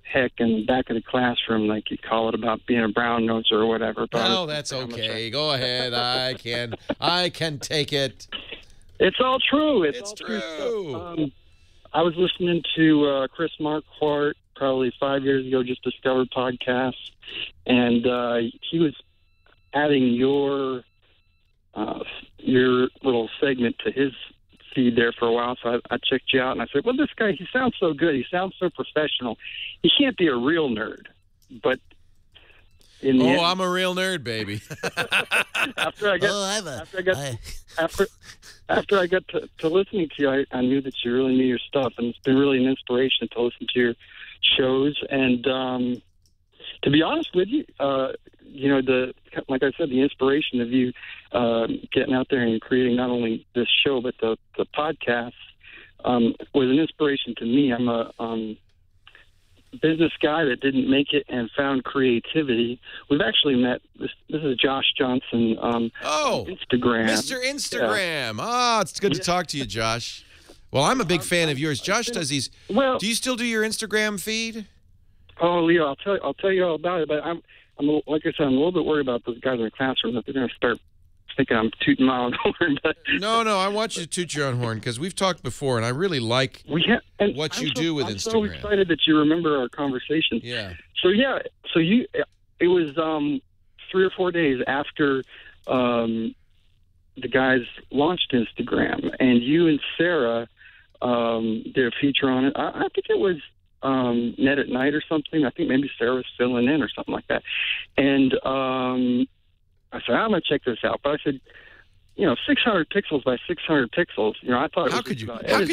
heck in the back of the classroom, like you call it, about being a brown noser or whatever. No, that's okay. Go ahead. I can take it. It's all true. It's all true. I was listening to Chris Marquardt probably 5 years ago, just discovered podcasts, and he was adding your little segment to his feed there for a while, so I checked you out, and I said, well, this guy, he sounds so good. He sounds so professional. He can't be a real nerd, but in the end, I'm a real nerd, baby. after I got to listening to you, I knew that you really knew your stuff, and it's been really an inspiration to listen to your shows. And to be honest with you, like I said, the inspiration of you getting out there and creating not only this show but the podcast was an inspiration to me. I'm a business guy that didn't make it and found creativity. We've actually met. This is Josh Johnson. On Instagram. Mr. Instagram. Oh, it's good to talk to you, Josh. Well, I'm a big fan of yours. Josh does these. Well, do you still do your Instagram feed? Oh, Leo, I'll tell you all about it. But I'm like I said, I'm a little bit worried about those guys in the classroom that they're going to start thinking I'm tooting my own horn. But no, I want you to toot your own horn because we've talked before, and I really like what you do with Instagram. I'm so excited that you remember our conversation. Yeah. So it was 3 or 4 days after the guys launched Instagram, and you and Sarah did a feature on it. I think it was Net at Night or something. I think maybe Sarah was filling in or something like that. And I said, I'm going to check this out. But I said, 600 pixels by 600 pixels. I thought it was how could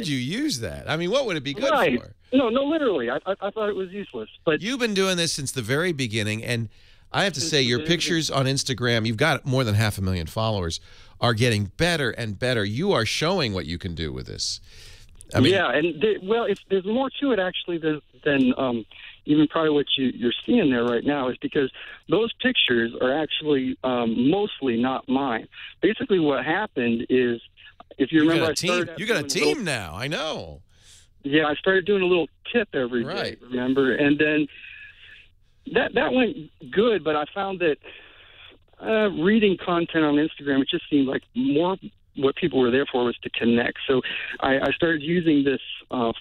you use that? I mean, what would it be good for? No, literally. I thought it was useless. But you've been doing this since the very beginning, and I have to say, your pictures on Instagram, you've got more than 500,000 followers, are getting better and better. You are showing what you can do with this. I mean, yeah, and there's more to it actually than even probably what you're seeing there right now, is because those pictures are actually mostly not mine. Basically, what happened is, if you remember, you got a team now. I know. Yeah, I started doing a little tip every day. Remember, and then that went good, but I found that reading content on Instagram, it just seemed like more what people were there for was to connect. So I started using this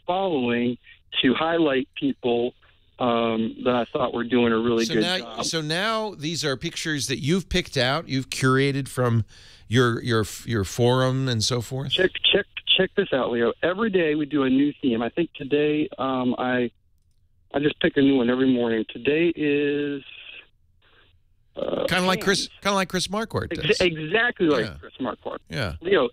following to highlight people that I thought were doing a really good job. So now these are pictures that you've picked out, you've curated from your forum and so forth? Check this out, Leo. Every day we do a new theme. I think today I just pick a new one every morning. Today is kind of like Chris Marquardt does. Exactly like Chris Marquardt. Yeah. Leo,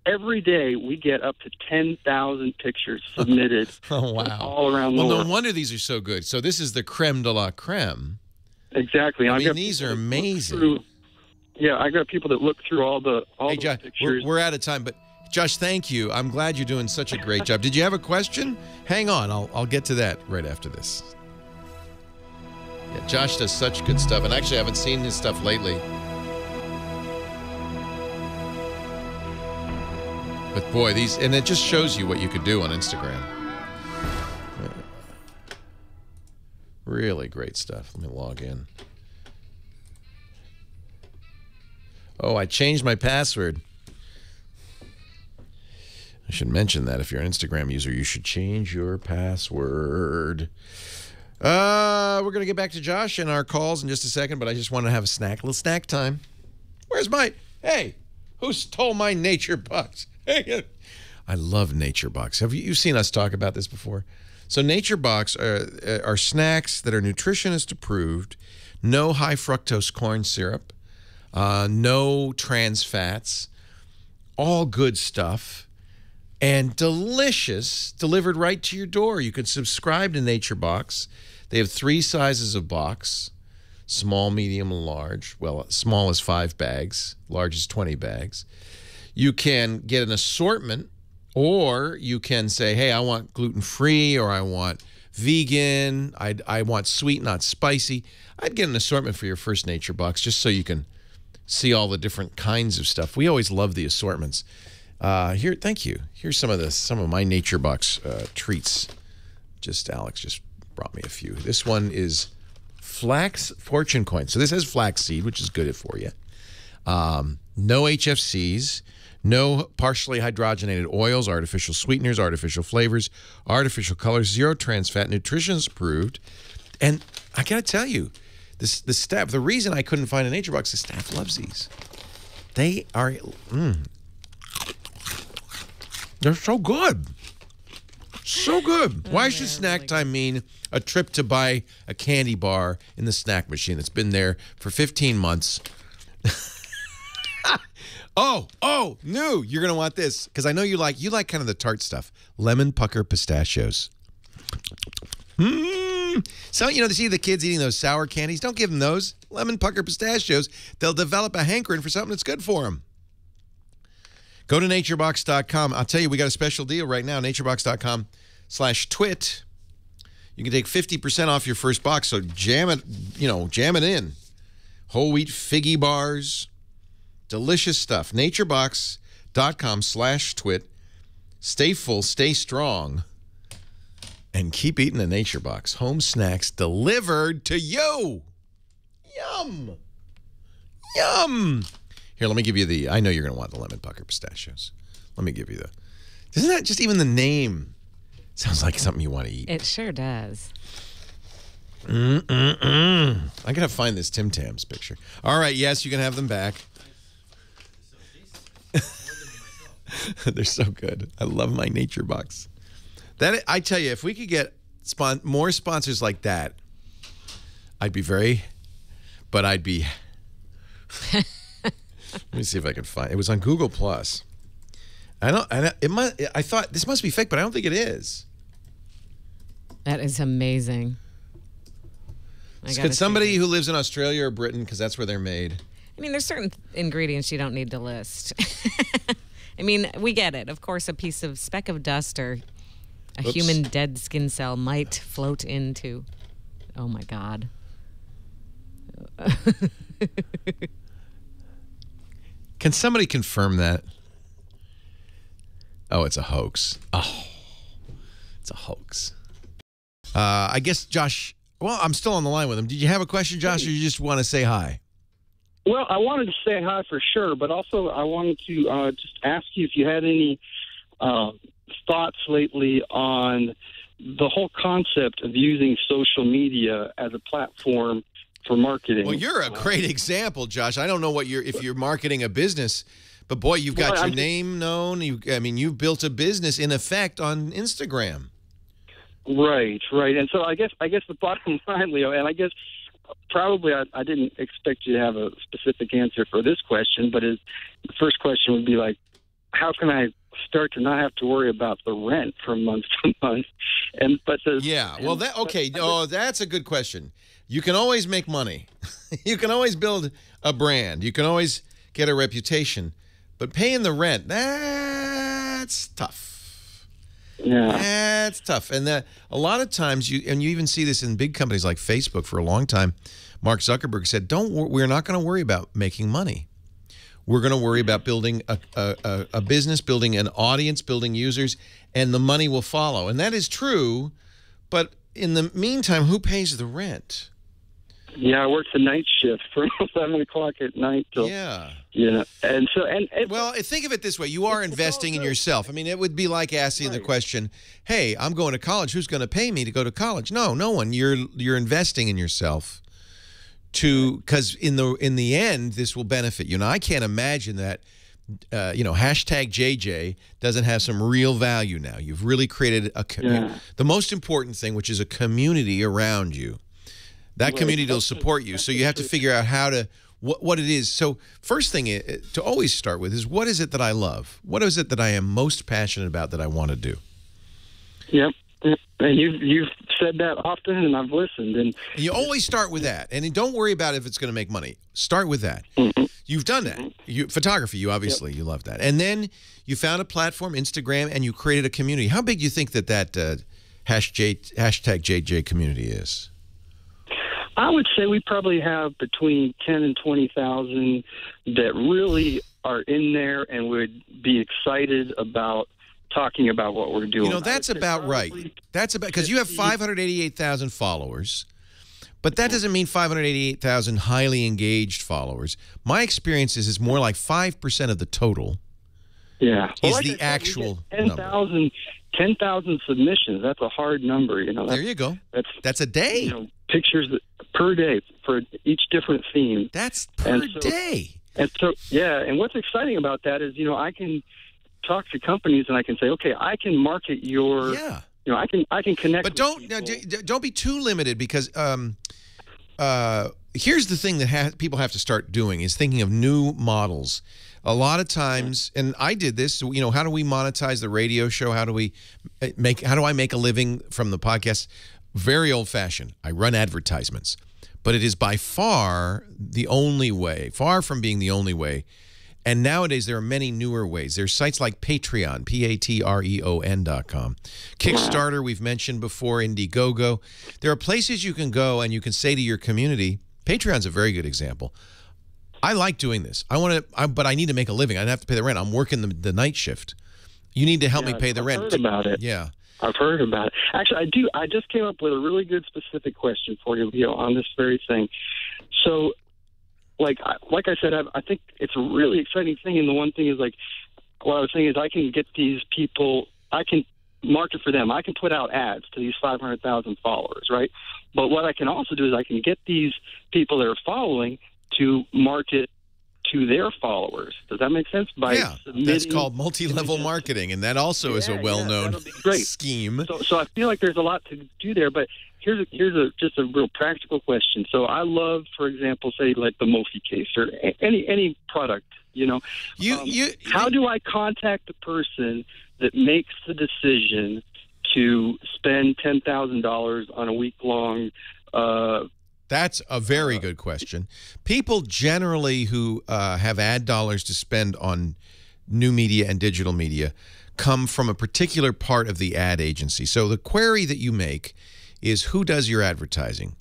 every day we get up to 10,000 pictures submitted. Oh, wow. All around the world. Well, no wonder these are so good. So this is the creme de la creme. Exactly. I mean, these are amazing. Yeah, I got people that look through all the Josh, pictures. We're out of time, but Josh, thank you. I'm glad you're doing such a great job. Did you have a question? Hang on, I'll get to that right after this. Yeah, Josh does such good stuff, and actually I haven't seen his stuff lately. But boy, and it just shows you what you could do on Instagram. Really great stuff. Let me log in. Oh, I changed my password. I should mention that if you're an Instagram user, you should change your password. We're going to get back to Josh and our calls in just a second, but I just want to have a little snack time. Where's hey, who stole my Nature Box? Hey, I love Nature Box. Have you seen us talk about this before? So Nature Box are snacks that are nutritionist approved, no high fructose corn syrup, no trans fats, all good stuff, and delicious, delivered right to your door. You can subscribe to Nature Box. They have 3 sizes of box, small, medium, and large. Well, small is 5 bags, large is 20 bags. You can get an assortment, or you can say, hey, I want gluten-free, or I want vegan, I want sweet, not spicy. I'd get an assortment for your first Nature Box just so you can see all the different kinds of stuff. We always love the assortments. Thank you. Here's some of my Nature Box treats. Alex just brought me a few. This one is flax fortune coin. So this has flaxseed, which is good for you. No HFCs, no partially hydrogenated oils, artificial sweeteners, artificial flavors, artificial colors, 0 trans fat, nutrition's approved. And I got to tell you, the staff, the reason I couldn't find a Nature Box, the staff loves these. They are, they're so good. So good. Why should snack time mean a trip to buy a candy bar in the snack machine that's been there for 15 months? Oh, no, you're going to want this, because I know you like kind of the tart stuff. Lemon pucker pistachios. So, you see the kids eating those sour candies? Don't give them those. Lemon pucker pistachios. They'll develop a hankering for something that's good for them. Go to naturebox.com. I'll tell you, we got a special deal right now. Naturebox.com/twit. You can take 50% off your first box. So jam it in. Whole wheat figgy bars. Delicious stuff. Naturebox.com/twit. Stay full, stay strong, and keep eating the Nature Box. Home snacks delivered to you. Yum. Yum. Here, let me give you I know you're going to want the lemon pucker pistachios. Let me give you isn't that just even the name? Sounds like something you want to eat. It sure does. I got to find this Tim Tams picture. All right, yes, you can have them back. They're so good. I love my Nature Box. I tell you, if we could get more sponsors like that, I'd be let me see if I can find it. Was on Google Plus. I thought this must be fake, but I don't think it is. That is amazing. Could somebody who lives in Australia or Britain, because that's where they're made. I mean, there's certain ingredients you don't need to list. I mean, we get it. Of course, a piece of speck of dust or a human dead skin cell might float into. Oh, my God. Can somebody confirm that? Oh, it's a hoax. Oh, it's a hoax. I guess, Josh, well, I'm still on the line with him. Did you have a question, Josh, or you just want to say hi? Well, I wanted to say hi for sure, but also I wanted to just ask you if you had any thoughts lately on the whole concept of using social media as a platform for marketing. Well, you're a great example, Josh. I don't know if you're marketing a business, but boy, you've got your name known. You've built a business in effect on Instagram. Right. And so I guess the bottom line, Leo, and I guess probably I didn't expect you to have a specific answer for this question, but the first question would be like, how can I start to not have to worry about the rent from month to month? That's a good question. You can always make money. You can always build a brand. You can always get a reputation. But paying the rent, that's tough. Yeah. That's tough. And a lot of times, you even see this in big companies like Facebook for a long time. Mark Zuckerberg said, we're not going to worry about making money. We're going to worry about building a business, building an audience, building users, and the money will follow. And that is true. But in the meantime, who pays the rent? Yeah, I worked the night shift from 7 o'clock at night till and so well, think of it this way: you are investing in yourself. I mean, it would be like asking the question, "Hey, I'm going to college. Who's going to pay me to go to college?" No one. You're investing in yourself because in the end, this will benefit you. Now, I can't imagine that hashtag JJ doesn't have some real value now. You've really created a community. The most important thing, which is a community around you. That community will support you, so you have to figure out how to what it is. So first thing to always start with is, what is it that I love? What is it that I am most passionate about that I want to do? Yep. And you've said that often, and I've listened. And you always start with that, and don't worry about if it's going to make money. Start with that. You've done that. Photography, you obviously you love that, and then you found a platform, Instagram, and you created a community. How big do you think that hashtag JJ community is? I would say we probably have between 10 and 20,000 that really are in there and would be excited about talking about what we're doing. That's about right. That's about, because you have 588,000 followers, but that doesn't mean 588,000 highly engaged followers. My experience is it's more like 5% of the total. Yeah. Is the actual 10,000 submissions. That's a hard number. There you go. That's a day. Pictures per day for each different theme. That's per day. And so, and what's exciting about that is, I can talk to companies and I can say, okay, I can market your, I can connect. But don't be too limited, because here's the thing that people have to start doing is thinking of new models. A lot of times, and I did this, how do we monetize the radio show? How do I make a living from the podcast? Very old-fashioned. I run advertisements. But it is by far the only way, far from being the only way. And nowadays, there are many newer ways. There's sites like Patreon, Patreon.com. Kickstarter, we've mentioned before, Indiegogo. There are places you can go and you can say to your community, Patreon's a very good example. I like doing this. But I need to make a living. I have to pay the rent. I'm working the night shift. You need to help me pay the rent. I've heard about it. Yeah. I've heard about it. Actually, I do. I just came up with a really good specific question for you, Leo, on this very thing. So, like I said, I think it's a really exciting thing. And the one thing is, what I was saying is, I can get these people. I can market for them. I can put out ads to these 500,000 followers, right? But what I can also do is I can get these people that are following to market to their followers. Does that make sense? That's called multi-level marketing, and that also is a well-known scheme. So I feel like there's a lot to do there, but here's just a real practical question. So I love, for example, say like the Mophie case or any product, how do I contact the person that makes the decision to spend $10,000 on a week-long That's a very good question. People generally who have ad dollars to spend on new media and digital media come from a particular part of the ad agency. So the query that you make is, who does your advertising?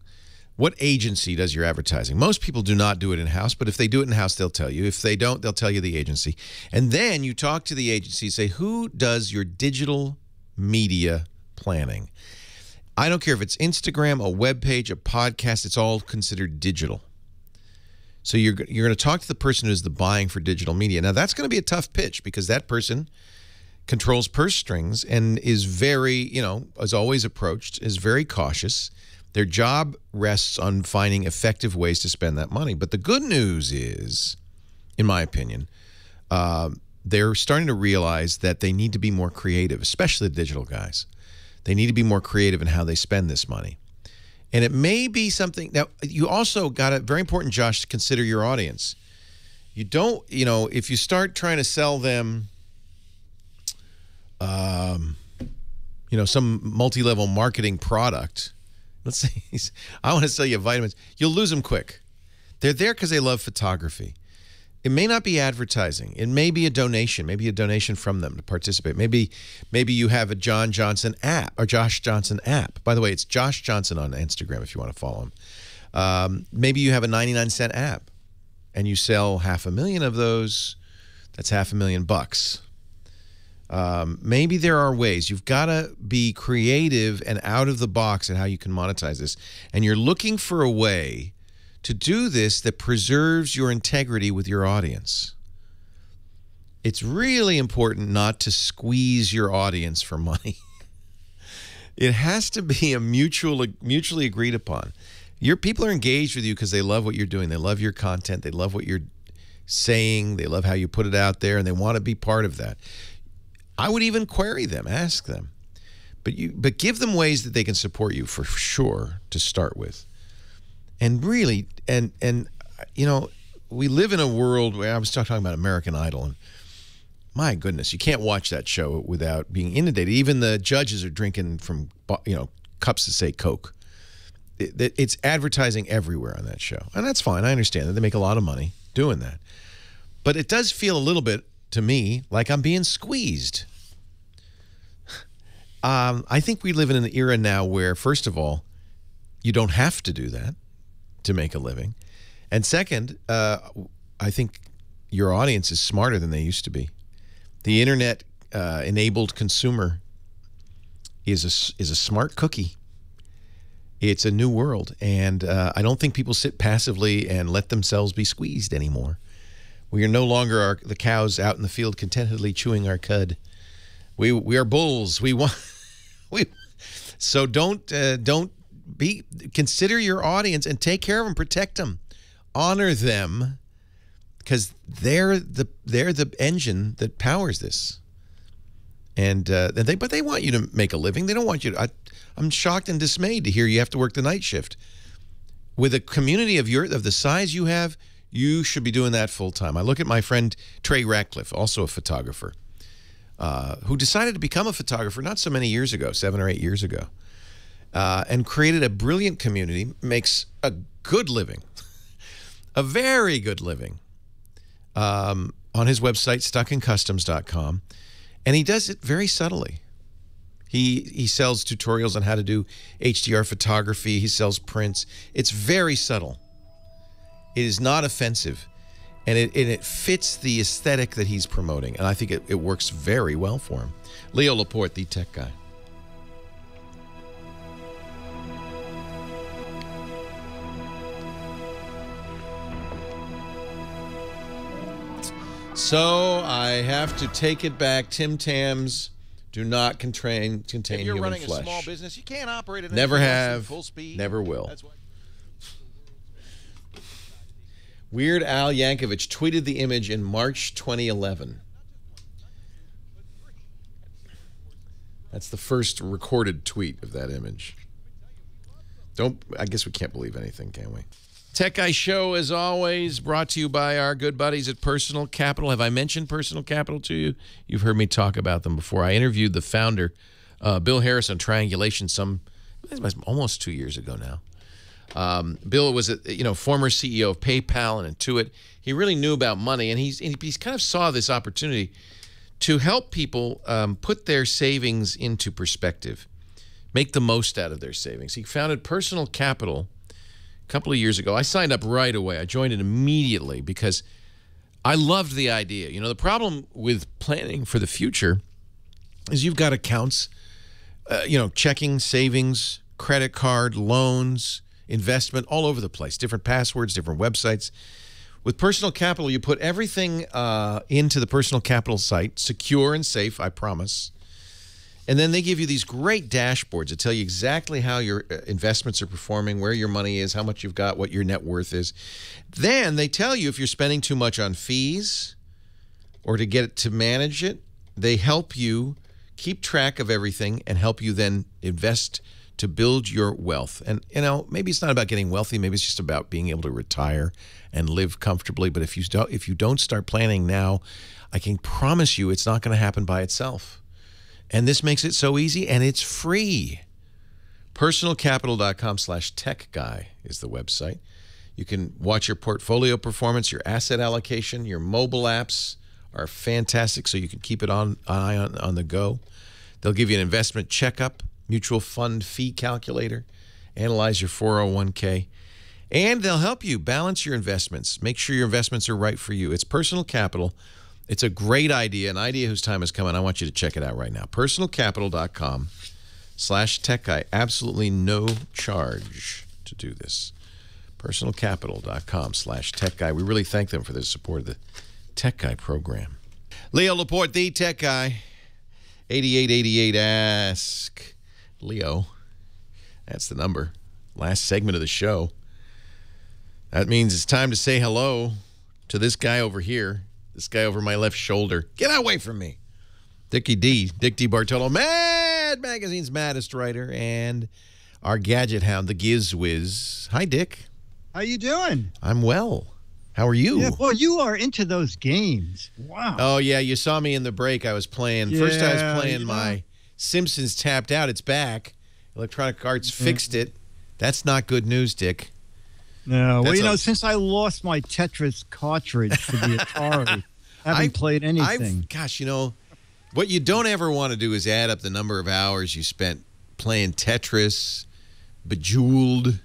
What agency does your advertising? Most people do not do it in-house, but if they do it in-house, they'll tell you. If they don't, they'll tell you the agency. And then you talk to the agency, say, who does your digital media planning? I don't care if it's Instagram, a web page, a podcast, it's all considered digital. So you're going to talk to the person who's the buying for digital media. Now, that's going to be a tough pitch because that person controls purse strings and is very, is always approached, is very cautious. Their job rests on finding effective ways to spend that money. But the good news is, in my opinion, they're starting to realize that they need to be more creative, especially the digital guys. They need to be more creative in how they spend this money. And it may be something. Now, you also got it, very important, Josh, to consider your audience. You don't, if you start trying to sell them, some multi-level marketing product. Let's say, I want to sell you vitamins. You'll lose them quick. They're there because they love photography. It may not be advertising. It may be a donation, maybe a donation from them to participate. Maybe you have a John Johnson app or Josh Johnson app. By the way, it's Josh Johnson on Instagram if you want to follow him. Maybe you have a 99-cent app and you sell 500,000 of those. That's $500,000. Maybe there are ways. You've got to be creative and out of the box at how you can monetize this. And you're looking for a way to do this that preserves your integrity with your audience. It's really important not to squeeze your audience for money. It has to be a mutually agreed upon. Your people are engaged with you because they love what you're doing. They love your content. They love what you're saying. They love how you put it out there, and they want to be part of that. I would even query them, ask them. But give them ways that they can support you for sure to start with. And really, and we live in a world where I was talking about American Idol, and my goodness, you can't watch that show without being inundated. Even the judges are drinking from, cups that say Coke. It's advertising everywhere on that show. And that's fine. I understand that. They make a lot of money doing that. But it does feel a little bit, to me, like I'm being squeezed. I think we live in an era now where, first of all, you don't have to do that to make a living. And second, I think your audience is smarter than they used to be. The internet enabled consumer is a smart cookie. It's a new world, and I don't think people sit passively and let themselves be squeezed anymore. We are no longer the cows out in the field contentedly chewing our cud. We are bulls. So consider your audience and take care of them, protect them, honor them, because they're the engine that powers this. And but they want you to make a living. They don't want you to. I'm shocked and dismayed to hear you have to work the night shift. With a community of the size you have, you should be doing that full time. I look at my friend Trey Ratcliffe, also a photographer, who decided to become a photographer not so many years ago, 7 or 8 years ago, and created a brilliant community, makes a good living, a very good living, on his website, stuckincustoms.com. And he does it very subtly. He sells tutorials on how to do HDR photography. He sells prints. It's very subtle. It is not offensive. And it fits the aesthetic that he's promoting. And I think it works very well for him. Leo Laporte, the tech guy. So I have to take it back. Tim Tams do not contain human flesh. If you're running a small business, you can't operate it. Never have. Full speed. Never will. That's why. Weird Al Yankovic tweeted the image in March 2011. That's the first recorded tweet of that image. I guess we can't believe anything, can we? Tech Guy Show, as always, brought to you by our good buddies at Personal Capital. Have I mentioned Personal Capital to you? You've heard me talk about them before. I interviewed the founder, Bill Harris, on Triangulation almost 2 years ago now. Bill was a former CEO of PayPal and Intuit. He really knew about money, and he's kind of saw this opportunity to help people put their savings into perspective, make the most out of their savings. He founded Personal Capital a couple of years ago. I signed up right away. I joined it immediately because I loved the idea. You know, the problem with planning for the future is you've got accounts, checking, savings, credit card, loans, investment, all over the place, different passwords, different websites. With Personal Capital, you put everything into the Personal Capital site, secure and safe, I promise. And then they give you these great dashboards that tell you exactly how your investments are performing, where your money is, how much you've got, what your net worth is. Then they tell you if you're spending too much on fees or to get it to manage it. They help you keep track of everything and help you then invest to build your wealth. And, maybe it's not about getting wealthy. Maybe it's just about being able to retire and live comfortably. But if you don't start planning now, I can promise you it's not going to happen by itself. And this makes it so easy, and it's free. Personalcapital.com/techguy is the website. You can watch your portfolio performance, your asset allocation, your mobile apps are fantastic, so you can keep it on the go. They'll give you an investment checkup, mutual fund fee calculator, analyze your 401k, and they'll help you balance your investments. Make sure your investments are right for you. It's Personal Capital. It's a great idea, an idea whose time is coming. I want you to check it out right now. Personalcapital.com/techguy. Absolutely no charge to do this. Personalcapital.com/techguy. We really thank them for their support of the Tech Guy program. Leo Laporte, the Tech Guy. 8888 Ask Leo. That's the number. Last segment of the show. That means it's time to say hello to this guy over here. This guy over my left shoulder. Get away from me. Dick DeBartolo, Mad Magazine's maddest writer, and our gadget hound, the Giz Wiz. Hi, Dick. How you doing? I'm well. How are you? Yeah, well, you are into those games. Wow. Oh, yeah, you saw me in the break. I was playing. First, I was playing my Simpsons Tapped Out. It's back. Electronic Arts fixed it. That's not good news, Dick. No, well, since I lost my Tetris cartridge for the Atari, I haven't played anything. Gosh, what you don't ever want to do is add up the number of hours you spent playing Tetris, Bejeweled,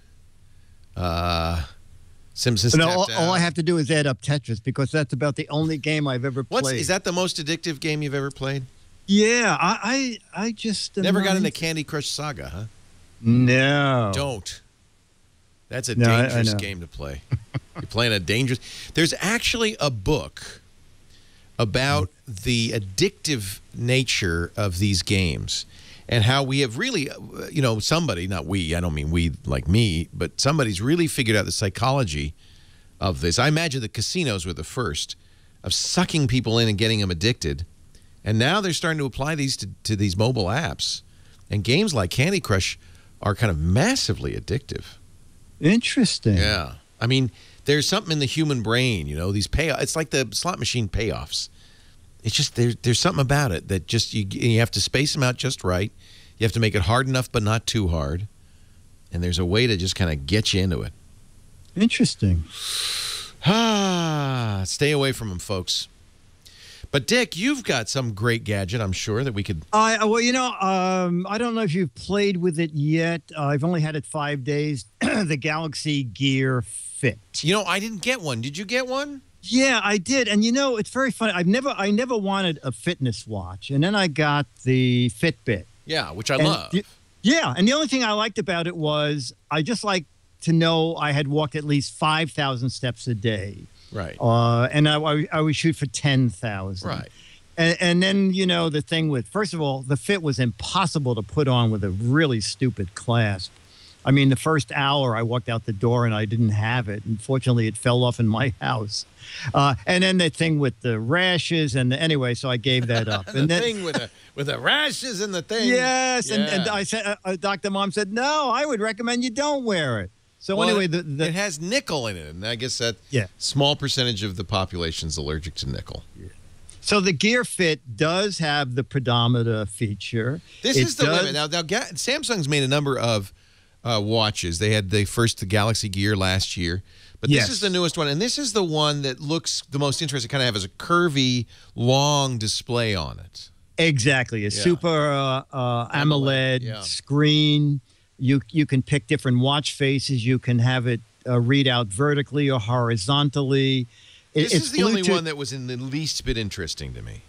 Simpsons Tapped Out. All I have to do is add up Tetris because that's about the only game I've ever played. Is that the most addictive game you've ever played? Yeah, I just never got into Candy Crush Saga, huh? No. Don't. That's a dangerous game to play. You're playing a dangerous... There's actually a book about the addictive nature of these games and how we have really, somebody, not we, I don't mean we like me, but somebody's really figured out the psychology of this. I imagine the casinos were the first of sucking people in and getting them addicted. And now they're starting to apply these to these mobile apps. And games like Candy Crush are kind of massively addictive. Interesting. Yeah. I mean, there's something in the human brain, these payoffs. It's like the slot machine payoffs. It's just there's something about it that just you have to space them out just right. You have to make it hard enough but not too hard. And there's a way to just kind of get you into it. Interesting. Stay away from them, folks. But, Dick, you've got some great gadget, I'm sure, that we could... I don't know if you've played with it yet. I've only had it 5 days. The Galaxy Gear Fit. I didn't get one. Did you get one? Yeah, I did. And, it's very funny. I never wanted a fitness watch. And then I got the Fitbit. Yeah, which I love. Yeah, and the only thing I liked about it was I just like to know I had walked at least 5,000 steps a day. Right. And I would shoot for 10,000. Right. And then, the thing with, first of all, the Fit was impossible to put on with a really stupid clasp. I mean, the first hour I walked out the door and I didn't have it. Unfortunately, it fell off in my house. And then the thing with the rashes anyway, so I gave that up. And the thing with the rashes and the thing. Yes. Yeah. And I said, Dr. Mom said, no, I would recommend you don't wear it. So anyway, it has nickel in it, and I guess that small percentage of the population is allergic to nickel. Yeah. So the Gear Fit does have the pedometer feature. This is the limit. Now, Samsung's made a number of watches. They had the Galaxy Gear last year. But this is the newest one, and this is the one that looks the most interesting. Kind of has a curvy, long display on it. Exactly, a super AMOLED screen. You can pick different watch faces. You can have it read out vertically or horizontally. This is the only one that was in the least bit interesting to me.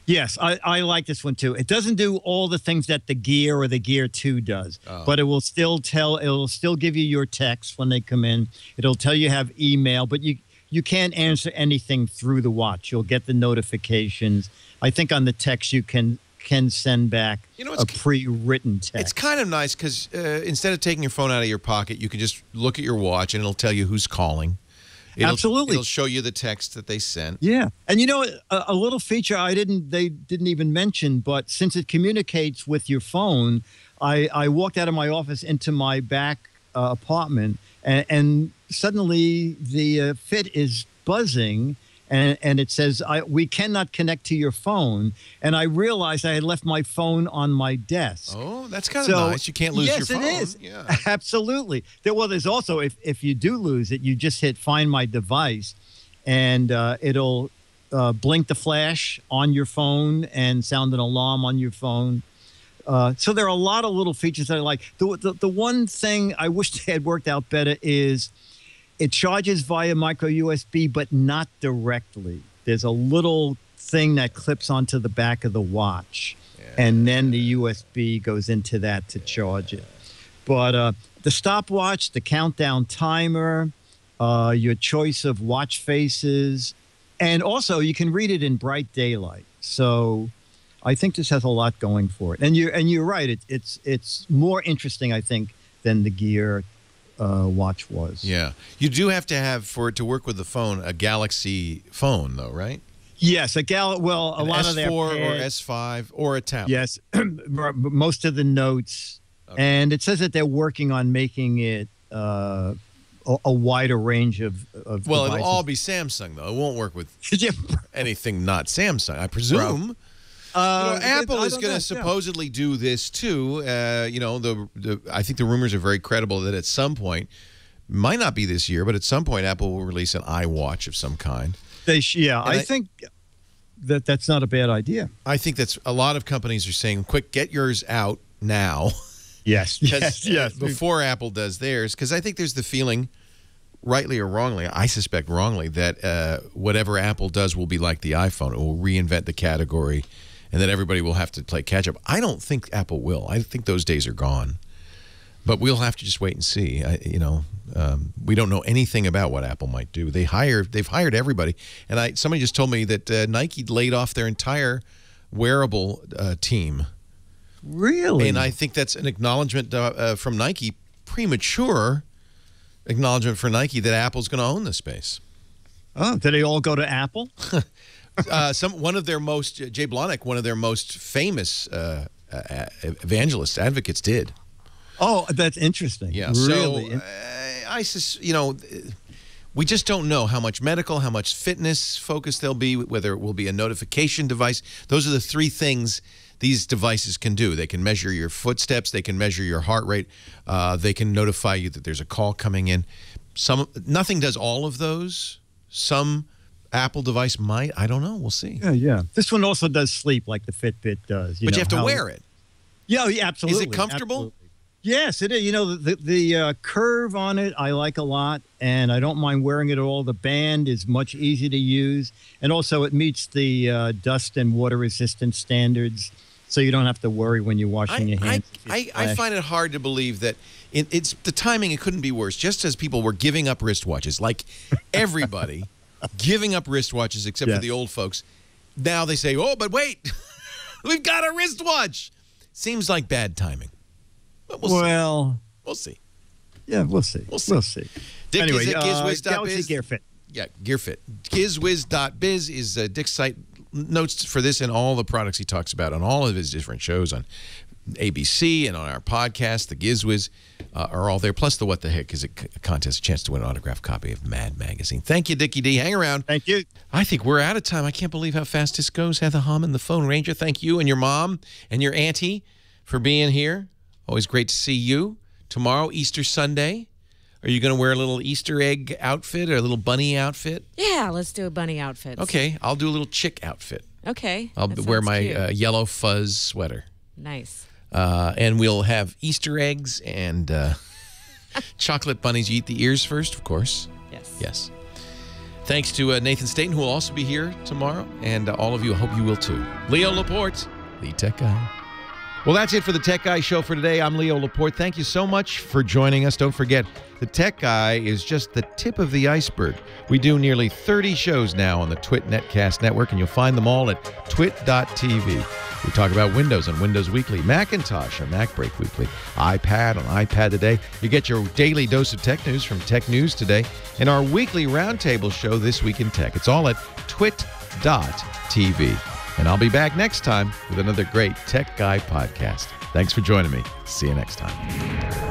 Yes, I like this one too. It doesn't do all the things that the Gear or the Gear 2 does, but it will still give you your texts when they come in. It'll tell you have email, but you can't answer anything through the watch. You'll get the notifications. I think on the text you can send back a pre-written text. It's kind of nice because instead of taking your phone out of your pocket, you can just look at your watch and it'll tell you who's calling. Absolutely. It'll show you the text that they sent. Yeah. And a little feature they didn't even mention, but since it communicates with your phone, I walked out of my office into my back apartment and suddenly the Fit is buzzing and it says, we cannot connect to your phone. And I realized I had left my phone on my desk. Oh, that's kind of nice. You can't lose your phone. Yes, it is. Yeah. Absolutely. There's also, if you do lose it, you just hit Find My Device, and it'll blink the flash on your phone and sound an alarm on your phone. So there are a lot of little features that I like. The one thing I wish they had worked out better is it charges via micro USB, but not directly. There's a little thing that clips onto the back of the watch, and then the USB goes into that to charge it. But the stopwatch, the countdown timer, your choice of watch faces, and also you can read it in bright daylight. So I think this has a lot going for it. And you're right. It's more interesting, I think, than the Gear watch was. Yeah. You do have to have, for it to work with the phone, a Galaxy phone, though, right? Yes, a lot S4 of their or S5 or a tablet. Yes, most of the notes. Okay. And it says that they're working on making it a wider range of Well, devices. it'll all be Samsung, though. It won't work with anything not Samsung, I presume. Apple is going to supposedly do this too. I think the rumors are very credible that at some point, might not be this year, but at some point Apple will release an iWatch of some kind. I think that's not a bad idea. I think that's a lot of companies are saying, quick, get yours out now. Yes, yes. Before Apple does theirs, because I think there's the feeling, rightly or wrongly, I suspect wrongly, that whatever Apple does will be like the iPhone. It will reinvent the category, and that everybody will have to play catch-up. I don't think Apple will. I think those days are gone. But we'll have to just wait and see. We don't know anything about what Apple might do. They've hired everybody. And somebody just told me that Nike laid off their entire wearable team. Really? And I think that's an acknowledgement from Nike, premature acknowledgement for Nike that Apple's going to own the space. Oh, did they all go to Apple? One of their most, Jay Blahnik, one of their most famous evangelists, advocates did. Oh, that's interesting. Yeah, really. So we just don't know how much medical, how much fitness focus there'll be, whether it will be a notification device. Those are the three things these devices can do. They can measure your footsteps. They can measure your heart rate. They can notify you that there's a call coming in. Nothing does all of those. Some Apple device might. I don't know. We'll see. Yeah. This one also does sleep like the Fitbit does. But you have to wear it. Yeah, absolutely. Is it comfortable? Absolutely. Yes, it is. The curve on it I like a lot, and I don't mind wearing it at all. The band is much easier to use, and also it meets the dust and water resistance standards, so you don't have to worry when you're washing your hands. I find it hard to believe that it's the timing. It couldn't be worse. Just as people were giving up wristwatches, like everybody giving up wristwatches except for the old folks, now they say, oh, but wait, we've got a wristwatch. Seems like bad timing. But we'll see. Yeah, we'll see. We'll see. Dick anyway, is at gizwiz.biz. Galaxy Gear Fit. Yeah, Gear Fit. Gizwiz.biz is Dick's site. Notes for this and all the products he talks about on all of his different shows on ABC and on our podcast, the Gizwiz, are all there. Plus the What the Heck is a contest, a chance to win an autographed copy of Mad Magazine. Thank you, Dickie D. Hang around. Thank you. I think we're out of time. I can't believe how fast this goes. Heather Hammond, the Phone Ranger. Thank you and your mom and your auntie for being here. Always great to see you. tomorrow, Easter Sunday. Are you going to wear a little Easter egg outfit or a little bunny outfit? Yeah, let's do a bunny outfit. Okay, I'll do a little chick outfit. Okay. I'll wear my yellow fuzz sweater. Nice. And we'll have Easter eggs and chocolate bunnies. You eat the ears first, of course. Yes. Yes. Thanks to Nathan Staten, who will also be here tomorrow. And all of you, I hope you will too. Leo Laporte, the Tech Guy. Well, that's it for the Tech Guy Show for today. I'm Leo Laporte. Thank you so much for joining us. Don't forget, the Tech Guy is just the tip of the iceberg. We do nearly 30 shows now on the Twit Netcast Network, and you'll find them all at twit.tv. We talk about Windows on Windows Weekly, Macintosh on Mac Break Weekly, iPad on iPad Today. You get your daily dose of tech news from Tech News Today, and our weekly roundtable show, This Week in Tech. It's all at twit.tv. And I'll be back next time with another great Tech Guy podcast. Thanks for joining me. See you next time.